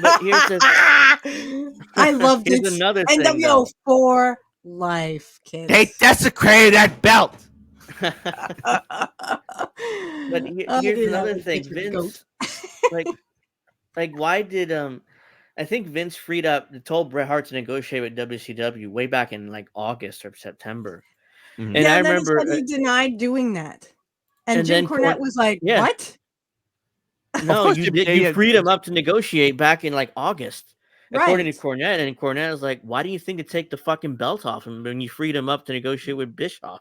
But here's I loved it. Another thing, NWO for life, kids. They desecrated that belt. But here's another thing, Vince. like why did I think Vince told Bret Hart to negotiate with WCW way back in like August or September. And I remember he denied doing that. And Jim then Cornette was like, yeah. "What?" No, course, you Jim- did. You yeah, freed him up to negotiate back in like August, according to Right. Cornette. And Cornette was like, "Why do you think to take the fucking belt off him when you freed him up to negotiate with Bischoff?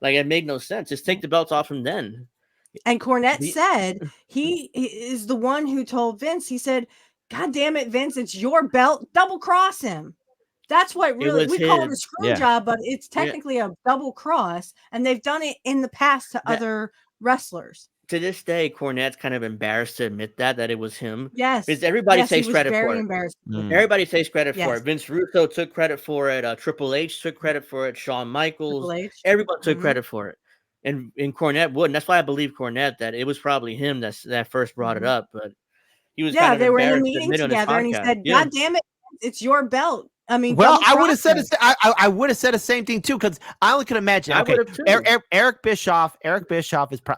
Like it made no sense. Just take the belt off him then." And Cornette The- said he is the one who told Vince. He said, "God damn it, Vince! It's your belt. Double cross him." That's what It really was we call it a his. screw Yeah. job, but it's Yeah. technically a double cross, and they've done it in the past to That- other wrestlers. To this day, Cornette's kind of embarrassed to admit that it was him. Yes, Because everybody yes, he takes was credit very for it. embarrassed. Mm. Everybody takes credit for Yes. it. Vince Russo took credit for it. Triple H took credit for it. Shawn Michaels. Triple H. Everyone took Mhm. credit for it. And Cornette wouldn't. That's why I believe Cornette that it was probably him that first brought it Mhm. up. But he was Yeah, kind of they were in a embarrassed to meeting admit on his together, and he podcast. said, Yeah. "God damn it, it's your belt." I mean, Well, double I would have cross said him. I would have said the same thing too, because I only can imagine. I Okay, would have too. Eric Bischoff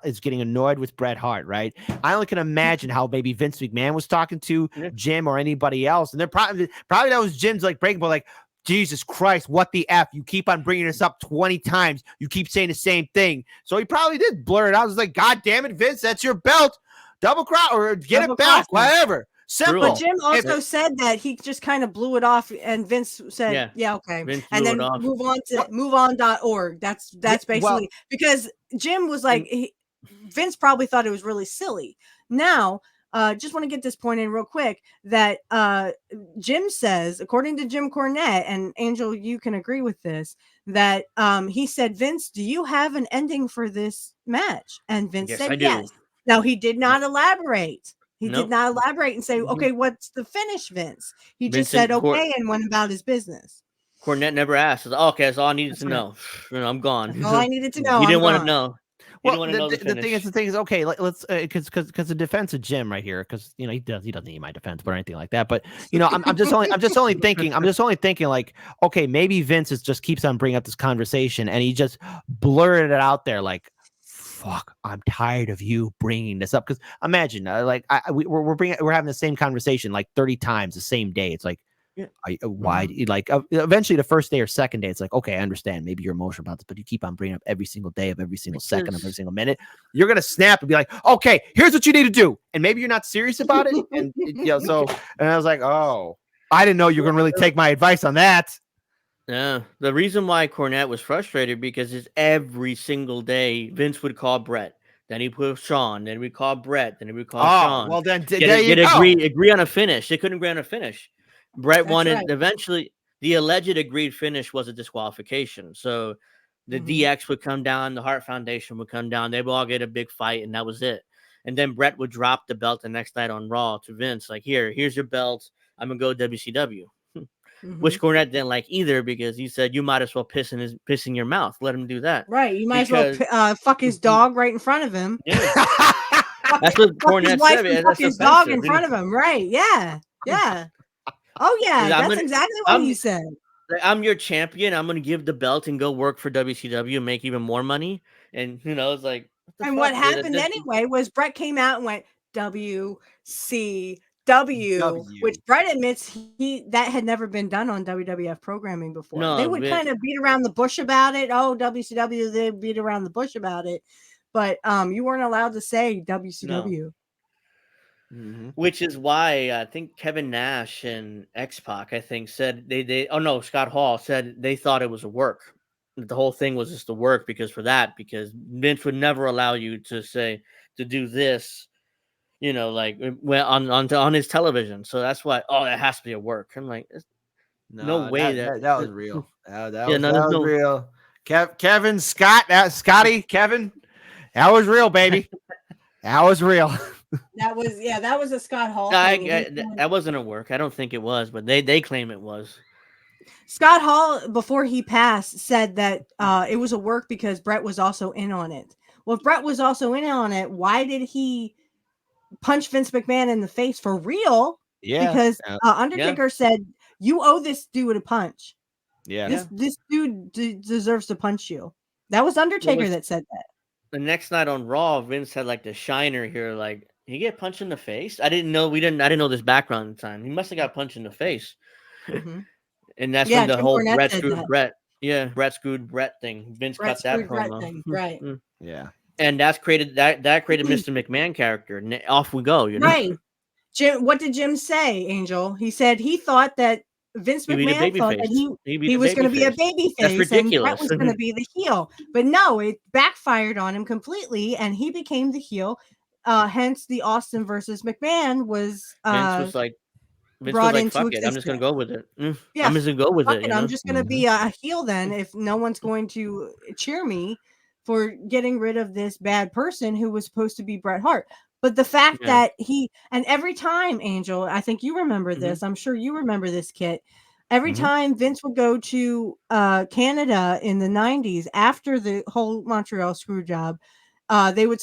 is getting annoyed with Bret Hart, right? I only can imagine how maybe Vince McMahon was talking to Yeah. Jim or anybody else, and they're probably that was Jim's like breaking point, like, Jesus Christ, what the F? You keep on bringing this up 20 times. You keep saying the same thing. So he probably did blur it out. He was like, God damn it, Vince, that's your belt. Double cross or get Double it back, cross him. whatever. Simple. But Jim also said that he just kind of blew it off, and Vince said, Yeah. "Yeah, okay," Vince and blew it then off. move on to moveon.org. That's basically well- because Jim was like, Vince probably thought it was really silly. Now, just want to get this point in real quick that Jim says, according to Jim Cornette, and Angel, you can agree with this, that he said, "Vince, do you have an ending for this match?" And Vince Yes, said, I do. "Yes." Now he did not elaborate. He Nope. did not elaborate and say, Mhm. "Okay, what's the finish, Vince?" He just Vincent said, "Okay," and went about his business. Cornette never asked. He was, okay, that's all I needed That's to right. know. I'm gone. That's all I needed to know. He didn't I'm want gone. to know. He Well, didn't want to know the finish. thing is okay. Let's because the defense of Jim right here, because he doesn't need my defense or anything like that. But I'm just only thinking like, okay, maybe Vince just keeps on bringing up this conversation, and he just blurted it out there like, fuck, I'm tired of you bringing this up. Because imagine, we're having the same conversation like 30 times the same day. It's like, Yeah. why? Like, eventually, the first day or second day, it's like, okay, I understand. Maybe you're emotional about this, but you keep on bringing up every single day of every single second of every single minute. You're gonna snap and be like, okay, here's what you need to do, and maybe you're not serious about it. And and I was like, oh, I didn't know you were gonna really take my advice on that. Yeah, the reason why Cornette was frustrated because it's every single day Vince would call Brett, then he'd put Sean, then we'd call Brett, then we'd call Sean. Well, then agree on a finish. They couldn't agree on a finish. Brett That's wanted right. eventually the alleged agreed finish was a disqualification. So the DX would come down, the Hart Foundation would come down, they would all get a big fight, and that was it. And then Brett would drop the belt the next night on Raw to Vince, like, here's your belt. I'm gonna go WCW. Which Cornette didn't like either because he said you might as well piss in your mouth. Let him do that. Right, you might as well fuck his dog right in front of him. Yeah. That's what Fuck his Cornette wife said. and fuck his dog in front of him. Right? Yeah, yeah. Oh yeah, that's exactly what he said. I'm your champion. I'm gonna give the belt and go work for WCW and make even more money. And it's like, What happened anyway was Brett came out and went WCW, which Brett admits that had never been done on WWF programming before. No, they would kind of beat around the bush about it. Oh, WCW, they beat around the bush about it, but you weren't allowed to say WCW. No. Which is why I think Kevin Nash and X-Pac, I think, said Scott Hall said they thought it was a work. The whole thing was just a work because Vince would never allow you to say to do this, like on his television. So that's why, that has to be a work. I'm like, no way that was real. That was real. Kevin, Scotty, Kevin, that was real, baby. That was real. That was a Scott Hall. That wasn't a work. I don't think it was, but they claim it was. Scott Hall, before he passed, said that it was a work because Brett was also in on it. Well, if Brett was also in on it, why did he punch Vince McMahon in the face for real? Yeah, because Undertaker said, "You owe this dude a punch. Yeah, this dude deserves to punch you." That was Undertaker that said that. The next night on Raw, Vince had like the shiner here, like, he get punched in the face. I didn't know this background at the time. He must have got punched in the face. And that's when the whole Cornette Brett screwed Brett. Yeah, Brett screwed Brett thing. Vince cut that promo. Right. Yeah. And that's created that created Mr. McMahon character. And off we go, you know. Right. Jim, what did Jim say, Angel? He said he thought that Vince He'd be the McMahon thought that babyface. He'd be he the was going to be a babyface. baby That's face and Bret ridiculous. was going to be the heel. But no, it backfired on him completely and he became the heel. Hence the Austin versus McMahon was Vince was brought like, into fuck it, I'm just gonna existence. go with it. Yeah, I'm just gonna go with fuck it. it, You know? I'm just going to be a heel then if no one's going to cheer me for getting rid of this bad person who was supposed to be Bret Hart. But the fact Yeah. that and every time, Angel, I think you remember this. I'm sure you remember this, Kit. Every time Vince would go to Canada in the 90s after the whole Montreal Screwjob, they would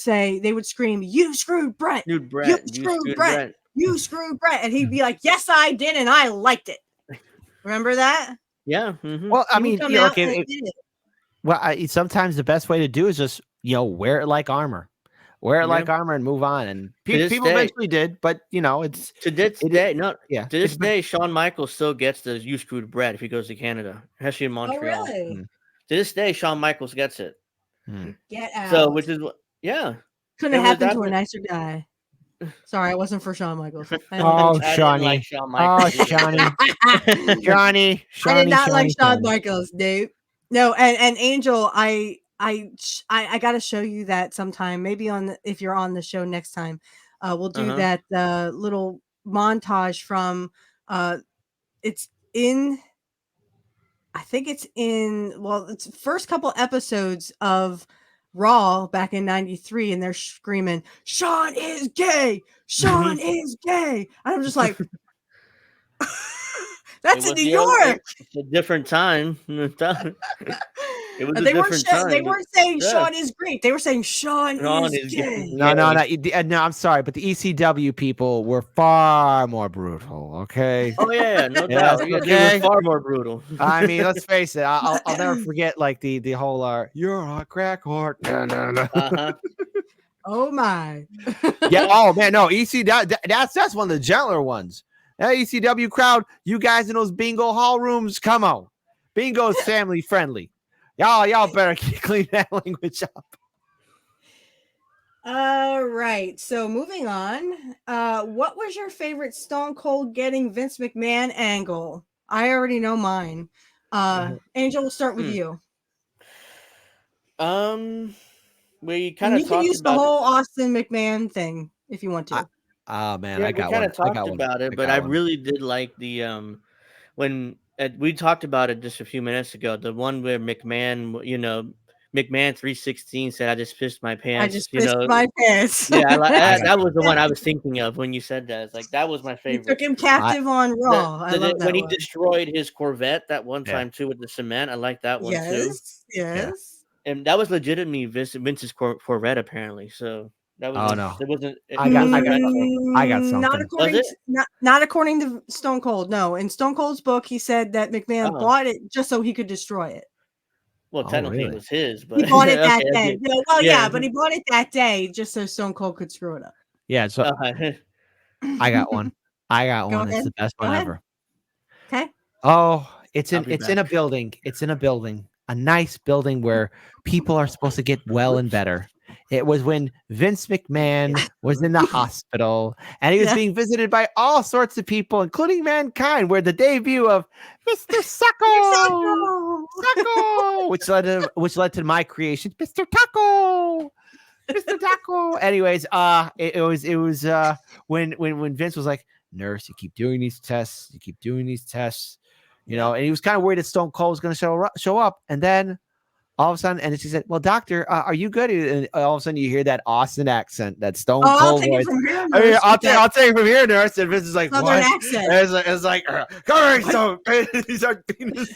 scream, "You screwed Bret! Dude, You Brett, screwed Bret! You screwed Bret!" And he'd be like, "Yes, I did, and I liked it." Remember that? Yeah. Well, I He would mean, come you know, out okay, and admit it. well, sometimes the best way to do is just, you know, wear it like armor. Wear it like armor and move on. And this people day- eventually did, but you know, it's To this day, yeah. To this day, Shawn Michaels still gets the "You screwed Brett" if he goes to Canada, especially in Montreal. Oh, really? To this day, Shawn Michaels gets it. Get out. So, which is what, yeah. Couldn't it have was happened to a definitely- nicer guy. Sorry, I wasn't for Shawn Michaels. I Oh, didn't- I didn't Shawnee. like Shawn Oh, Michaels. either. Johnny. I did not like Shawn Michaels, Dave. No, and Angel, I got to show you that sometime. Maybe if you're on the show next time, we'll do that little montage from. It's in. I think it's in. Well, it's first couple episodes of Raw back in '93, and they're screaming, "Shawn is gay! Shawn is gay!" And I'm just like. That's in New York. It's a different time. It was a They different time. They weren't saying Yeah. Shawn is great. They were saying Shawn is gay. No, I'm sorry, but the ECW people were far more brutal. Okay. Oh yeah, no Yes, doubt. Yeah, okay. They were far more brutal. I mean, let's face it. I'll never forget like the whole "you're a crack whore." No. Oh my. Yeah. Oh man, no. That's one of the gentler ones. That ECW crowd, you guys in those bingo hall rooms, come on. Bingo's family friendly. Y'all better clean that language up. All right. So moving on. What was your favorite Stone Cold getting Vince McMahon angle? I already know mine. Angel, we'll start with you. We kind of you can use talked the about whole Austin McMahon thing if you want to. Oh man, yeah, I got we kind one. of talked about it, but I really did like the when we talked about it just a few minutes ago. The one where McMahon, you know, McMahon 316 said, "I just pissed my pants." I just pissed my pants. Yeah, that was the one I was thinking of when you said that. It's like that was my favorite. You took him captive on Raw. I love that when he one. destroyed his Corvette that one time too with the cement. I like that one too. Yes. And that was legitimately Vince's Corvette apparently. So that was. Oh no, it wasn't. I got something. Not according to Stone Cold. No, in Stone Cold's book, he said that McMahon bought it just so he could destroy it. Well, technically it was his, but he bought it that day. Okay. Well, yeah, but he bought it that day just so Stone Cold could screw it up. Yeah, so I got one. Go It's the best one ever. Okay. Oh, it's in a building. It's in a building, a nice building where people are supposed to get well and better. It was when Vince McMahon was in the hospital and he was being visited by all sorts of people, including Mankind, where the debut of Mr. Sucko, which led to my creation, Mr. Taco. Mr. Taco. Anyways, it was when Vince was like, "Nurse, you keep doing these tests, you know," and he was kind of worried that Stone Cold was going to show up, and then all of a sudden, and she said, "Well, doctor, are you good?" And all of a sudden, you hear that Austin accent, that Stone Cold voice. I'll take it from here, nurse. And Vince is like, Southern accent. It's like, come here, so he starts beating his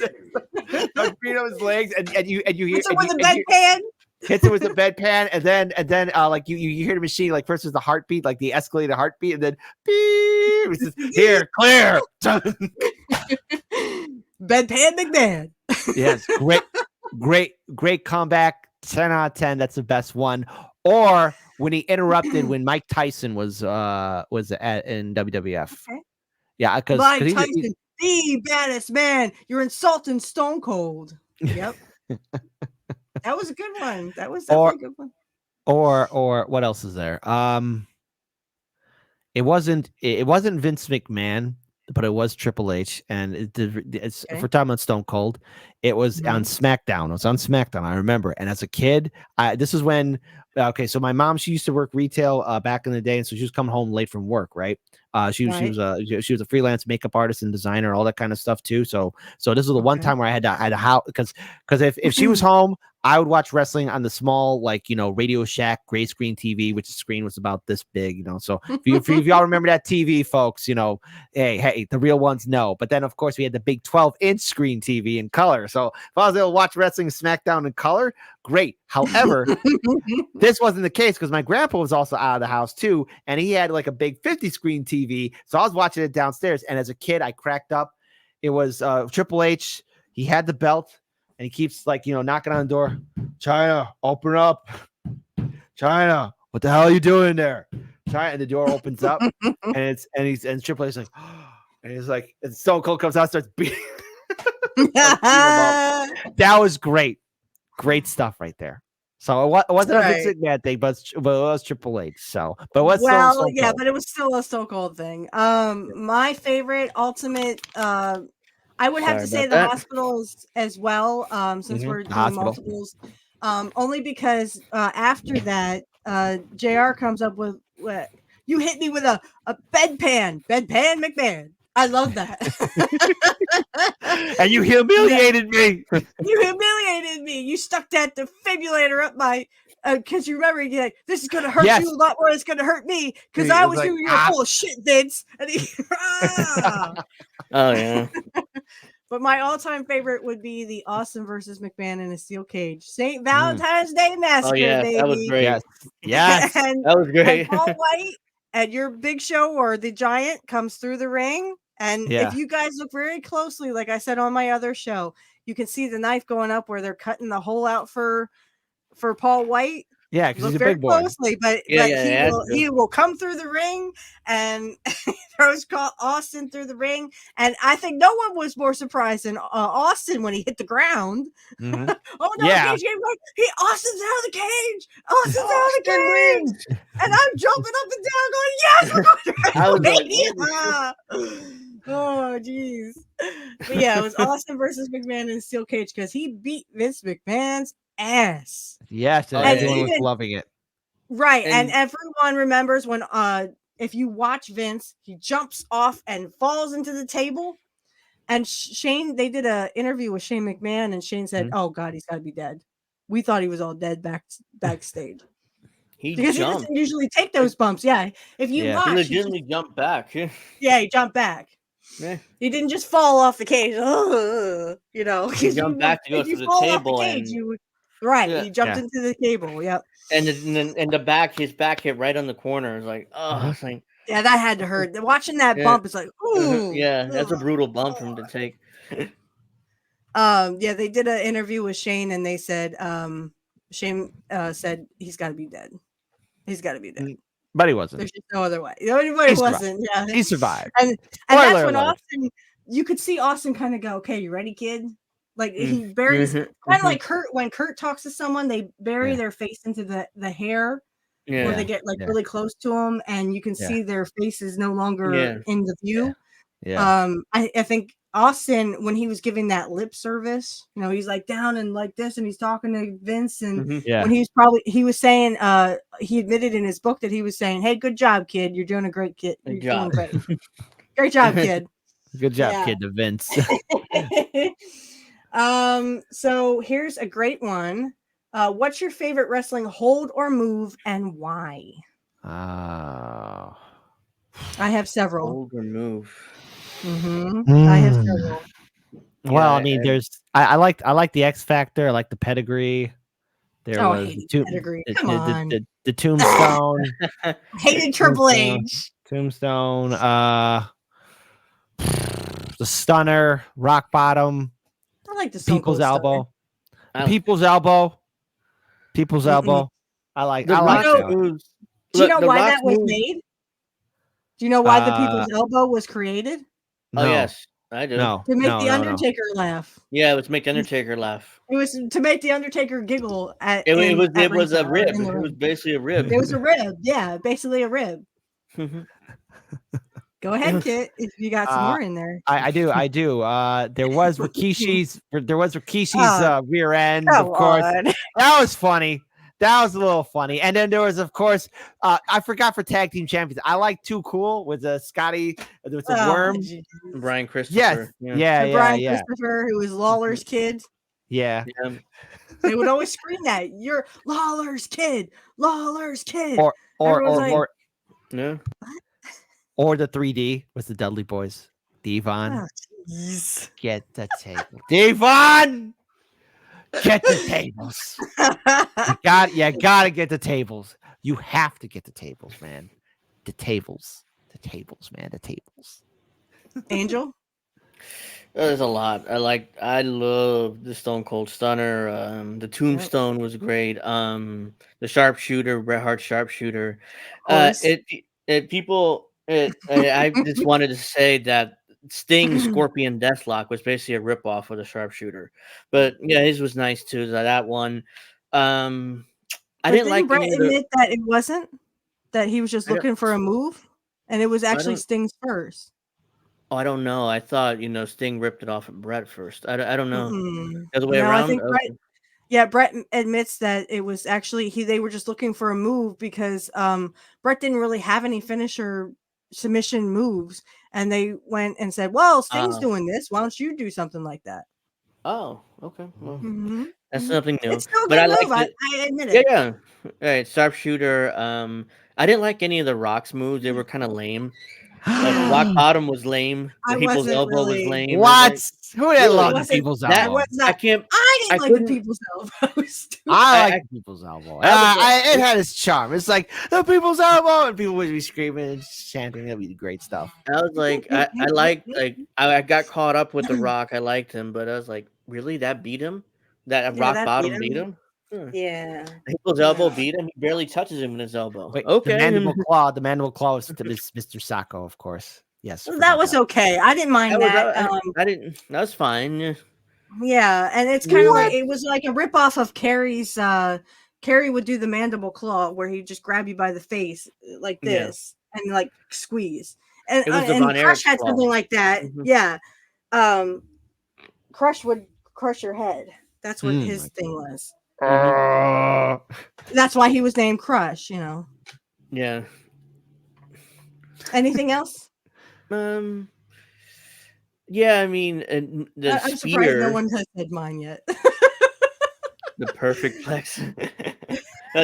legs, and you hear with a bedpan. Hits it with a bedpan, and then like you hear the machine, like first was the heartbeat, like the escalated heartbeat, and then beep, says, here, clear. Bedpan McMahon. Yes, great comeback. 10 out of 10. That's the best one. Or when he interrupted when Mike Tyson was in WWF. Okay. Yeah, because Mike Tyson, the baddest man. You're insulting Stone Cold. Yep. That was a good one. That was definitely a good one. Or what else is there? It wasn't Vince McMahon, but it was Triple H, and it's Okay. for talking about Stone Cold. It was on SmackDown. It was on SmackDown. I remember. And as a kid, this is when. Okay, so my mom, she used to work retail back in the day, and so she was coming home late from work, right? She was a freelance makeup artist and designer, all that kind of stuff too. So this was the one time where I had to how because if she was home, I would watch wrestling on the small, like, Radio Shack gray screen TV, which the screen was about this big, So if y'all remember that TV, folks, hey, the real ones know. But then, of course, we had the big 12-inch screen TV in color. So if I was able to watch wrestling SmackDown in color, great. However, this wasn't the case because my grandpa was also out of the house too, and he had like a big 50-screen TV. So I was watching it downstairs, and as a kid, I cracked up. It was Triple H. He had the belt. And he keeps knocking on the door. China, open up. China, what the hell are you doing there? China, and the door opens up, and Triple H is like, and he's like, and Stone Cold comes out, starts beating. That was great stuff right there. So it wasn't a Vince McMahon thing, but it was Triple H. So, but what's Stone Cold? But it was still a Stone Cold thing. My favorite ultimate. I would have to say the hospital as well, since we're doing multiples. Only because after that, JR comes up with you hit me with a bedpan McMahon. I love that. And you humiliated me. You humiliated me. You stuck that defibrillator up my. Because you remember, you're like, this is going to hurt you a lot more than it's going to hurt me. Because I was you were full of shit, Vince. And oh, yeah. But my all-time favorite would be the Austin versus McMahon in a steel cage. St. Valentine's Day Massacre, baby. That was great. Yes. And, that was great. And Paul White and your Big Show or the Giant comes through the ring. And if you guys look very closely, like I said on my other show, you can see the knife going up where they're cutting the hole out for Paul White. Yeah, because he's a very big boy. Closely, but he will come through the ring and throws Austin through the ring. And I think no one was more surprised than Austin when he hit the ground. Mm-hmm. Oh no, the cage game right. Austin's out of the cage. Austin's out of the cage. And I'm jumping up and down going, yes, we're going to oh jeez. But yeah, it was Austin versus McMahon in a steel cage because he beat Vince McMahon's ass. Yes, and everyone was loving it. Right. And everyone remembers when if you watch Vince, he jumps off and falls into the table. And Shane, they did an interview with Shane McMahon, and Shane said, oh God, he's gotta be dead. We thought he was all dead backstage. Because he doesn't usually take those bumps. Yeah. If you watch, he legitimately jumped back. Yeah, he jumped back. Yeah. He didn't just fall off the cage. He jumped back to go to the table. He jumped into the cable. Yep. And his back hit right on the corner. It's like, it's like, yeah, that had to hurt. Watching that bump is like, ooh. Yeah, that's a brutal bump for him to take. They did an interview with Shane, and they said, Shane said he's got to be dead. He's got to be dead. But he wasn't. There's just no other way. Anybody wasn't. Yeah, he survived. And that's when Austin, you could see Austin kind of go, "Okay, you ready, kid?" Like he buries, kind of like Curt. When Curt talks to someone, they bury their face into the hair, where they get really close to him, and you can see their face is no longer in the view. I think Austin, when he was giving that lip service, he's like down and like this, and he's talking to Vince, and when he was saying, he admitted in his book that he was saying, "Hey, good job, kid. You're doing a great kid. You're doing great. Great job, kid. Good job, kid." To Vince. So here's a great one. What's your favorite wrestling hold or move, and why? I have several. Hold or move. I have several. Well, I mean, I like the X Factor. I like the pedigree. There was pedigree. Come on. The Tombstone. Hated Triple H. Tombstone. The Stunner. Rock Bottom. I like the People's Elbow. People's Elbow. People's Elbow. I like that. Do you know why that was made? Do you know why the People's Elbow was created? Oh, yes. I do. No, To make no, the no, no. Undertaker laugh. Yeah, let's make the Undertaker laugh. It was to make the Undertaker giggle at It was at a ringside, or rib. in the It was ring. basically a rib. It was a rib. Yeah, basically a rib. Go ahead, Kit, if you got some more in there. I do. There was Rikishi's Oh, rear end, come of course. on. That was funny. That was a little funny. And then there was, of course, I forgot for tag team champions. I like Too Cool with Scotty with the worm. Geez. Brian Christopher. Yes. Yeah. So Brian Christopher, who was Lawler's kid. Yeah. Yeah. They would always scream that. You're Lawler's kid. Lawler's kid. Or Everyone's like, Yeah. or the 3D with the Dudley Boys. Devon. oh, jeez. Get the table. Devon! Get the tables. You gotta get the tables. You have to get the tables, man. The tables, man. The tables. Angel? There's a lot. I love the Stone Cold Stunner. The Tombstone was great. The Sharpshooter, Bret Hart Sharpshooter. I just wanted to say that Sting's Scorpion Deathlock was basically a ripoff of the Sharpshooter. But yeah, his was nice too. That one. I didn't like Brett any of the- admit that it wasn't? That he was just I don't- looking for a move? And it was actually don't- Sting's first. Oh, I don't know. I thought Sting ripped it off of Brett first. I don't know. Mm-mm. The other way No, around. I think Okay. Brett admits that it was actually they were just looking for a move because Brett didn't really have any finisher submission moves, and they went and said, "Well, Sting's doing this. Why don't you do something like that?" Oh, okay. Well, Mm-hmm. that's something new. It's still a But good I move. liked it. I admit it. Yeah. All right, Sharpshooter. I didn't like any of the Rock's moves. They were kind of lame. Like Rock Bottom was lame. The I People's wasn't Elbow was really- lame. What? Who didn't Really? love the Wasn't- people's that elbow? was not- I can't. I didn't I like the couldn't- people's elbow. Stupid. I I- like the people's elbow. I was It had its charm. It's like the people's elbow, and people would be screaming and chanting. That'd be great stuff. I was like, I liked I got caught up with the Rock. I liked him, but I was like, really, that beat him? That Yeah, Rock that Bottom beat beat him. him? Yeah. People's elbow beat him. He barely touches him with his elbow. Wait, Okay. The mandible claw was to Mr. Sacco, of course. Yes, That was okay. I didn't mind that. I didn't. That was fine. Yeah. Yeah, and it's kind of like it was like a ripoff of Carrie's. Carrie would do the mandible claw where he just grab you by the face like Yeah. this and like squeeze. And It was the and Von Crush Erich had claw. something like that. Mhm. Yeah. Crush would crush your head. That's what Mm, his my thing was. Mm-hmm. That's why he was named Crush. Yeah. Anything else? Yeah. I mean, the I'm surprised spear, no one has said mine yet. the perfect plex.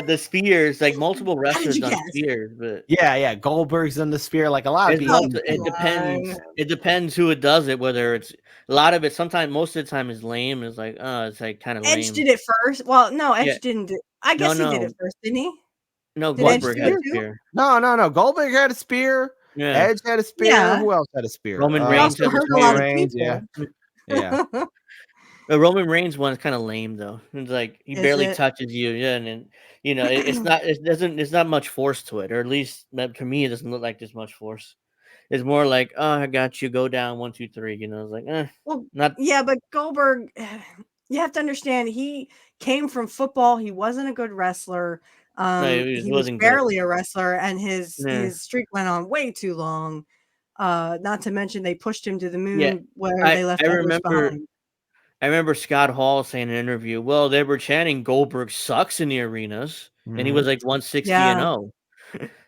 The spears, like multiple wrestlers you on guess? spears, but Yeah. Goldberg's on the spear, like a lot of it's people. it depends. on. It depends who it does it. Whether it's a lot of it, sometimes most of the time is lame. It's like, it's like kind of lame. Edge did it first. Well, no, Edge Yeah. didn't do. I guess he did no. it first, didn't he? No, Did Edge Goldberg do had it a too? spear. No. Goldberg had a spear. Yeah. Edge had a spear. Yeah. Who else had a spear? Roman He Reigns also had a hurt a lot of Reigns, people. yeah. The Roman Reigns one is kind of lame though. It's like he Is barely it? touches you, yeah, and then, it's not much force to it, or at least to me it doesn't look like there's much force. It's more like, oh, I got you, go down 1, 2, 3. It's like, Well, not yeah, but Goldberg, you have to understand, he came from football. He wasn't a good wrestler. he He was wasn't good. barely a wrestler, and his Yeah. streak went on way too long. Not to mention they pushed him to the moon Yeah, where I- they left I others remember- behind. I remember Scott Hall saying in an interview, well, they were chanting Goldberg sucks in the arenas, and he was like 160 and 0.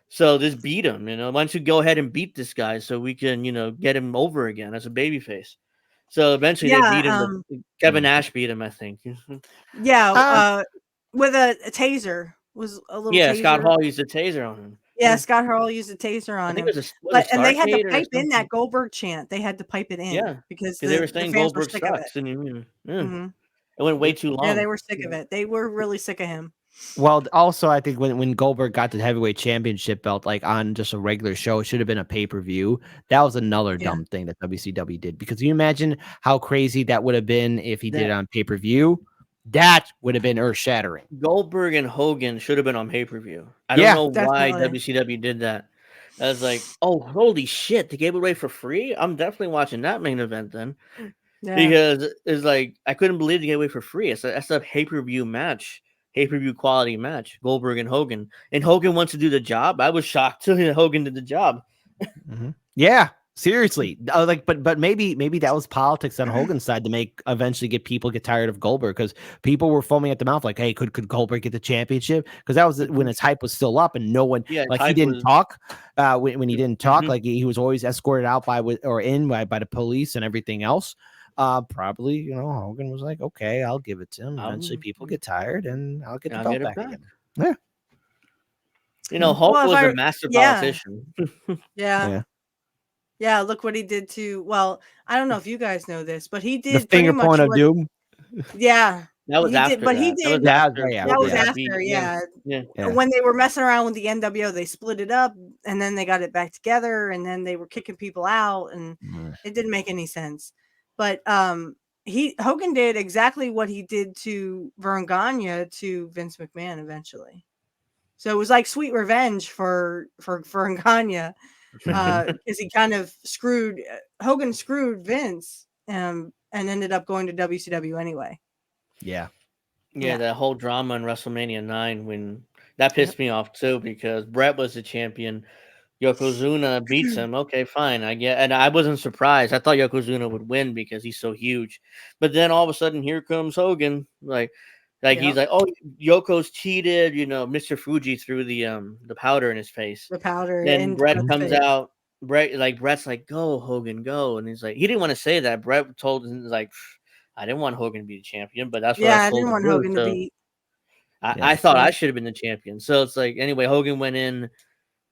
So this beat him, why don't you go ahead and beat this guy so we can, get him over again as a babyface. So eventually they beat him. Kevin Nash beat him, I think. Yeah, with a taser. Was a little Yeah, taser. Scott Hall used a taser on him. Yeah, Scott Hall used a taser I on think him. it was a And they had to Starcade or pipe in that something. Goldberg chant. They had to pipe it in. Yeah, because they were saying fans were Goldberg sick of it. sucks, and Mhm. it went way too long. Yeah, they were sick of it. They were really sick of him. Well, also, I think when Goldberg got the heavyweight championship belt, like on just a regular show, it should have been a pay-per-view. That was another Yeah. dumb thing that WCW did. Because can you imagine how crazy that would have been if he did it on pay-per-view? That would have been earth-shattering. Goldberg and Hogan should have been on pay-per-view. I don't Yeah, know why definitely. WCW did that. I was like, oh, holy shit, they gave it away for free? I'm definitely watching that main event then. Yeah. Because it's like, I couldn't believe they gave it away for free. That's a pay-per-view match, pay-per-view quality match, Goldberg and Hogan. And Hogan wants to do the job. I was shocked too. Hogan did the job. Yeah, seriously. But maybe that was politics on Hogan's side to eventually get tired of Goldberg, because people were foaming at the mouth like, hey, could Goldberg get the championship? Because that was when his hype was still up and no one he didn't talk when he didn't talk, like he was always escorted out by the police and everything else. Probably, Hogan was like, okay, I'll give it to him. Eventually people get tired and I'll get the belt back again. Yeah. Hulk was a master politician. Yeah. Look what he did to. Well, I don't know if you guys know this, but he did the finger point of doom. Yeah, that was after. But he did. That was after. Yeah. When they were messing around with the NWO, they split it up, and then they got it back together, and then they were kicking people out, and it didn't make any sense. But Hogan did exactly what he did to Vern Gagne to Vince McMahon eventually. So it was like sweet revenge for Vern Gagne, because he kind of Hogan screwed Vince, and ended up going to WCW anyway. Yeah, that whole drama in WrestleMania 9, when that pissed me off too, because Bret was the champion. Yokozuna beats him. Okay, fine. And I wasn't surprised. I thought Yokozuna would win because he's so huge. But then all of a sudden, here comes Hogan. He's like, oh, Yoko's cheated. Mr. Fuji threw the powder in his face. The powder. Then Bret comes out. Bret's like, go, Hogan, go. And he's like, he didn't want to say that. Bret told him, like, I didn't want Hogan to be the champion, but that's what I didn't want Hogan to be. I thought I should have been the champion. So it's like, anyway, Hogan went in,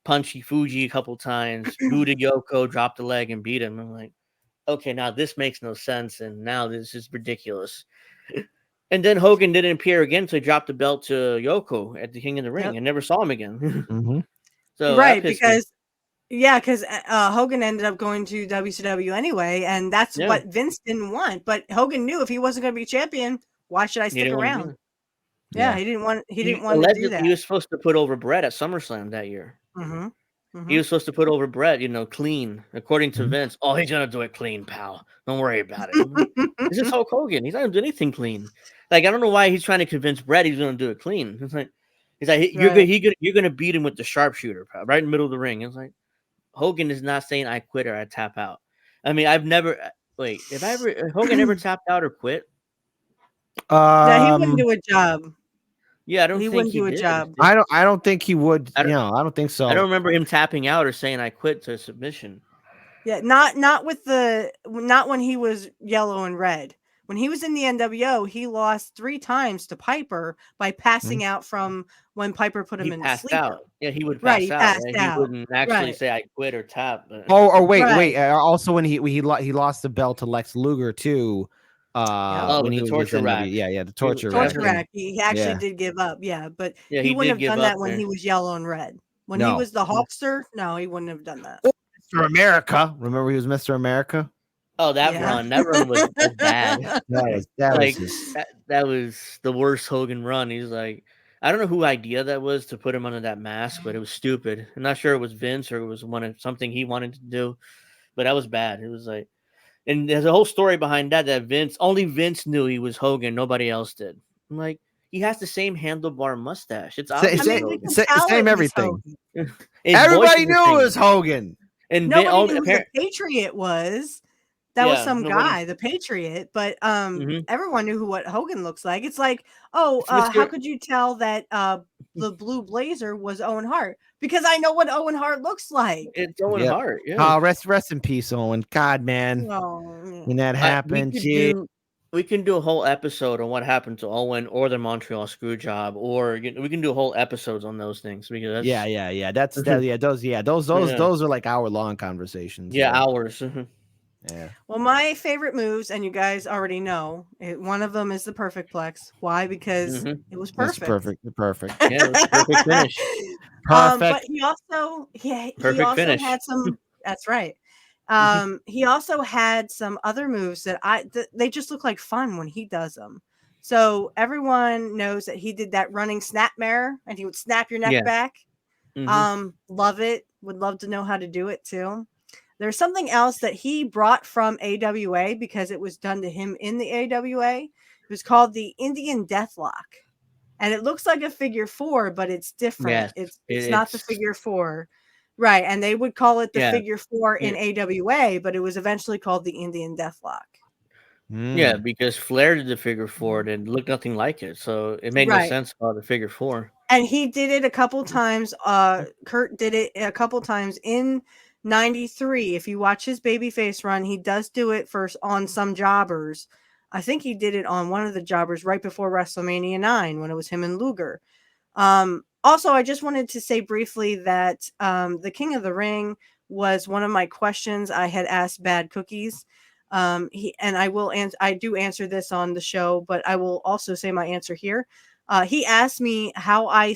punched Fuji a couple times, booted Yoko, dropped the leg, and beat him. I'm like, okay, now this makes no sense, and now this is ridiculous. And then Hogan didn't appear again, so he dropped the belt to Yoko at the King of the Ring and never saw him again. So because Hogan ended up going to WCW anyway, and that's what Vince didn't want. But Hogan knew if he wasn't going to be champion, why should I stick around? He didn't want. He didn't want to do that. He was supposed to put over Bret at SummerSlam that year. He was supposed to put over Bret, clean, according to Vince. Oh, he's gonna do it clean, pal. Don't worry about it. This is Hulk Hogan. He's not gonna do anything clean. Like, I don't know why he's trying to convince Bret he's gonna do it clean. It's like, you're gonna beat him with the sharpshooter, pal, right in the middle of the ring. It's like, Hogan is not saying I quit or I tap out. I mean, if Hogan ever tapped out or quit? He wouldn't do a job. Yeah, I don't think he wouldn't do a did. job. I don't think he would. I don't think so. I don't remember him tapping out or saying I quit to submission. Yeah, not when he was yellow and red. When he was in the NWO, he lost 3 times to Piper by passing out from when Piper put him in the sleeper. Out. Yeah, he would pass out. He wouldn't actually say I quit or tap. But... Wait. Also, when he lost the belt to Lex Luger too. When he the torture rack. The torture rack. He actually did give up. Yeah, but he wouldn't have done that when he was yellow and red. When he was the Hulkster, no, he wouldn't have done that. Mr. America. Remember, he was Mr. America. Oh, that run was bad. That was the worst Hogan run. He's like, I don't know who idea that was to put him under that mask, but it was stupid. I'm not sure it was Vince or it was something he wanted to do, but that was bad. It was like, and there's a whole story behind that only Vince knew he was Hogan, nobody else did. I'm like, he has the same handlebar mustache. It's obvious. Same everything. Everybody knew it was Hogan, and nobody knew who the Patriot was. That was some guy, the Patriot, but everyone knew what Hogan looks like. It's like, how could you tell that the blue blazer was Owen Hart? Because I know what Owen Hart looks like. It's Owen Hart. Yeah. Rest in peace, Owen. God, man, when that happened, we can do a whole episode on what happened to Owen or the Montreal Screwjob, or we can do whole episodes on those things because those are like hour-long conversations. Yeah, hours. Yeah. Well, my favorite moves, and you guys already know, one of them is the perfect plex. Why? Because it was perfect. It's perfect. Yeah, it was perfect finish. Perfect. But he also finish. had some. That's right. He also had some other moves that they just look like fun when he does them. So everyone knows that he did that running snap mare, and he would snap your neck back. Love it. Would love to know how to do it too. There's something else that he brought from AWA because it was done to him in the AWA. It was called the Indian Deathlock. And it looks like a figure 4, but it's different. Yes, It's not the figure 4. Right. And they would call it the figure 4 in AWA, but it was eventually called the Indian Deathlock. Yeah, because Flair did the figure 4 and it looked nothing like it. So it made no sense about the figure 4. And he did it a couple times. Curt did it a couple times in 93. If you watch his babyface run, he does do it first on some jobbers. I think he did it on one of the jobbers right before WrestleMania 9 when it was him and Luger. Also, I just wanted to say briefly that the King of the Ring was one of my questions I had asked Bad Cookies. I do answer this on the show, but I will also say my answer here. He asked me how I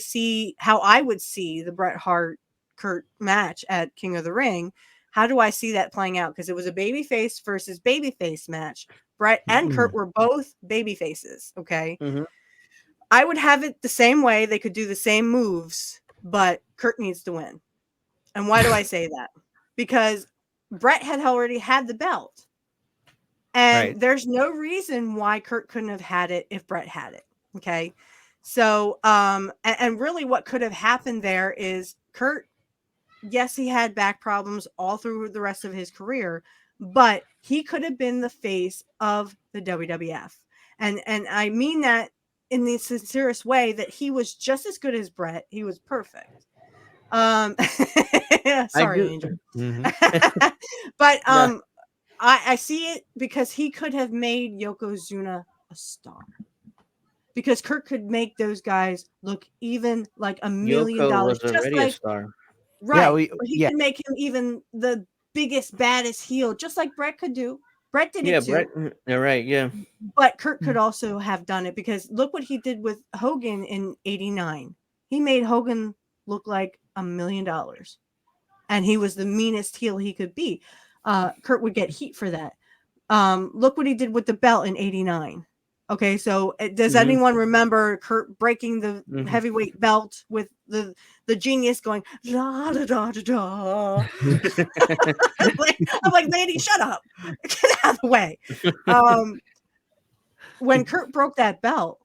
would see the Bret Hart Curt match at King of the Ring. How do I see that playing out? Because it was a babyface versus babyface match. Bret and Curt were both baby faces. Okay. I would have it the same way. They could do the same moves, but Curt needs to win. And why do I say that? Because Bret had already had the belt. And there's no reason why Curt couldn't have had it if Bret had it. Okay. So, and really what could have happened there is Curt, yes, he had back problems all through the rest of his career, but he could have been the face of the WWF. And I mean that in the sincerest way, that he was just as good as Bret. He was perfect. Sorry, Angel. But I see it because he could have made Yokozuna a star. Because Curt could make those guys look even like $1 million. Yoko was already a star. Right. Yeah, he could make him even the biggest, baddest heel, just like Bret could do. Bret did it too. Bret, you're right, yeah. But Curt could also have done it because look what he did with Hogan in 89. He made Hogan look like $1 million. And he was the meanest heel he could be. Curt would get heat for that. Look what he did with the belt in 89. Okay, so does anyone remember Curt breaking the heavyweight belt with the Genius going da da da da da? I'm like, lady, shut up, get out of the way. When Curt broke that belt,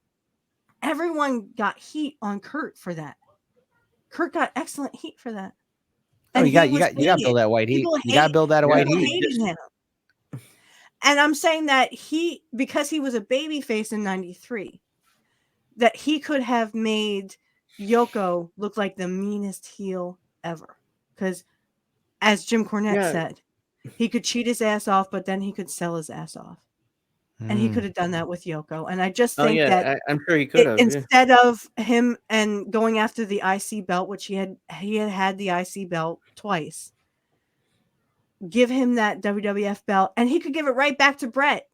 everyone got heat on Curt for that. Curt got excellent heat for that. And you got to build that white heat. You got to build that white heat. Him. And I'm saying that because he was a babyface in 93, that he could have made Yoko look like the meanest heel ever. Because as Jim Cornette said, he could cheat his ass off, but then he could sell his ass off. And he could have done that with Yoko. And I just think that I'm sure he could have. Instead of him and going after the IC belt, which he had the IC belt twice, give him that WWF belt, and he could give it right back to Bret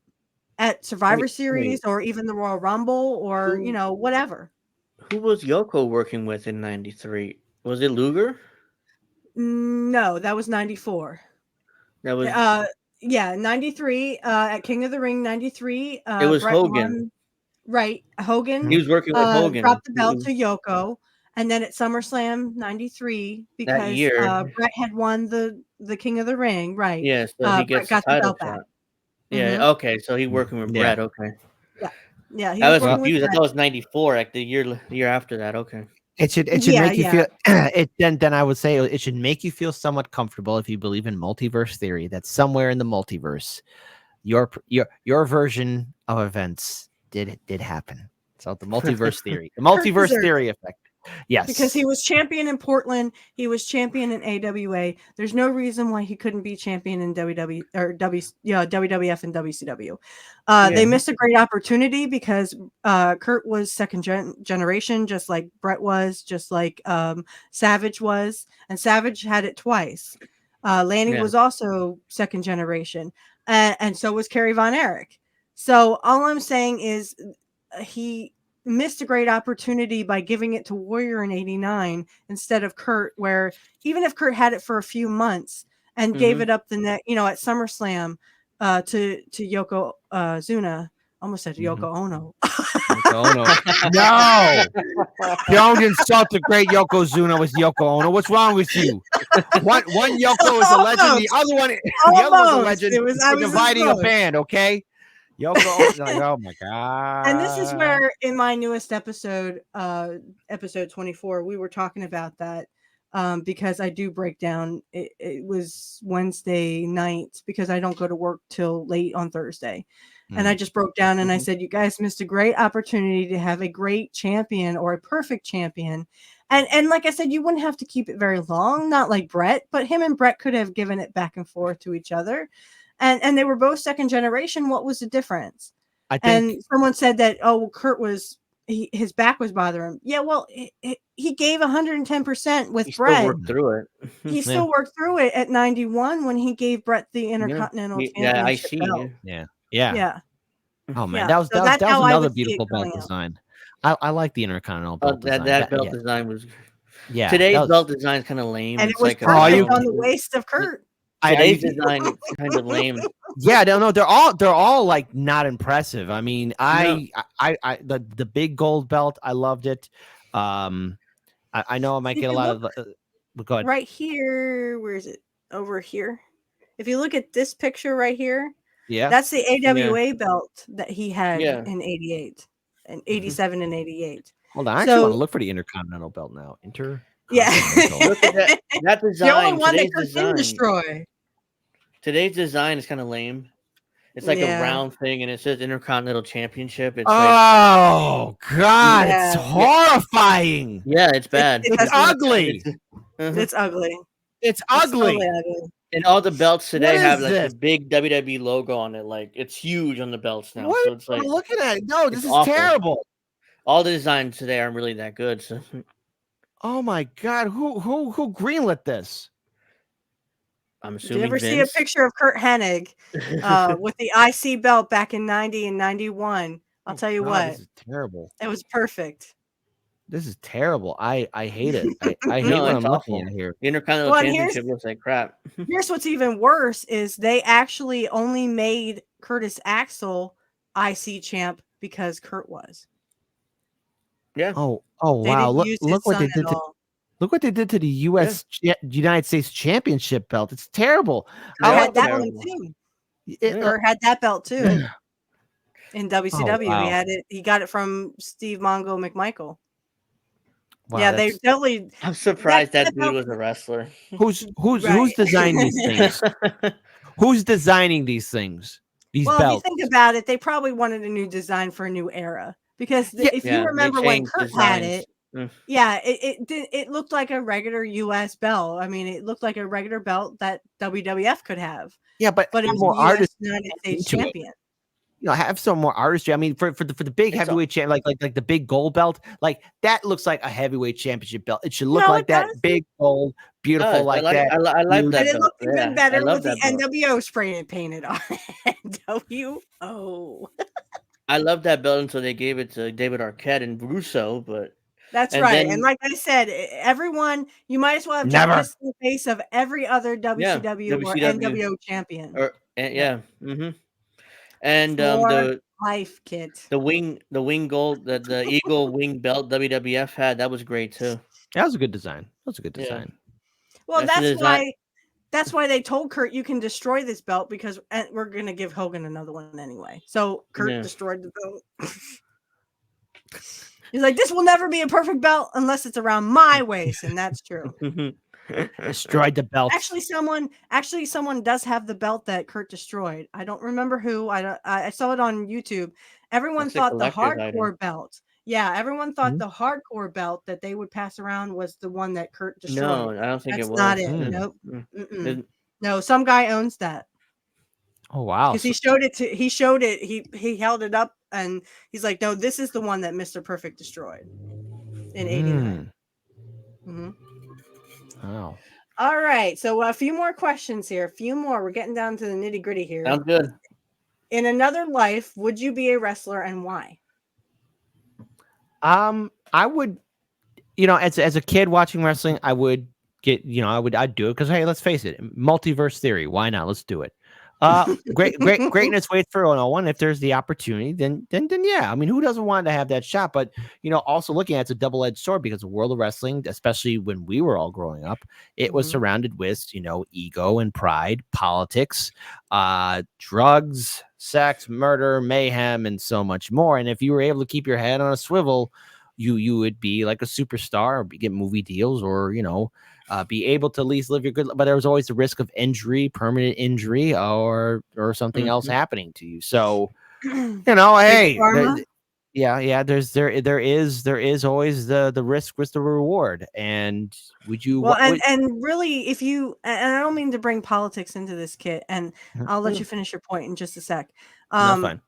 at Survivor Series or even the Royal Rumble or whatever. Who was Yoko working with in 93? Was it Luger? No, that was 94. That was 93 at King of the Ring 93. It was Bret Hogan. Right, Hogan. He was working with Hogan. Dropped the belt to Yoko, and then at SummerSlam 93 because that year, Bret had won the King of the Ring. Right. Yeah, so he gets got the belt back. Yeah. Okay, so he working with Bret. Okay. Yeah. I was confused. I thought it was 94, like the year after that. Okay. It should make you feel then I would say it should make you feel somewhat comfortable if you believe in multiverse theory that somewhere in the multiverse your version of events did happen. So the multiverse theory. The multiverse theory effect. Yes. Because he was champion in Portland, he was champion in AWA. There's no reason why he couldn't be champion in WWF and WCW. They missed a great opportunity because Curt was second generation, just like Bret was, just like Savage was, and Savage had it twice. Lanny was also second generation, and so was Kerry Von Erich. So all I'm saying is he missed a great opportunity by giving it to Warrior in 89 instead of Curt, where even if Curt had it for a few months and gave it up at SummerSlam to Yoko Zuna, almost said Yoko Ono. Yoko Ono. No, don't insult the great Yokozuna with Yoko Ono. What's wrong with you? One Yoko is a legend. The other one, the other one's a legend. They're dividing a band. Okay. Yoko, like, oh my god! And this is where, in my newest episode, episode 24, we were talking about that because I do break down. It was Wednesday night because I don't go to work till late on Thursday, and I just broke down and I said, "You guys missed a great opportunity to have a great champion or a perfect champion." And like I said, you wouldn't have to keep it very long, not like Brett, but him and Brett could have given it back and forth to each other. And they were both second generation. What was the difference? I think, and someone said that, oh, well, Curt was, his back was bothering him. Yeah, well, he gave 110% with He Brett. still worked through it. He still worked through it at 91 when he gave Brett the Intercontinental Championship belt. Yeah. Oh man, Yeah. that was So that that's was how I another would see it beautiful belt going out. design. I like the Intercontinental belt design. That belt design was. Yeah. Today's belt design is kind of lame. And it It's was like perfect on the waist of Curt. Today's design is kind of lame. Yeah, no, they're all like not impressive. I mean, the big gold belt, I loved it. I know I might get a lot of. Go ahead. Right here, where is it? Over here. If you look at this picture right here, that's the AWA belt that he had in 88 and 87 and 88. Hold on, I actually want to look for the Intercontinental belt now. Yeah. Look at that design. The only one that today's Curt didn't destroy. Today's design is kind of lame. It's like a round thing, and it says Intercontinental Championship. It's God, it's horrifying. Yeah, it's bad. It's ugly. It's ugly. It's ugly. Totally ugly. And all the belts today have like this? the big WWE logo on it. Like it's huge on the belts now. What So it's like am I looking at? No, this is awful. terrible. All the designs today aren't really that good. So. Oh my god, who greenlit this? I'm Did assuming. you ever see a picture of Curt Hennig with the IC belt back in 90 and 91? I'll tell you what. This is terrible. It was perfect. This is terrible. I hate it. I hate what I'm looking at here. The Intercontinental Championship looks like crap. Here's what's even worse is they actually only made Curtis Axel IC champ because Curt was. Yeah. Oh wow. Look what they did to look what they did to the United States Championship belt. It's terrible. I had that one too. Or had that belt too. In WCW. wow. He had it. He got it from Steve Mongo McMichael. Wow, yeah, they totally. I'm surprised that dude was a wrestler. Who's designing these things? Who's designing these things? These belts. If you think about it, they probably wanted a new design for a new era. Because if you remember when Curt had it, it looked like a regular U.S. belt. I mean, it looked like a regular belt that WWF could have. Yeah, but it was more artists, United States champion. You know, have some more artistry. I mean, for the big heavyweight champ, like the big gold belt, like that looks like a heavyweight championship belt. It should look like that, big gold, beautiful like that. I like that. And it looked even better with the NWO spray and painted on it. NWO. I love that belt until they gave it to David Arquette and Russo, but that's right. And like I said, everyone, you might as well have this in the face of every other WCW or NWO champion. And the life kit, the wing gold, the eagle wing belt WWF had, that was great too. That was a good design. Well, that's why they told Curt, you can destroy this belt because we're gonna give Hogan another one anyway. So Curt destroyed the belt. He's like, this will never be a perfect belt unless it's around my waist, and that's true. Destroyed the belt. Actually, someone does have the belt that Curt destroyed. I don't remember who. I saw it on YouTube. Everyone thought the hardcore belt. Yeah, everyone thought the hardcore belt that they would pass around was the one that Curt destroyed. No, I don't think That's it was. Not it. Nope. No, some guy owns that. Oh wow! Because he showed it. He held it up and he's like, no, this is the one that Mr. Perfect destroyed in '89. Wow. All right. So a few more questions here. A few more. We're getting down to the nitty gritty here. Sounds good. In another life, would you be a wrestler and why? I would, as a kid watching wrestling, I would get, I'd do it because, hey, let's face it, multiverse theory. Why not? Let's do it. Greatness waits for no one. If there's the opportunity, then yeah. I mean, who doesn't want to have that shot? But also looking at it's a double-edged sword because the world of wrestling, especially when we were all growing up, it was surrounded with ego and pride, politics, drugs, sex, murder, mayhem, and so much more. And if you were able to keep your head on a swivel, you would be like a superstar, or get movie deals, or be able to at least live your good. But there was always the risk of injury, permanent injury, or something else happening to you. So hey, yeah. There is always the risk with the reward. And would you? And really, if you, and I don't mean to bring politics into this, Kit, and I'll let you finish your point in just a sec. No, fine.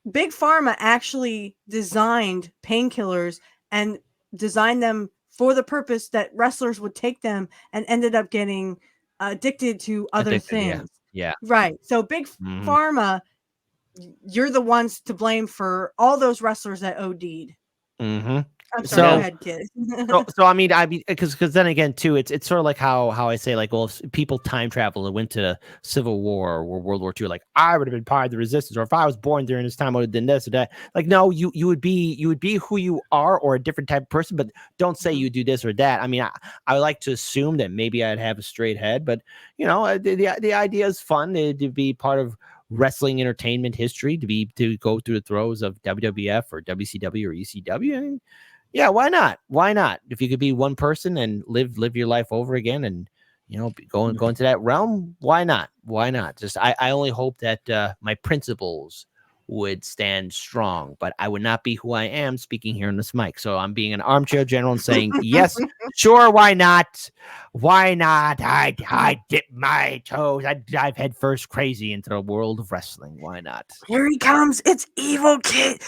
Big Pharma actually designed painkillers and designed them for the purpose that wrestlers would take them, and ended up getting addicted to other things. Yeah. Right. So Big Pharma, you're the ones to blame for all those wrestlers that OD'd. I'm sorry, go ahead, Kid. so I mean, because then again too, it's sort of like how I say, like, well, if people time travel and went to Civil War or World War II, like, I would have been part of the resistance, or if I was born during this time, I would have done this or that. Like, no, you would be who you are, or a different type of person, but don't say you do this or that. I mean, I would like to assume that maybe I'd have a straight head, but the idea is fun to be part of wrestling entertainment history, to go through the throes of WWF or WCW or ECW. And yeah, why not? Why not? If you could be one person and live your life over again, and go into that realm, why not? Why not? Just I only hope that my principles would stand strong, but I would not be who I am speaking here on this mic. So I'm being an armchair general and saying, yes, sure, why not? Why not? I dip my toes. I dive headfirst crazy into the world of wrestling. Why not? Here he comes. It's Evil Kid.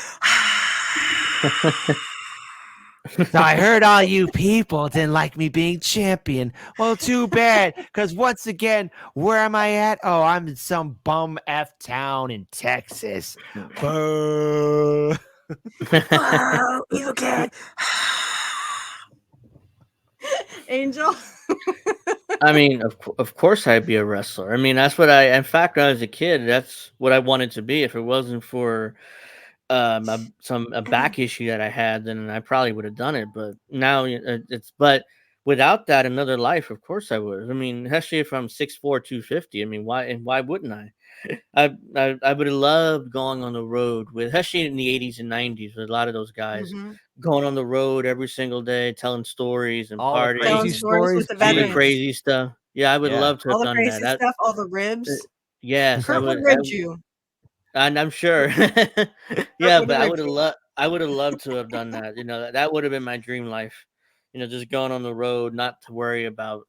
So I heard all you people didn't like me being champion. Well, too bad, because once again, where am I at? Oh, I'm in some bum F town in Texas. Boo. Wow, Evil Kid. Angel. I mean, of course I'd be a wrestler. I mean, that's what in fact, when I was a kid, that's what I wanted to be. If it wasn't for a back issue that I had, then I probably would have done it. But now but without that, another life, of course I would. I mean, especially if I'm 6'4", 250. I mean, why wouldn't I? I would have loved going on the road with, especially in the 80s and 90s, with a lot of those guys going on the road every single day, telling stories and all parties, crazy stories with the all the veterans. crazy stuff. Yeah, I would love to have all the done crazy that. stuff, all the ribs. Yes, Kurt would rib you. And I'm sure. Yeah, but I would have you. loved to have done that. That would have been my dream life. Just going on the road, not to worry about,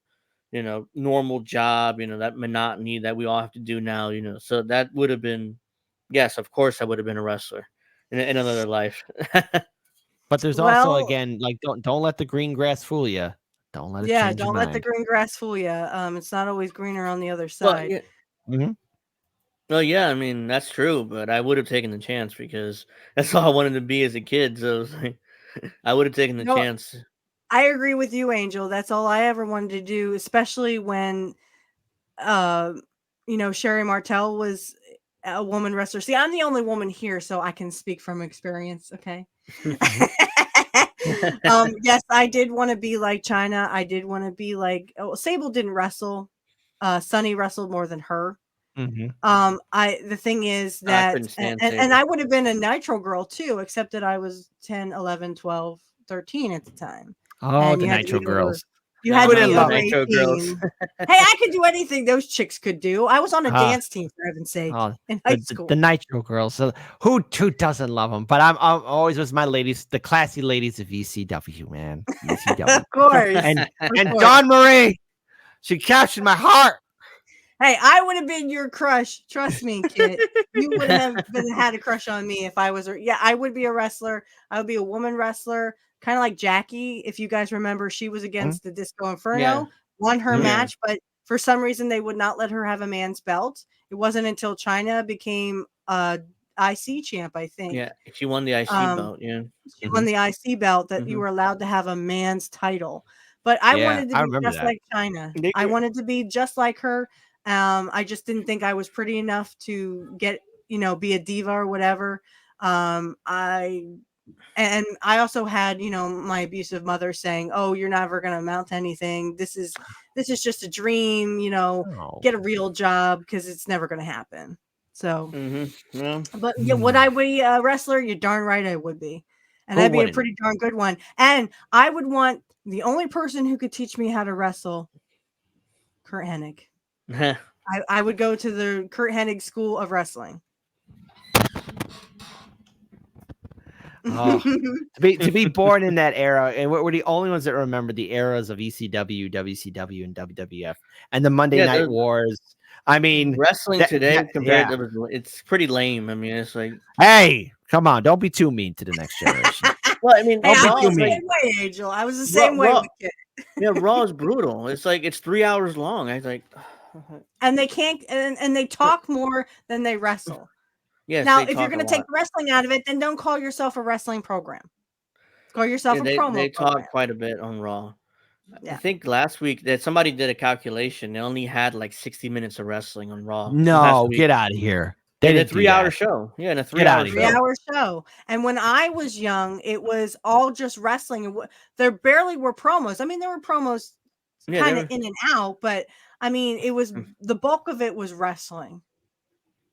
normal job, that monotony that we all have to do now, So that would have been, yes, of course I would have been a wrestler in another life. But there's also, again, like, don't let the green grass fool you. Don't let it change don't your let the mind. green grass fool you. It's not always greener on the other Well, side. yeah. Well, yeah, I mean, that's true, but I would have taken the chance because that's all I wanted to be as a kid. So it was like, I would have taken the chance. I agree with you, Angel. That's all I ever wanted to do, especially when, Sherry Martel was a woman wrestler. See, I'm the only woman here, so I can speak from experience. Okay. Yes, I did want to be like China. I did want to be like, Sable didn't wrestle. Sunny wrestled more than her. The thing is that, and I would have been a Nitro girl too, except that I was 10, 11, 12, 13 at the time. Oh, and the Nitro girls. You had to be over Nitro 18. girls. Hey, I could do anything those chicks could do. I was on a dance team, for heaven's sake, in high school. The Nitro girls. So who doesn't love them? But I'm always with my ladies, the classy ladies of ECW, man. ECW. Of course. And Dawn Marie, she captured my heart. Hey, I would have been your crush. Trust me, kid. You would have had a crush on me if I was. I would be a wrestler. I would be a woman wrestler, kind of like Jackie. If you guys remember, she was against the Disco Inferno, won her match, but for some reason they would not let her have a man's belt. It wasn't until China became IC champ, I think. Yeah, she won the IC belt. Yeah, she won the IC belt that you were allowed to have a man's title. But I wanted to be just like China. I wanted to be just like her. I just didn't think I was pretty enough to get, be a diva or whatever. I also had, my abusive mother saying, "Oh, you're never going to amount to anything. This is just a dream, Oh. get a real job because it's never going to happen." So, Well, but yeah, would I be a wrestler? You're darn right I would be. And Who I'd be a wouldn't? pretty darn good one. And I would want the only person who could teach me how to wrestle, Curt Hennig. I would go to the Curt Hennig School of Wrestling. Oh, to be born in that era, and we're the only ones that remember the eras of ECW, WCW, and WWF, and the Monday Night Wars. I mean, wrestling today compared to it's pretty lame. I mean, it's like, hey, come on, don't be too mean to the next generation. well, I mean, Hey, I Raw was is the like, same way, Angel. I was the same way with it. yeah, Raw is brutal. It's like it's 3 hours long. I was like, and they can't, and they talk more than they wrestle. yes, Now, they if you're talk going a to take lot. wrestling out of it, then don't call yourself a wrestling program. Call yourself a promo They program. talk quite a bit on Raw. Yeah. I think last week that somebody did a calculation. They only had like 60 minutes of wrestling on Raw. No, get out of here. In a 3-hour show. Yeah, in a 3-hour show. 3-hour show. And when I was young, it was all just wrestling. And there barely were promos. I mean, there were promos kind of in and out, but I mean, it was the bulk of it was wrestling.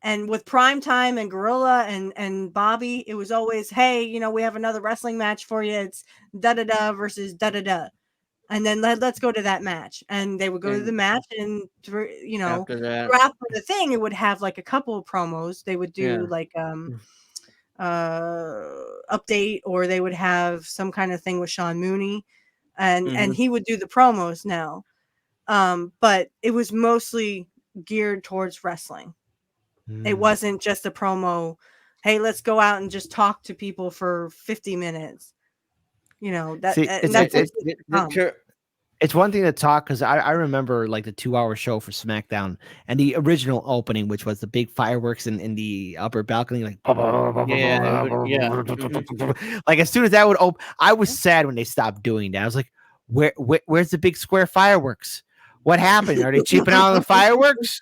And with Primetime and Gorilla and Bobby, it was always, hey, we have another wrestling match for you. It's da-da-da versus da-da-da. And then let's go to that match. And they would go to the match, and throughout the thing, it would have like a couple of promos. They would do like update, or they would have some kind of thing with Sean Mooney, and he would do the promos now. But it was mostly geared towards wrestling. It wasn't just a promo. Hey, let's go out and just talk to people for 50 minutes. It's one thing to talk, because I remember like the 2-hour show for SmackDown and the original opening, which was the big fireworks in the upper balcony, like like as soon as that would open, I was sad when they stopped doing that. I was like, where's the big square fireworks? What happened? Are they cheaping out on the fireworks?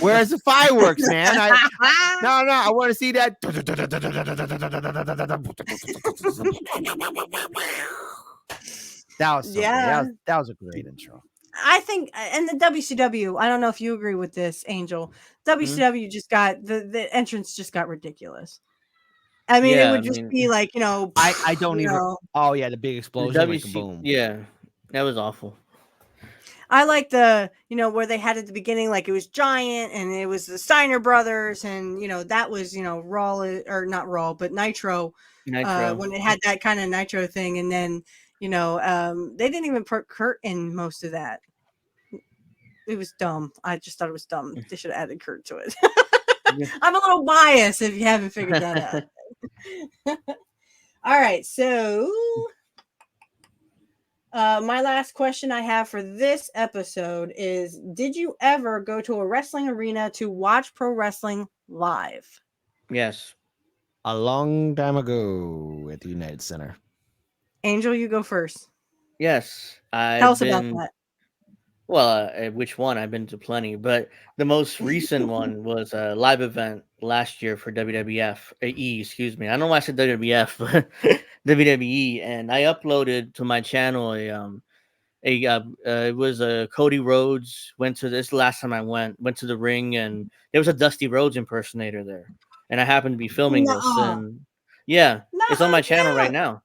Where's the fireworks, man? No, I want to see that. That was that was a great intro. I think, and the WCW, I don't know if you agree with this, Angel. WCW just got the entrance just got ridiculous. I mean, it would just be like, I don't even. Oh yeah, the big explosion, like boom. Yeah, that was awful. I like the, where they had at the beginning, like it was Giant and it was the Steiner brothers, and that was, Raw, or not Raw, but Nitro. When it had that kind of Nitro thing, and then they didn't even put Curt in most of that. It was dumb. I just thought it was dumb. They should have added Curt to it. I'm a little biased if you haven't figured that out. All right, so my last question I have for this episode is, did you ever go to a wrestling arena to watch pro wrestling live? Yes. A long time ago at the United Center. Angel, you go first. Yes. Tell us about that. Well, which one? I've been to plenty, but the most recent one was a live event last year for WWF. Excuse me. I don't know why I said WWF, but WWE. And I uploaded to my channel it was Cody Rhodes went to this last time I went to the ring, and there was a Dusty Rhodes impersonator there, and I happened to be filming this, and it's on my channel right now.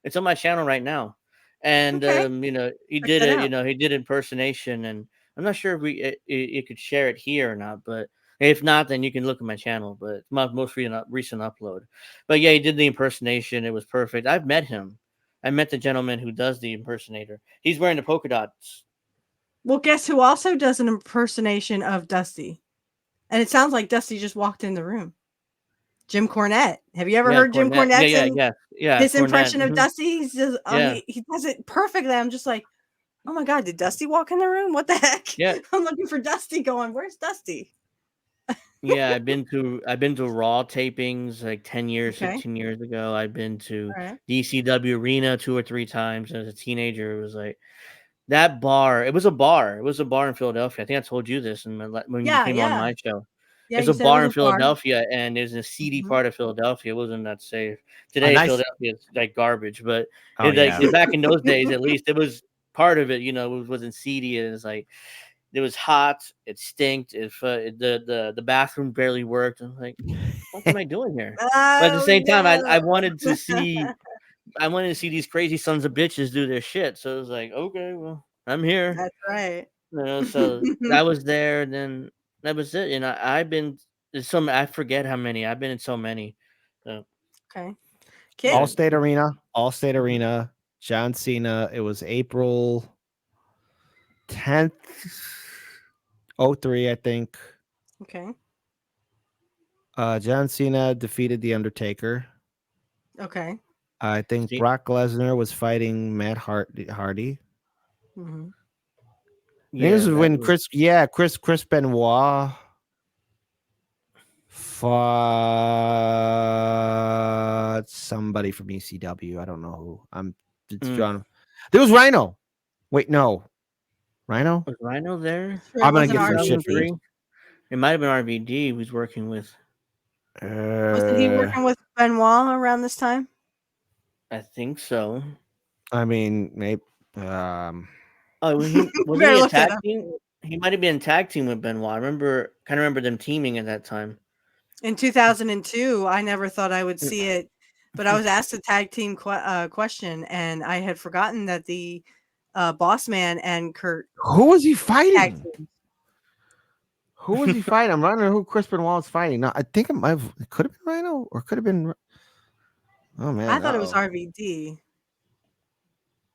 It's on my channel right now, and he did it. He did impersonation, and I'm not sure if you could share it here or not, but if not, then you can look at my channel. But it's my most recent upload. But yeah, he did the impersonation. It was perfect. I've met him. I met the gentleman who does the impersonator. He's wearing the polka dots. Well, guess who also does an impersonation of Dusty? And it sounds like Dusty just walked in the room. Jim Cornette. Have you ever heard Jim Cornette? Yeah. His impression of Dusty. He's just, he does it perfectly. I'm just like, oh my God, did Dusty walk in the room? What the heck? Yeah. I'm looking for Dusty going, where's Dusty? Yeah, I've been to Raw tapings like 10 years, 15 years ago. I've been to DCW Arena 2 or 3 times as a teenager. It was like, That bar, it was a bar. It was a bar in Philadelphia. I think I told you this when you Yeah, came on yeah. my show. Yeah, It's you a said it was bar a in bar. Philadelphia, and there's a seedy Mhm. part of Philadelphia. It wasn't that safe. Today, nice- Philadelphia is like garbage, but Oh, yeah. back in those days, at least it was part of it. It wasn't seedy. And it's like it was hot. It stinked. The bathroom barely worked. I'm like, what am I doing here? But at the Oh, same time, I no. wanted to see. I wanted to see these crazy sons of bitches do their shit. So it was like, okay, well, I'm here. That's right. So I was there, and then that was it. And I've been I forget how many. I've been in so many. So, Okay. Kid. Allstate Arena, John Cena. It was April 10th, 03, I think. Okay. John Cena defeated The Undertaker. Okay. I think See? Brock Lesnar was fighting Matt Hardy. Hmm. I think this was that when was- Chris Benoit fought somebody from ECW. I don't know who. It's drawn. There was Rhino. Wait, no. Rhino? was Rhino there? Sure, I'm it gonna wasn't get some shit for RVD. this. It might have been RVD he was working with. Wasn't he working with Benoit around this time? I think so. I mean, maybe. Oh, wasn't Better he a look that tag up. team? He might have been tag team with Benoit. I remember them teaming at that time. In 2002, I never thought I would see it, but I was asked a tag team question, and I had forgotten that the Boss Man and Curt Who was he tag fighting? team. Who was he fighting? I'm wondering who Chris Benoit was fighting. No, I think it could have been Rhino or could have been. Oh man, I thought it was RVD.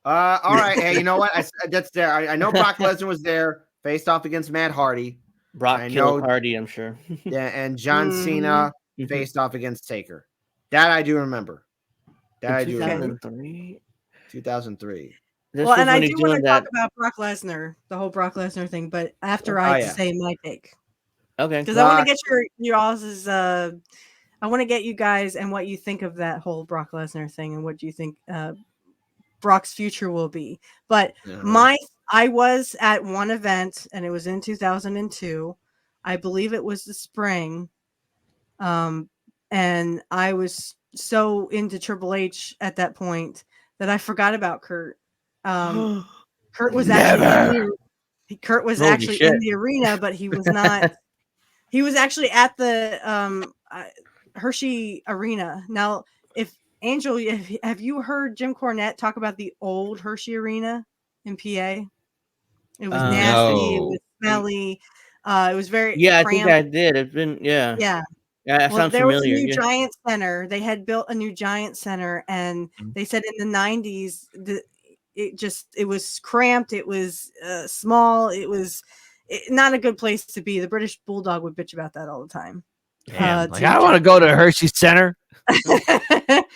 All right. Hey, you know what? That's there. I know Brock Lesnar was there, faced off against Matt Hardy. Brock I killed know- Hardy, I'm sure. Yeah, and John Mhm. Cena faced off against Taker. That I do remember. That I do remember. 2003. 2003. This Well, was and I when do he's want to doing talk that. about Brock Lesnar, the whole Brock Lesnar thing, but after Oh, I yeah. say my take, Okay. because I want to Brock- get your all's I want to get you guys and what you think of that whole Brock Lesnar thing and what you think Brock's future will be. But I was at one event and it was in 2002. I believe it was the spring. And I was so into Triple H at that point that I forgot about Curt. Curt was actually Curt was Holy actually shit. in the arena, but he was not. He was actually at the Hershey Arena. Now, if Angel, have you heard Jim Cornette talk about the old Hershey Arena in PA? It was nasty. It No. was smelly. It was very Yeah, I cramped. think I did. It's been Yeah. Yeah, that Well, sounds there was a familiar. new Yeah. Giant Center. They had built a new Giant Center, and they said in the 90s, it was cramped. It was small. It was not a good place to be. The British Bulldog would bitch about that all the time. Damn, I don't want to go to Hershey Center. I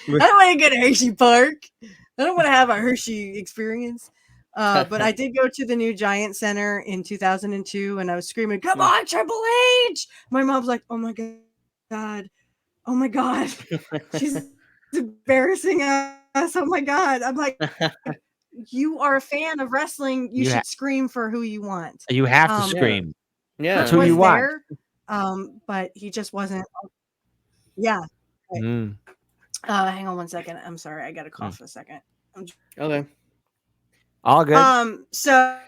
don't want to go to Hershey Park. I don't want to have a Hershey experience. But I did go to the new Giant Center in 2002, and I was screaming, "Come on, Triple H!" My mom's like, "Oh my god, oh my god, she's embarrassing us! Oh my god!" I'm like, "You are a fan of wrestling. You should scream for who you want. You have to scream. Yeah, That's who you want." But he just wasn't. Yeah. Mm. Hang on one second. I'm sorry. I got to cough for a second. Okay. All good. So,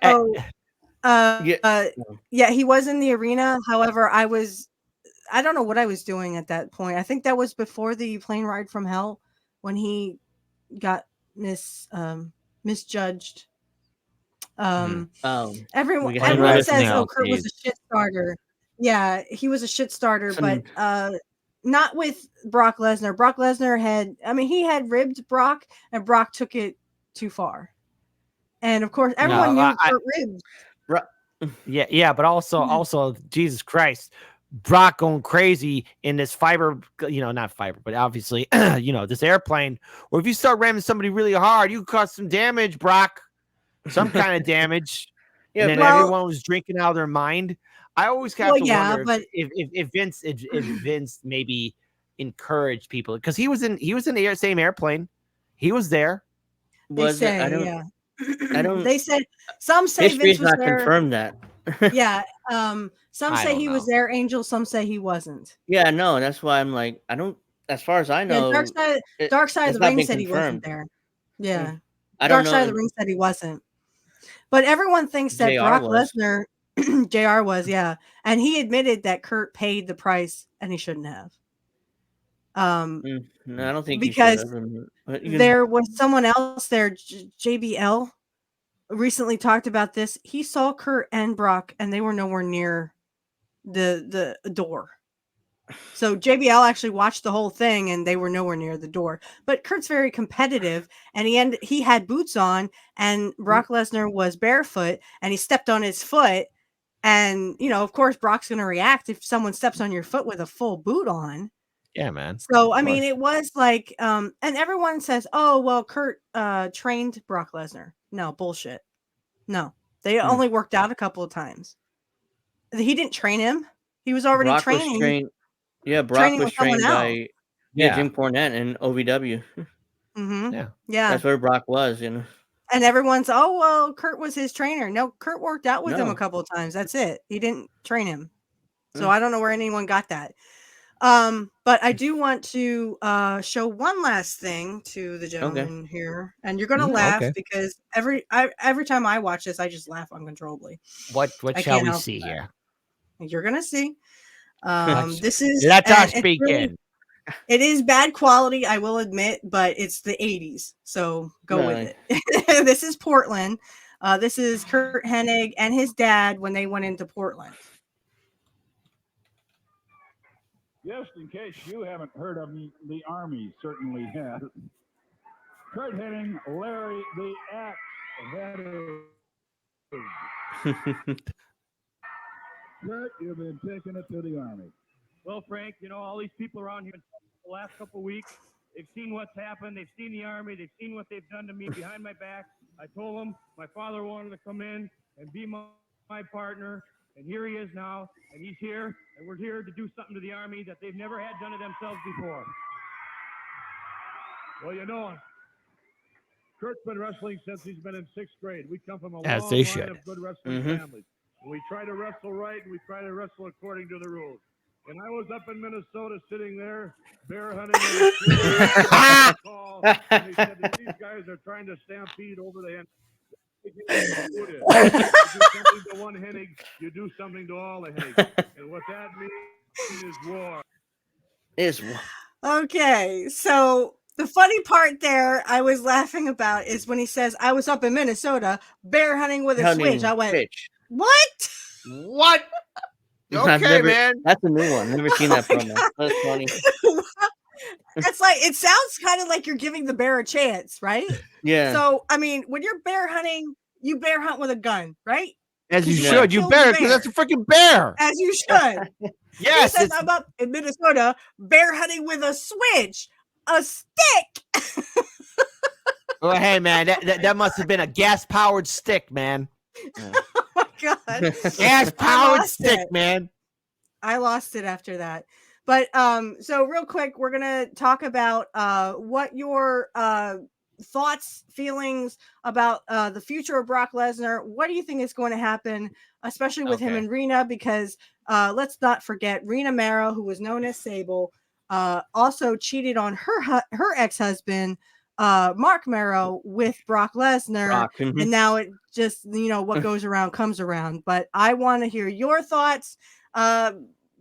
yeah, he was in the arena. However, I don't know what I was doing at that point. I think that was before the plane ride from hell when he got misjudged. Everyone says, "Oh, Curt was a shit starter." Yeah, he was a shit starter, but not with Brock Lesnar. Brock Lesnar he had ribbed Brock, and Brock took it too far. And of course, everyone knew Curt ribbed. Yeah, but also, Jesus Christ, Brock going crazy in this fiber, not fiber, but obviously, this airplane. Or if you start ramming somebody really hard, you cause some damage, Brock, some kind of damage. Yeah, and then everyone was drinking out of their mind. I always have to wonder if Vince maybe encouraged people because he was in the same airplane. He was there. They say, yeah. I don't. They said some say History Vince has was not there. confirmed that. Yeah. Some I say don't he was know. there, Angel. Some say he wasn't. Yeah, no, that's why I'm like, I don't. As far as I Yeah, know, Dark Side of it's the not Ring been said he wasn't confirmed. there. Yeah. I don't Dark Side of the know. Ring said he wasn't. But everyone thinks that Jr. Brock was. Lesnar, JR was, yeah. And he admitted that Curt paid the price and he shouldn't have. No, I don't think he should Because have. But you can. there was someone else there, JBL, recently talked about this. He saw Curt and Brock and they were nowhere near the door. So JBL actually watched the whole thing and they were nowhere near the door. But Kurt's very competitive and he had boots on and Brock Lesnar was barefoot and he stepped on his foot. And, of course, Brock's going to react if someone steps on your foot with a full boot on. Yeah, man. So, I mean, it was like, and everyone says, oh, well, Curt trained Brock Lesnar. No, bullshit. No, they only worked out a couple of times. He didn't train him. He was already Brock was training. trained. Yeah, Brock training was with someone trained by Yeah. Jim Cornette and OVW. Yeah. That's where Brock was, And everyone's, oh, well, Curt was his trainer. No, Curt worked out with him a No. couple of times. That's it. He didn't train him. So I don't know where anyone got that. But I do want to show one last thing to the gentleman here. And you're going to laugh because every time I watch this, I just laugh uncontrollably. What I shall can't we help see that. here? You're going to see. This is Let us it's begin. really- it is bad quality, I will admit, but it's the 80s. So go with it. This is Portland. This is Curt Hennig and his dad when they went into Portland. Just in case you haven't heard of me, the Army certainly has. Curt Hennig, Larry the Axe. That is. Curt, you've been taking it to the Army. Well, Frank, all these people around here the last couple of weeks, they've seen what's happened. They've seen the Army. They've seen what they've done to me behind my back. I told them my father wanted to come in and be my partner, and here he is now, and he's here, and we're here to do something to the Army that they've never had done to themselves before. Well, Curt's been wrestling since he's been in 6th grade. We come from a As long they line should. of good wrestling families. We try to wrestle right, and we try to wrestle according to the rules. And I was up in Minnesota sitting there, bear hunting in a call, and they said that these guys are trying to stampede over the Hennig. You do something to one Hennig, you do something to all the Hennig. And what that means is war. Okay, so the funny part there I was laughing about is when he says, I was up in Minnesota bear hunting with a switch. I went, what? What? Okay, man. That's a new one. Never seen that promo. That's funny. It's like, it sounds kind of like you're giving the bear a chance, right? Yeah. So, I mean, when you're bear hunting, you bear hunt with a gun, right? As you You should. You killed bear the because bear. that's a freaking bear. As you should. Yes. He says, I'm up in Minnesota bear hunting with a switch, a stick. Well, hey, man, that must have been a gas-powered stick, man. Oh my God. Gas-powered stick, man. I lost it after that. But so real quick, we're gonna talk about what your thoughts, feelings about the future of Brock Lesnar. What do you think is going to happen, especially with him and Rena? Because let's not forget Rena Maro, who was known as Sable, also cheated on her ex-husband Mark Maro with Brock Lesnar, and now it just what goes around comes around. But I want to hear your thoughts.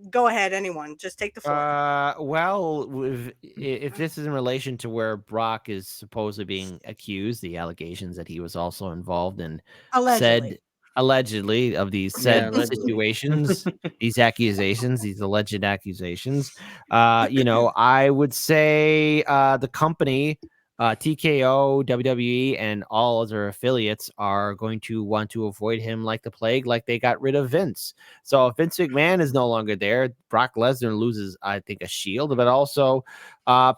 Go ahead, anyone. Just take the floor. Well, if this is in relation to where Brock is supposedly being accused, the allegations that he was also involved in allegedly of these said situations, these accusations, these alleged accusations, I would say the company, TKO, WWE, and all other affiliates are going to want to avoid him like the plague, like they got rid of Vince. So if Vince McMahon is no longer there, Brock Lesnar loses, I think, a shield, but also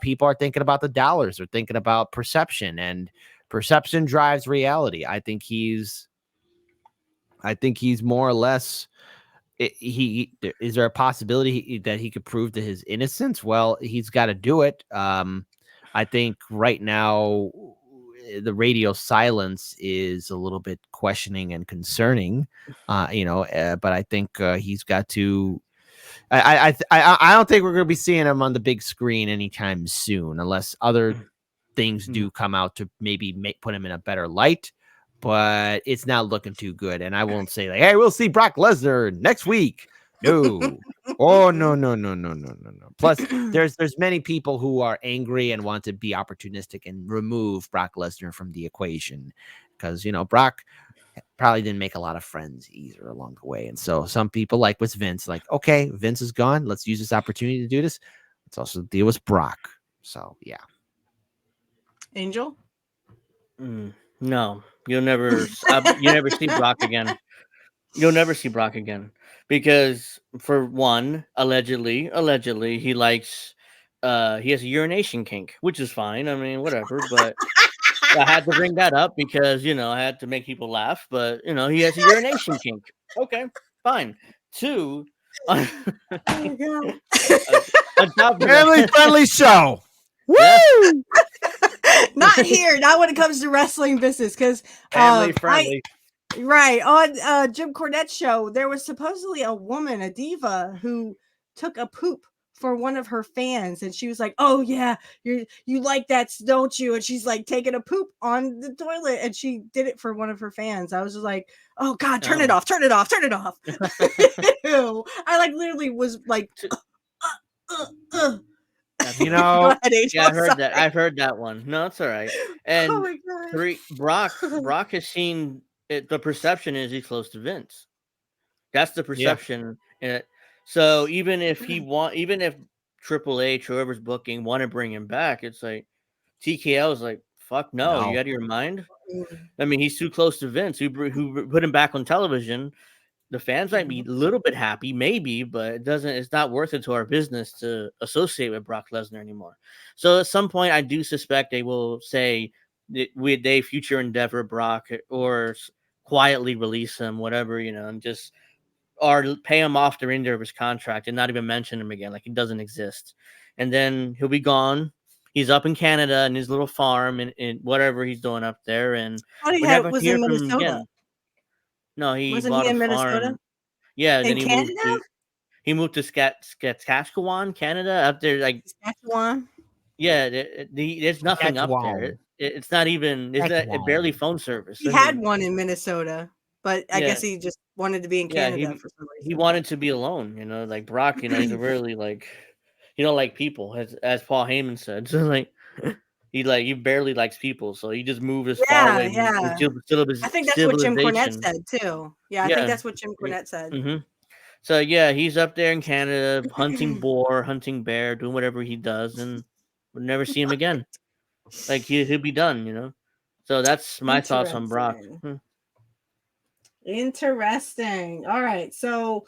people are thinking about the dollars, they're thinking about perception, and perception drives reality. I think he's more or less. Is there a possibility that he could prove to his innocence? Well, he's got to do it. I think right now the radio silence is a little bit questioning and concerning, but I think he's got to. I don't think we're going to be seeing him on the big screen anytime soon, unless other things do come out to maybe put him in a better light. But it's not looking too good, and I won't say like, "Hey, we'll see Brock Lesnar next week." No. Oh no. Plus, there's many people who are angry and want to be opportunistic and remove Brock Lesnar from the equation because Brock probably didn't make a lot of friends either along the way. And so some people, like with Vince, like, okay, Vince is gone. Let's use this opportunity to do this. Let's also deal with Brock. So yeah. Angel? No, you'll never see Brock again. You'll never see Brock again because, for one, allegedly, he likes, he has a urination kink, which is fine. I mean, whatever. But I had to bring that up because I had to make people laugh. But he has a urination kink. Okay, fine. Two, on top of Family friendly show. Woo! Not here, not when it comes to wrestling business, because family friendly. Right. On Jim Cornette's show, there was supposedly a woman, a diva, who took a poop for one of her fans, and she was like, "Oh yeah, you like that, don't you?" And she's like taking a poop on the toilet, and she did it for one of her fans. I was just like, "Oh God, turn it off, turn it off, turn it off." Ew. I like literally was like, yeah, I've heard that one. No, it's all right. And oh my God. Brock has seen it. The perception is he's close to Vince. That's the perception. Yeah. So even if Triple H or whoever's booking want to bring him back, it's like TKO is like, fuck no, you out of your mind? I mean, he's too close to Vince, who put him back on television. The fans might be a little bit happy, maybe, but it's not worth it to our business to associate with Brock Lesnar anymore. So at some point, I do suspect they will say they future endeavor Brock or quietly release him, whatever, and just or pay him off the remainder of his contract and not even mention him again, like he doesn't exist. And then he'll be gone. He's up in Canada in his little farm and whatever he's doing up there. And we never hear from him again. No, he wasn't bought he in a Minnesota? farm. Yeah, in then Canada? he moved to Saskatchewan, Canada, up there, like Saskatchewan. Yeah, there's nothing up there. It's not even. It's barely phone service. He had one in Minnesota, but I guess he just wanted to be in Canada for some reason. He wanted to be alone, like Brock. He's a really like, like people, as Paul Heyman said. So like, he barely likes people, so he just moved as far away. Yeah. I think that's what Jim Cornette said too. Yeah, I think that's what Jim Cornette said. Mm-hmm. So yeah, he's up there in Canada hunting boar, hunting bear, doing whatever he does, and we'll never see him again. Like he'll be done, So that's my thoughts on Brock. Interesting. All right, so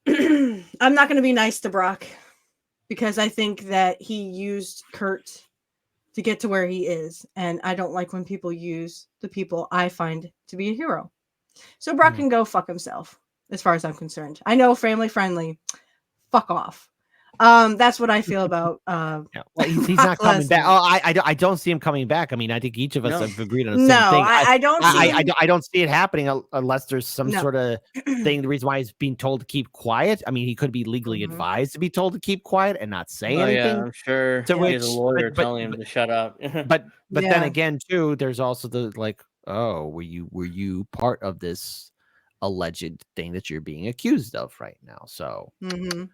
I'm not going to be nice to Brock because I think that he used Curt to get to where he is, and I don't like when people use the people I find to be a hero. So Brock can go fuck himself, as far as I'm concerned. I know, family friendly. Fuck off. That's what I feel about. He's not coming back. Oh, I don't see him coming back. I mean, I think each of us have agreed on the same thing. I don't. I don't see it happening unless there's some sort of thing. The reason why he's being told to keep quiet. I mean, he could be legally advised to be told to keep quiet and not say anything. Yeah, I'm sure. To which, a lawyer telling him to shut up. but then again, too, there's also the like, oh, were you part of this alleged thing that you're being accused of right now? So. And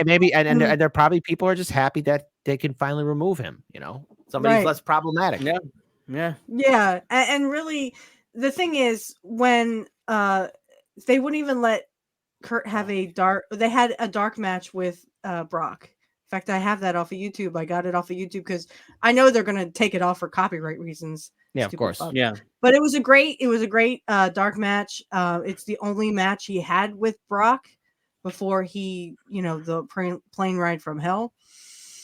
maybe there probably people are just happy that they can finally remove him. Somebody's less problematic. Yeah. And really, the thing is, when they wouldn't even let Curt have they had a dark match with Brock. In fact, I have that off of YouTube. I got it off of YouTube because I know they're going to take it off for copyright reasons. Yeah, of course. Fuck. Yeah. But it was a great dark match. It's the only match he had with Brock before he, the plane ride from hell.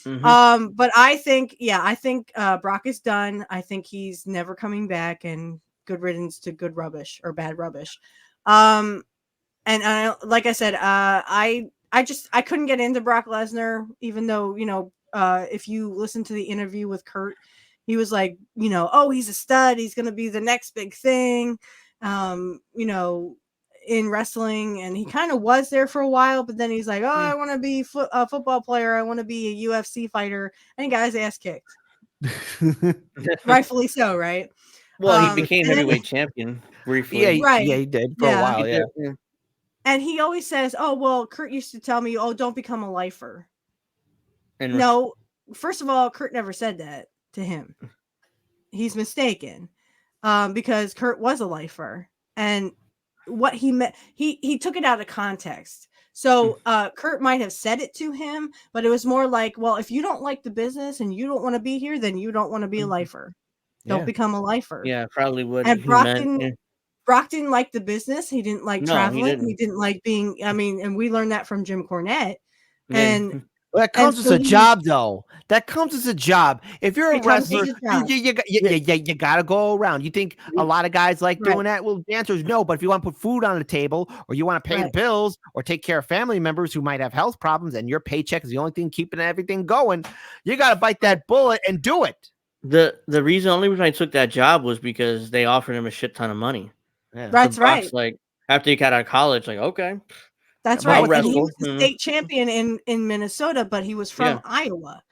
But I think Brock is done. I think he's never coming back, and good riddance to good rubbish or bad rubbish. And like I said, I couldn't get into Brock Lesnar, even though, if you listen to the interview with Curt, he was like, oh, he's a stud. He's going to be the next big thing, in wrestling. And he kind of was there for a while, but then he's like, oh, I want to be a football player. I want to be a UFC fighter. And he got his ass kicked. Rightfully so, right? Well, he became heavyweight champion briefly. Yeah, Right. yeah, he did for a while. Yeah. And he always says, oh, well, Curt used to tell me, oh, don't become a lifer. And No, first of all, Curt never said that to him. He's mistaken, because Curt was a lifer, and what he meant, he took it out of context. So Curt might have said it to him, but it was more like, well, if you don't like the business and you don't want to be here, then you don't want to be a lifer. Don't become a lifer. Yeah, probably what And he meant. Brock didn't like the business. He didn't like traveling. He He didn't like being, and we learned that from Jim Cornette. Yeah. And Well, that comes as a job, though. That comes as a job. If you're a wrestler, you got to go around. You think a lot of guys like doing that? Well, the answer is no. But if you want to put food on the table, or you want to pay the bills, or take care of family members who might have health problems, and your paycheck is the only thing keeping everything going, you got to bite that bullet and do it. The only reason I took that job was because they offered him a shit ton of money. Yeah. That's right. Like, after he got out of college, like, okay. That's right. And he was the state champion in Minnesota, but he was from Iowa,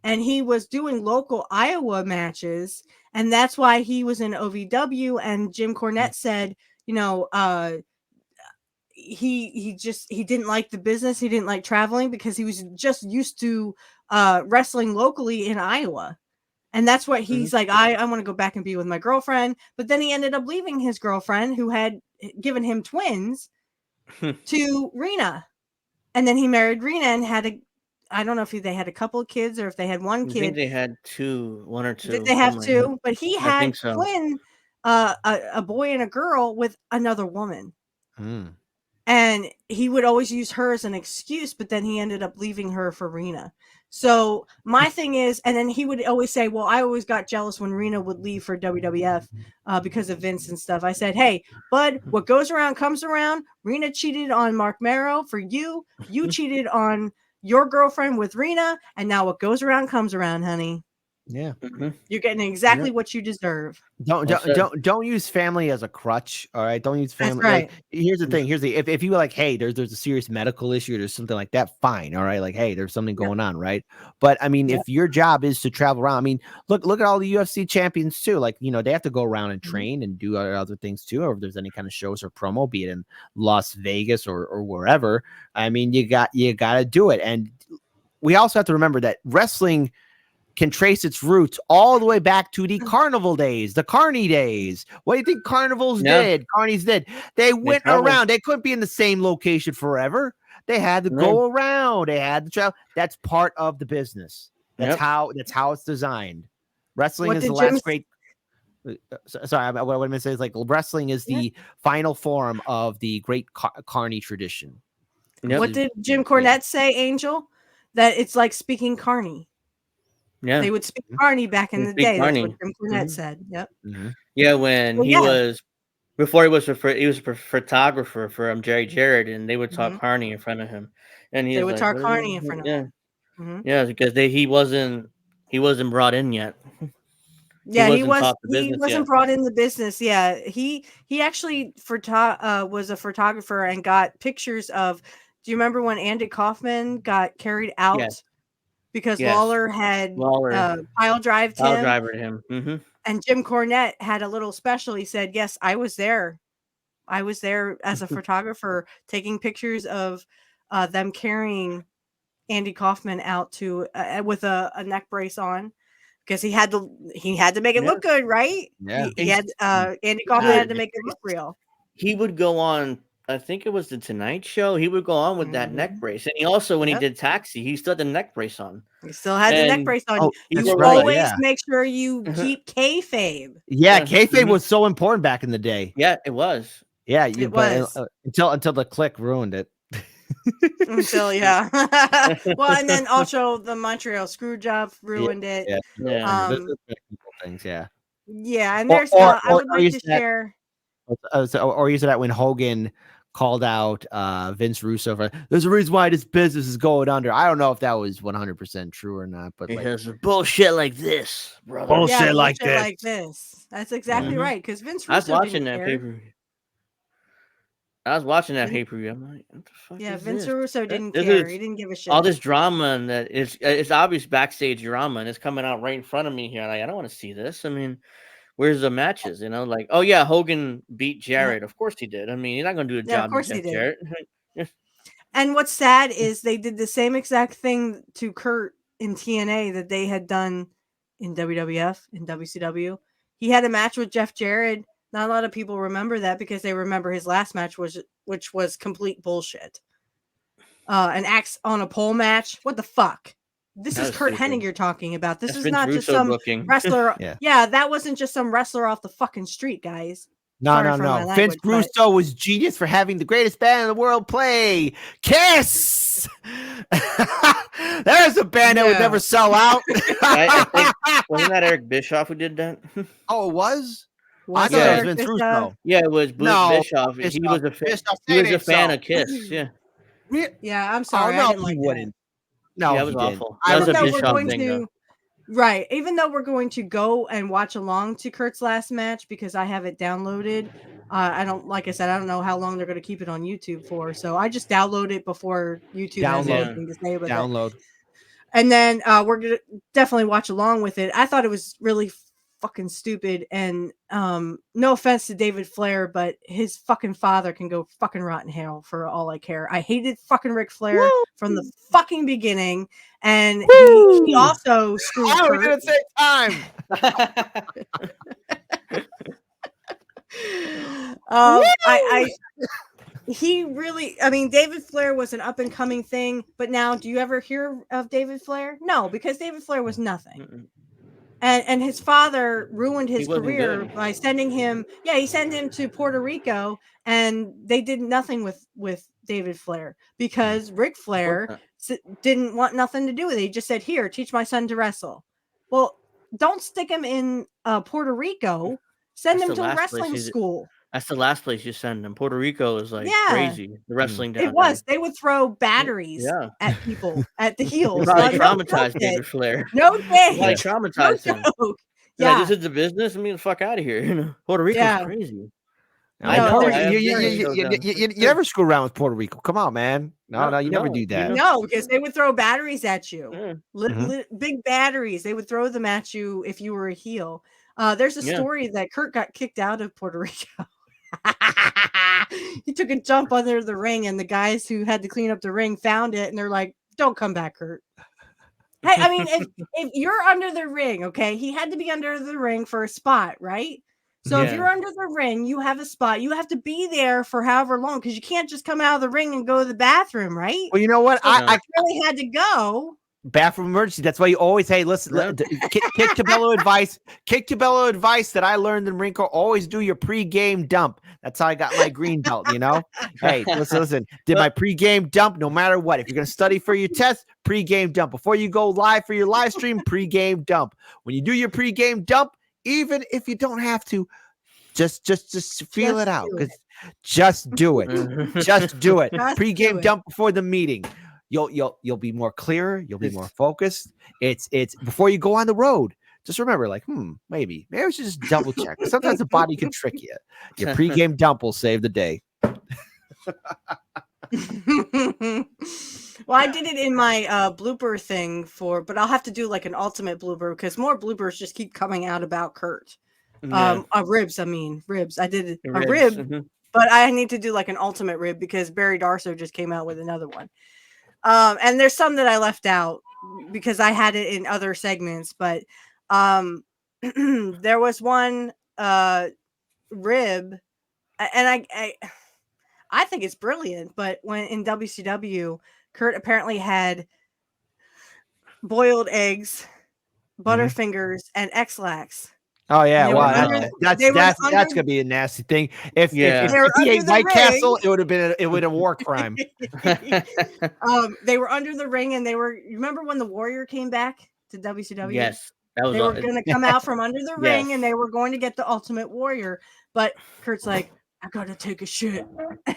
and he was doing local Iowa matches, and that's why he was in OVW. And Jim Cornette said, he didn't like the business, he didn't like traveling, because he was just used to wrestling locally in Iowa. And that's what he's like, I want to go back and be with my girlfriend. But then he ended up leaving his girlfriend, who had given him twins, to Rena. And then he married Rena and had I don't know if they had a couple of kids or if they had one kid. I think they had one or two. Did they have two? But he had twin, a boy and a girl with another woman. And he would always use her as an excuse, but then he ended up leaving her for Rena. So my thing is, and then he would always say, well, I always got jealous when Rena would leave for WWF because of Vince and stuff. I said, hey, bud, what goes around comes around. Rena cheated on Mark Marrow for you. You cheated on your girlfriend with Rena. And now what goes around comes around, honey. Yeah. You're getting exactly what you deserve. Don't use family as a crutch. All right. Don't use family. That's right. Like, here's the thing. If you were like, hey, there's a serious medical issue or there's something like that, fine. All right. Like, hey, there's something going on, right? But I mean, if your job is to travel around, I mean, look at all the UFC champions too. Like, they have to go around and train and do other things too. Or if there's any kind of shows or promo, be it in Las Vegas or wherever. I mean, you got to do it. And we also have to remember that wrestling can trace its roots all the way back to the carnival days, the carny days. What do you think carnivals did? Carnies did. They went around. They couldn't be in the same location forever. They had to go around. They had to travel. That's part of the business. That's how it's designed. Wrestling is the last great. Sorry, what I'm going to say is, like, wrestling is the final form of the great carny tradition. What did Jim Cornette say, Angel? That it's like speaking carny. Yeah, they would speak carny back in the day. That's what Jim Cornette said. Yep. Yeah, when he was before he was a photographer for Jerry Jarrett, and they would talk carny in front of him, and they would talk carny in front of him. Yeah, because he wasn't brought in yet. Yeah, he wasn't brought in the business. Yeah, he actually was a photographer and got pictures of. Do you remember when Andy Kaufman got carried out? Yes. Because Lawler had pile drivered him. And Jim Cornette had a little special. He said, yes, I was there. I was there as a photographer taking pictures of them carrying Andy Kaufman out to with a neck brace on, because he had to make it look good, right? Yeah. He had Andy Kaufman had to make it look real. He would go on, I think it was the Tonight Show. He would go on with that neck brace, and he also, when he did Taxi, he still had the neck brace on. He still had the neck brace on. You always make sure you keep kayfabe. Yeah, kayfabe was so important back in the day. Yeah, it was. Yeah, it was until the Click ruined it. Well, and then also the Montreal Screwjob ruined it. Yeah. Things. Yeah, and there's I would like to share. Or you said that when Hogan called out Vince Russo for there's a reason why this business is going under. I don't know if that was 100% true or not, but like Because of bullshit like this, brother. bullshit Yeah, like bullshit this. like this. That's exactly Mhm. right. Because Vince I was Russo watching didn't that care. pay-per-view. I was watching that Vin- pay-per-view. I'm like, what the fuck Yeah, is Vince this? Russo didn't This care. is He didn't give a shit. all this drama, and that it's obvious backstage drama, and it's coming out right in front of me here. Like, I don't want to see this. I mean, where's the matches? You know, like, oh yeah, Hogan beat Jarrett. Of course he did. I mean, he's not gonna do a Yeah, of job to course he Jeff did. Jarrett. And what's sad is they did the same exact thing to Kurt in TNA that they had done in WWF, in WCW. He had a match with Jeff Jarrett. Not a lot of people remember that because they remember his last match which was complete bullshit. An axe on a pole match. What the fuck? This That is was Curt stupid. Hennig you're talking about. This That's is Vince not just Russo some booking. wrestler. Yeah. Yeah, that wasn't just some wrestler off the fucking street, guys. No, Sorry no, for my no. language, Vince Russo was genius for having the greatest band in the world play Kiss. There's a band that would Yeah. never sell out. I think wasn't that Eric Bischoff who did that? Oh, it was? Was I it thought it was Eric Vince Bischoff? Russo. Yeah, it was No, Bischoff. He Bischoff. was a fan. Bischoff He was said a fan so. of Kiss. Yeah, Yeah, I'm Oh, sorry. I no, didn't he like that. wouldn't. No, yeah, it he was didn't. awful. I That was Even a though we're Bischoff going thing, to though. right, even though we're going to go and watch along to Kurt's last match because I have it downloaded. I don't, like I said, I don't know how long they're going to keep it on YouTube for. So I just download it before YouTube has Download. anything to say with it. Download. And then we're going to definitely watch along with it. I thought it was really fucking stupid. And no offense to David Flair, but his fucking father can go fucking rot in hell for all I care. I hated fucking Ric Flair from the fucking beginning. And he also screwed Oh, we Kurt. didn't say time. He really, I mean, David Flair was an up and coming thing, but now do you ever hear of David Flair? No, because David Flair was nothing. And his father ruined his wasn't career good. by sending him, he sent him to Puerto Rico, and they did nothing with David Flair because Ric Flair didn't want nothing to do with it. He just said, "Here, teach my son to wrestle." Well, don't stick him in Puerto Rico. Send him to a wrestling school. That's the last place you send them. Puerto Rico is like crazy. The wrestling down It was. They would throw batteries at people at the heels. there. Probably traumatized David Flair. No day. Probably traumatized him. Yeah. Like, this is the business. I mean, the fuck out of here. You know, Puerto Rico's crazy. No, I know. you never screw around with Puerto Rico. Come on, man. No, you never do that. No, because they would throw batteries at you. Yeah. Big batteries. They would throw them at you if you were a heel. There's a story that Kurt got kicked out of Puerto Rico. He took a jump under the ring, and the guys who had to clean up the ring found it, and they're like, "Don't come back, Kurt." Hey, I mean, if you're under the ring, okay, he had to be under the ring for a spot, right? So if you're under the ring, you have a spot. You have to be there for however long because you can't just come out of the ring and go to the bathroom, right? Well, you know what? So I really had to go. Bathroom emergency. That's why you always, hey, listen, kick Cabello advice. Kick Cabello advice that I learned in Rinko. Always do your pre-game dump. That's how I got my green belt, you know? Hey, listen. Did my pre-game dump no matter what. If you're going to study for your test, pre-game dump. Before you go live for your live stream, pre-game dump. When you do your pre-game dump, even if you don't have to, just feel it out. Just do it. Just do it. Pre-game dump before the meeting. You'll be more clearer. You'll be more focused. It's before you go on the road. Just remember, like, maybe we should just double check. Sometimes the body can trick you. Your pregame dump will save the day. Well, I did it in my blooper thing but I'll have to do like an ultimate blooper because more bloopers just keep coming out about Kurt. Ribs. I did a rib, but I need to do like an ultimate rib because Barry Darso just came out with another one. And there's some that I left out because I had it in other segments, but there was one rib, and I think it's brilliant. But when in WCW, Kurt apparently had boiled eggs, Butterfingers, and X-Lax. Oh yeah, wow, that's gonna be a nasty thing. If he ate White Castle, it would have war crime. They were under the ring, and you remember when the Warrior came back to WCW? Yes, they were going to come out from under the ring, and they were going to get the Ultimate Warrior. But Kurt's like, I gotta take a shit.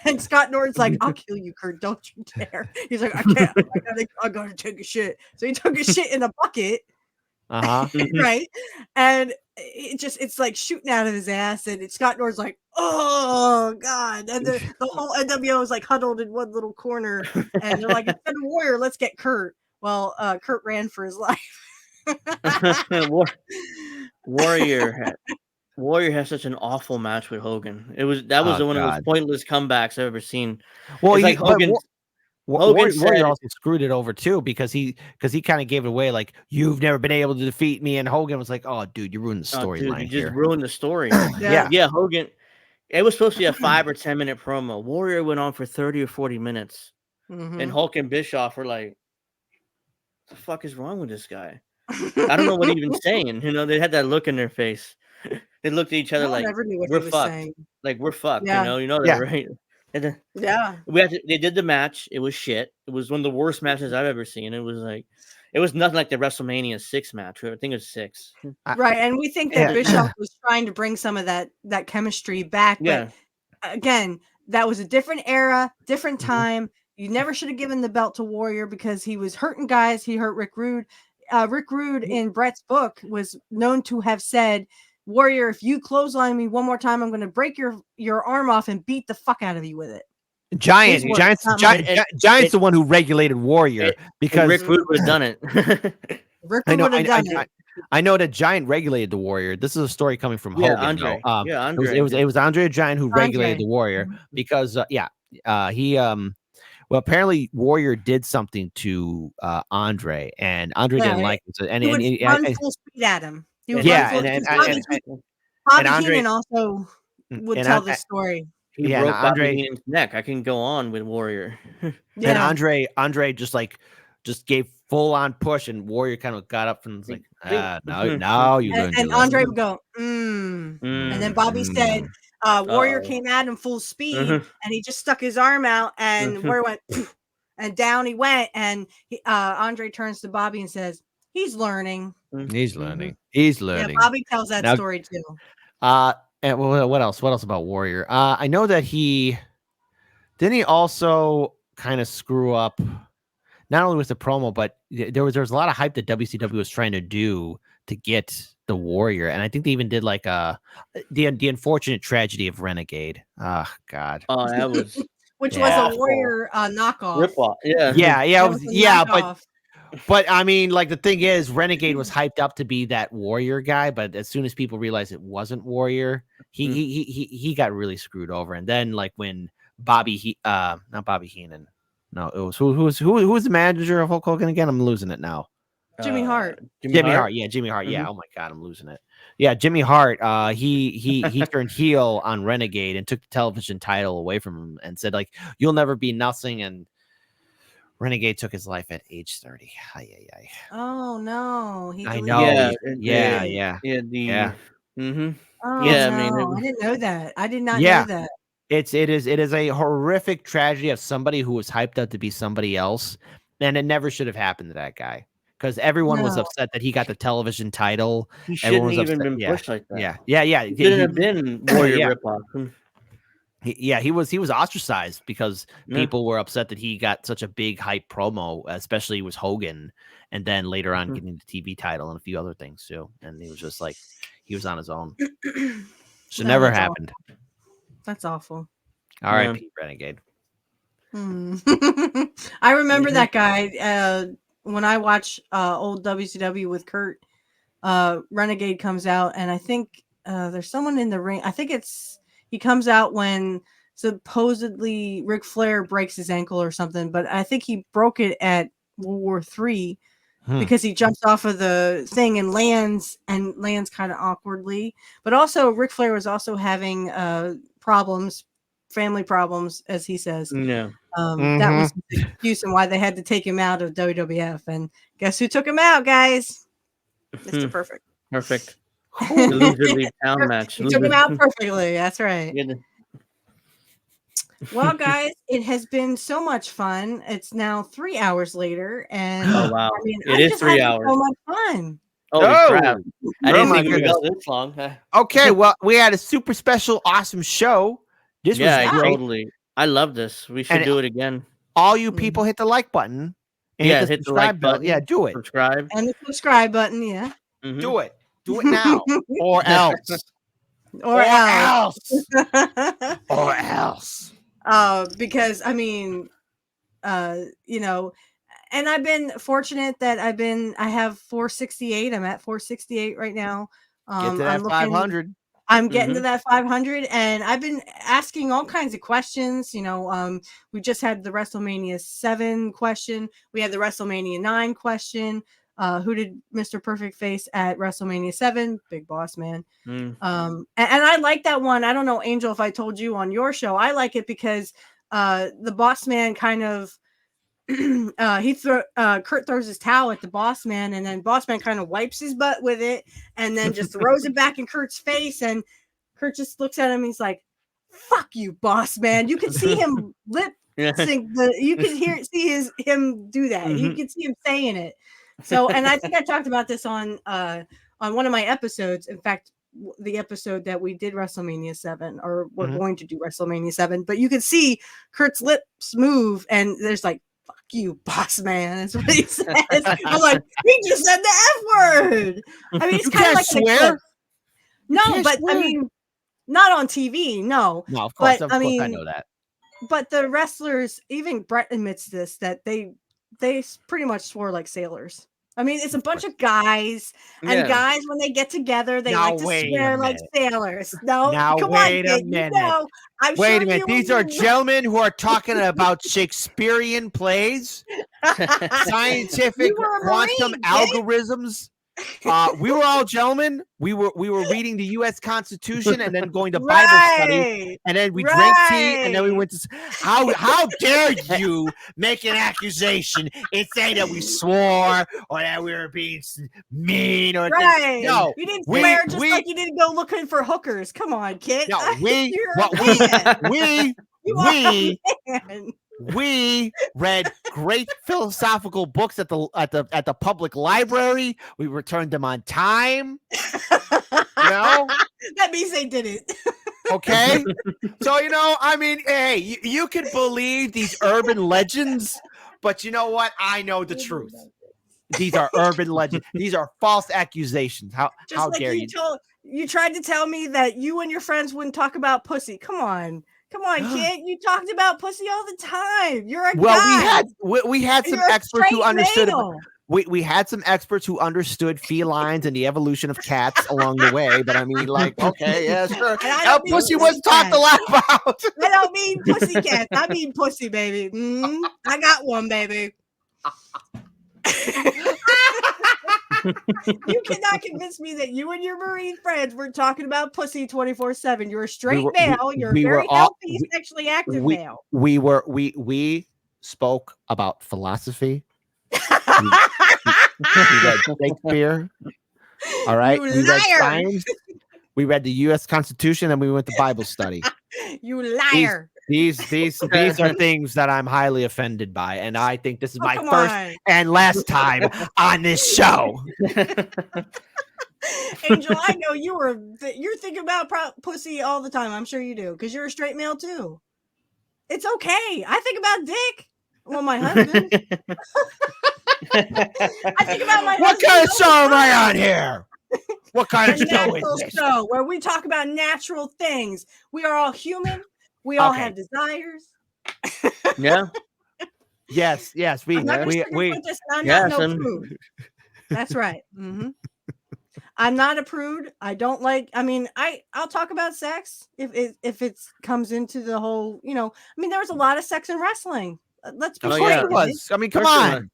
And Scott Norton's like, I'll kill you, Curt. Don't you dare. He's like, I can't. I gotta take a shit. So he took a shit in a bucket. Right. And it's like shooting out of his ass. And Scott Norton's like, oh, God. And the whole NWO is like huddled in one little corner. And they're like, instead of Warrior, let's get Curt. Well, Curt ran for his life. Warrior has such an awful match with Hogan. That was one of those pointless comebacks I've ever seen. Well, it's like Hogan Warrior also screwed it over too because he kind of gave it away like you've never been able to defeat me, and Hogan was like, "Oh, dude, you ruined the storyline. You just ruined the story." Yeah. Hogan. It was supposed to be a 5 or 10 minute promo. Warrior went on for 30 or 40 minutes, and Hulk and Bischoff were like, "What the fuck is wrong with this guy?" I don't know what he's even saying. They had that look in their face. They looked at each other like we're fucked. Like we're fucked. Yeah. You know that, right? And yeah. They did the match. It was shit. It was one of the worst matches I've ever seen. It was nothing like the WrestleMania 6 match. I think it was 6. Right, and we think that Bischoff was trying to bring some of that chemistry back. But again, that was a different era, different time. You never should have given the belt to Warrior because he was hurting guys. He hurt Rick Rude. Rick Rude in Brett's book was known to have said, Warrior, if you clothesline me one more time, I'm going to break your arm off and beat the fuck out of you with it. Giant's the one who regulated Warrior because Rick Rude would have done it. Rick Rude would have done it. I know that Giant regulated the Warrior. This is a story coming from Hogan. Andre. Andre. It was Andre Giant who regulated the Warrior because he well, apparently Warrior did something to Andre, and Andre didn't like it. And he would run full speed at him. and Bobby Andre Heenan also would tell the story. He broke Bobby Heenan's neck. I can go on with Warrior. And Andre just gave full on push, and Warrior kind of got up and was like, no, you learned. And Andre would go, and then Bobby said, Warrior came at him full speed, and he just stuck his arm out, and Warrior went, and down he went, and Andre turns to Bobby and says, he's learning. He's learning. He's learning. Yeah, Bobby tells that story too. And what else? What else about Warrior? I know that he also kind of screw up, not only with the promo, but there was a lot of hype that WCW was trying to do to get the Warrior, and I think they even did like the unfortunate tragedy of Renegade. Oh God. Oh, that was which was a Warrior knockoff. Rip-off. But I mean, like the thing is, Renegade was hyped up to be that Warrior guy, but as soon as people realized it wasn't Warrior, he got really screwed over. And then like when not Bobby Heenan, no, it was who was the manager of Hulk Hogan again? I'm losing it now. Jimmy Hart. Jimmy Hart. Yeah, Jimmy Hart. Yeah. Oh my God, I'm losing it. Yeah, Jimmy Hart. He turned heel on Renegade and took the television title away from him and said like, "You'll never be nothing." And Renegade took his life at age 30. Oh no! I know. Yeah. Oh, yeah, no. I didn't know that. I did not know that. It is a horrific tragedy of somebody who was hyped up to be somebody else, and it never should have happened to that guy because everyone was upset that he got the television title. He shouldn't even been pushed like that. Yeah. He shouldn't have been Warrior ripoff. He was ostracized because people were upset that he got such a big hype promo, especially with Hogan, and then later on getting the TV title and a few other things too. And he was just like, he was on his own. Should never happened. Awful. That's awful. All right, Pete Renegade. I remember that guy when I watch old WCW with Curt. Renegade comes out, and I think there's someone in the ring. I think he comes out when supposedly Ric Flair breaks his ankle or something, but I think he broke it at World War III because he jumps off of the thing and lands kind of awkwardly. But also Ric Flair was also having family problems, as he says. Yeah. That was the excuse and why they had to take him out of WWF. And guess who took him out, guys? Mr. Perfect. Perfect. The loser league town match. He took him out perfectly. That's right. Well, guys, it has been so much fun. It's now 3 hours later, and oh wow, I mean, it is 3 hours. So much fun. Holy crap! I didn't think we would go this long. Okay, well, we had a super special, awesome show. This Yeah, was great. totally. I love this. We should And do it again. all you people hit the like button and Yeah, hit the hit the subscribe like bell. button. Yeah, do it. Subscribe. And the subscribe button, yeah. Mhm. Do it. Do it now. Or else. Or else. Or else. Because I mean, you know, and I've been fortunate that I have 468. I'm at 468 right now. Get to that I'm looking, 500. I'm getting to that 500, and I've been asking all kinds of questions. You know, we just had the WrestleMania 7 question. We had the WrestleMania 9 question. Who did Mr. Perfect face at WrestleMania 7? Big Boss Man. Mm. And I like that one. I don't know, Angel, if I told you on your show. I like it because the Boss Man kind of Kurt throws his towel at the Boss Man, and then Boss Man kind of wipes his butt with it and then just throws it back in Kurt's face, and Kurt just looks at him and he's like, fuck you, Boss Man. You can see him lip sync you can see him do that. You can see him saying it. So, and I think I talked about this on one of my episodes. In fact, the episode that we did WrestleMania 7, or we're going to do WrestleMania 7, but you can see Kurt's lips move, and there's like, fuck you, Boss Man. That's what he says. I'm like, he just said the F word. I mean, it's kind of like swear. No, but swear. I mean, not on TV. No, of course, but, I know that. But the wrestlers, even Brett admits this, that they pretty much swore like sailors. I mean, it's a bunch of guys, and guys, when they get together, they like to swear like sailors. No, come on, kid, you know, wait a minute. These are gentlemen who are talking about Shakespearean plays, scientific quantum algorithms. We were all gentlemen. We were reading the U.S. Constitution and then going to Bible study, and then we drank tea, and then we went to. How dare you make an accusation and say that we swore or that we were being mean or no? You didn't swear just like you didn't go looking for hookers. Come on, kid. No, we read great philosophical books at the public library. We returned them on time. That means they didn't. Okay, so I mean, hey, you can believe these urban legends, but you know what? I know the truth. These are urban legends. These are false accusations. How dare you? You tried to tell me that you and your friends wouldn't talk about pussy. Come on, kid. You talked about pussy all the time. You're a guy. We had some experts who understood. We had some experts who understood felines and the evolution of cats along the way. But I mean, like, okay, yeah, sure. Pussy was talked a lot about. I don't mean pussy cats. I mean pussy, baby. I got one, baby. You cannot convince me that you and your Marine friends were talking about pussy 24/7. You're a straight male. You're a very healthy, sexually active male. We spoke about philosophy. We read Shakespeare. All right. We read science. We read the U.S. Constitution, and we went to Bible study. You liar. These are things that I'm highly offended by, and I think this is my first and last time on this show. Angel, I know you're thinking about pussy all the time. I'm sure you do, because you're a straight male too. It's okay. I think about dick. Well, my husband. I think about my husband. What kind of show am I on here? What kind of show is this? Show where we talk about natural things. We are all human. We all have desires. Yeah. Yes. We. I'm not no prude. That's right. I'm not a prude. I don't like. I mean, I'll talk about sex if it comes into the whole. I mean, there was a lot of sex in wrestling. Let's be sure it was. I mean, come on.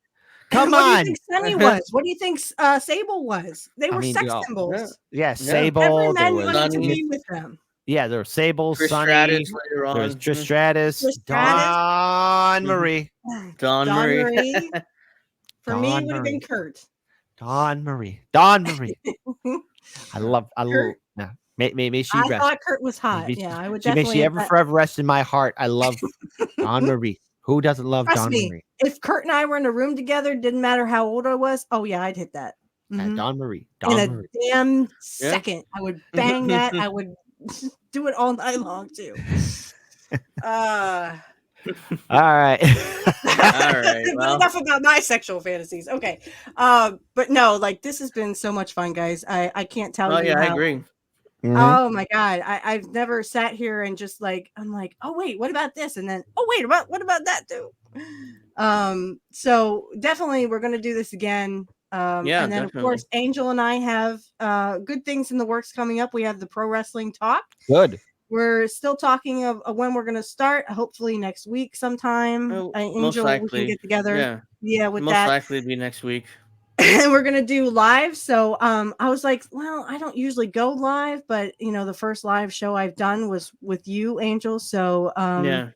Come on. What do you think Sunny was? What do you think Sable was? They were sex symbols. Yeah, Sable. Every man wanted to be with them. Yeah, there were Sable, Trish Sunny, Stratus later on. There's Trish Stratus, Dawn Marie. Dawn Marie. For me, it would have been Curt. Dawn Marie. I love. Yeah. May she rest. I thought Curt was hot. I would definitely. May she ever forever rest in my heart. I love Dawn Marie. Who doesn't love Dawn Marie? If Curt and I were in a room together, didn't matter how old I was. Oh yeah, I'd hit that. Dawn Marie. In a damn second, I would bang that. I would do it all night long too. Uh, All right. All right. but Well, enough about my sexual fantasies. Okay. But no, like this has been so much fun, guys. I can't tell oh you yeah, I how. agree. Mhm. Oh my god, I've never sat here and just like I'm like, oh wait, what about this? And then oh wait, what about that too? So definitely we're gonna do this again. Yeah, And then of course Angel and I have good things in the works coming up. We have the pro wrestling talk. Good. We're still talking of when we're gonna start. Hopefully next week sometime. Oh, Angel, most we likely. can get together. Yeah, with most that. likely be next week. And we're gonna do live. So I was like, well, I don't usually go live, but you know, the first live show I've done was with you, Angel. So Yeah.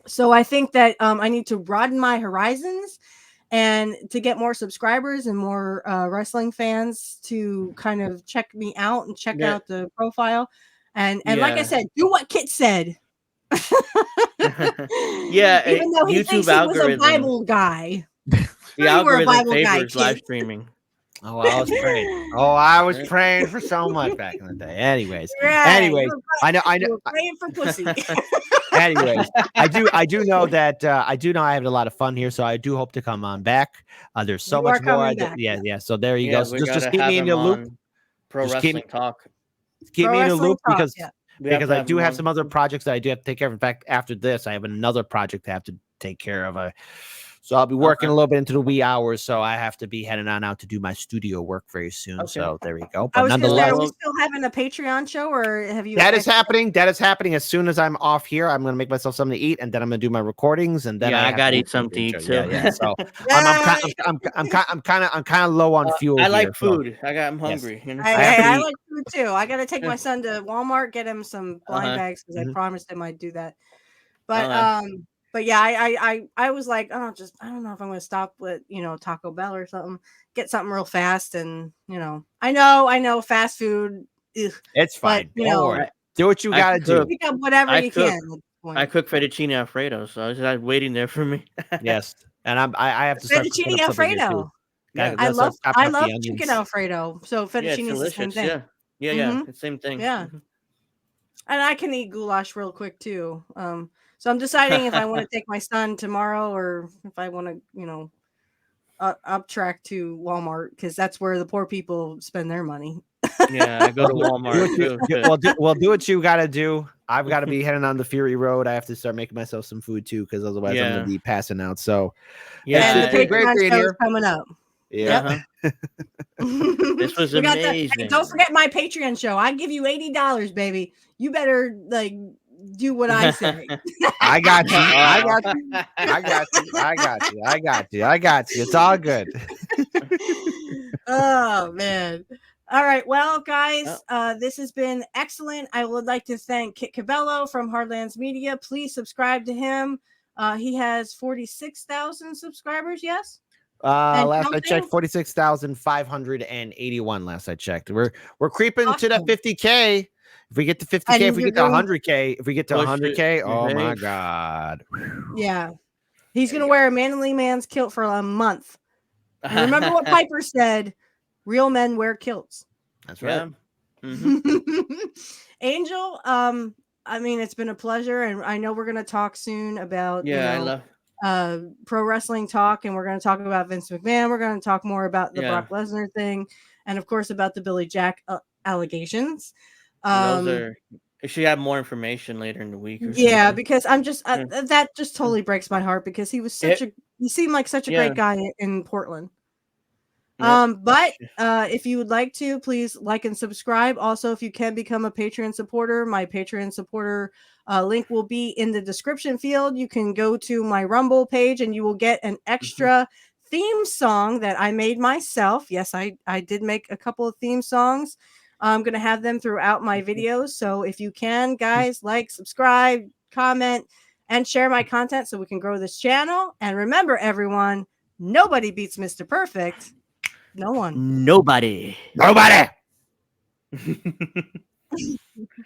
so I think that I need to broaden my horizons and to get more subscribers and more wrestling fans to kind of check me out and check Yeah. out the profile. And like I Yeah. said, do what Kit said. Yeah, Even though he YouTube thinks he was a algorithm. Bible guy. The You were a algorithm Bible guy, favors live kid. streaming. Oh, I was praying. Oh, I was praying for so much back in the day. Anyways, Right. anyways, You were I know. You were praying for pussy. Anyways, I do know that I had a lot of fun here, so I do hope to come on back. There's so You much are more. coming back, Yeah, yeah. yeah. So there you Yeah, go. So we just gotta keep have me in him the loop. on Pro Just keep Wrestling Talk. Keep Pro me in the Wrestling loop Talk, because yeah. because I do have some other projects that I do have to take care of. In fact, after this, I have another project I have to take care of. So I'll be working a little bit into the wee hours. So I have to be heading on out to do my studio work very soon. Okay. So there we go. I But was gonna say, nonetheless, are we still having a Patreon show, or have you? that is happening. That is happening as soon as I'm off here. I'm going to make myself something to eat, and then I'm going to do my recordings, and then Yeah, I have gotta to eat something to eat too. Yeah, yeah. So Yeah, I'm kind of low on fuel. I here, like so- I'm Yes. hungry. You know? I like food too. I gotta take my son to Walmart, get him some blind Uh-huh. bags because I Mhm. promised him I'd do that. But Okay. but yeah, I was like, oh, just I don't know if I'm gonna stop with Taco Bell or something, get something real fast, and I know fast food, ugh, It's but fine. Don't worry. I- Do what you I got to do. cook. pick up whatever I you cook. can. At this point. I cook fettuccine alfredo, so I was just waiting there for me. Yes, and I have to start cooking Fettuccine up something here, too. Alfredo. Yeah. I love chopping up the chicken onions. Alfredo. So Yeah, fettuccine it's is the same delicious. thing. Yeah. Yeah. Mhm. It's the same thing. Yeah. And I can eat goulash real quick too. So I'm deciding if I want to take my son tomorrow or if I want to, up track to Walmart because that's where the poor people spend their money. Yeah, I go to Do Walmart what too. you, well, do what you got to do. I've got to be heading on the Fury Road. I have to start making myself some food too, because otherwise I'm Yeah. going to be passing out. So Yeah, And the it's been great Patreon being show is here. coming up. Yeah. This was We got that. amazing. Hey, don't forget my Patreon show. I give you $80, baby. You better do what I say. I got you. I got you. I got you. I got you. I got you. I got you. It's all good. Oh man. All right. Well, guys, this has been excellent. I would like to thank Kit Cabello from Hardlands Media. Please subscribe to him. He has 46,000 subscribers. Yes. Last I counting? checked, 46,581. Last I checked, we're creeping to that Awesome. 50K. If we get to 50K, And if we you're get to going- 100K, if we get to Push 100K, it. oh my Right. God. Yeah. He's going to wear a manly man's kilt for a month. And remember what Piper said, real men wear kilts. That's right. Yeah. Mhm. Angel, I mean, it's been a pleasure. And I know we're going to talk soon about, Yeah, I love. pro wrestling talk, and we're going to talk about Vince McMahon. We're going to talk more about the Yeah. Brock Lesnar thing, and of course about the Billy Jack allegations. Those are. I should have more information later in the week. Or Yeah, something. because I'm just Yeah. that just totally breaks my heart because he was he seemed like such a Yeah. great guy in Portland. Yep. But if you would like to, please like and subscribe. Also, if you can become a Patreon supporter, my Patreon supporter link will be in the description field. You can go to my Rumble page and you will get an extra theme song that I made myself. Yes, I did make a couple of theme songs. I'm going to have them throughout my videos. So if you can, guys, like, subscribe, comment, and share my content so we can grow this channel. And remember, everyone, nobody beats Mr. Perfect. No one. Nobody. Nobody.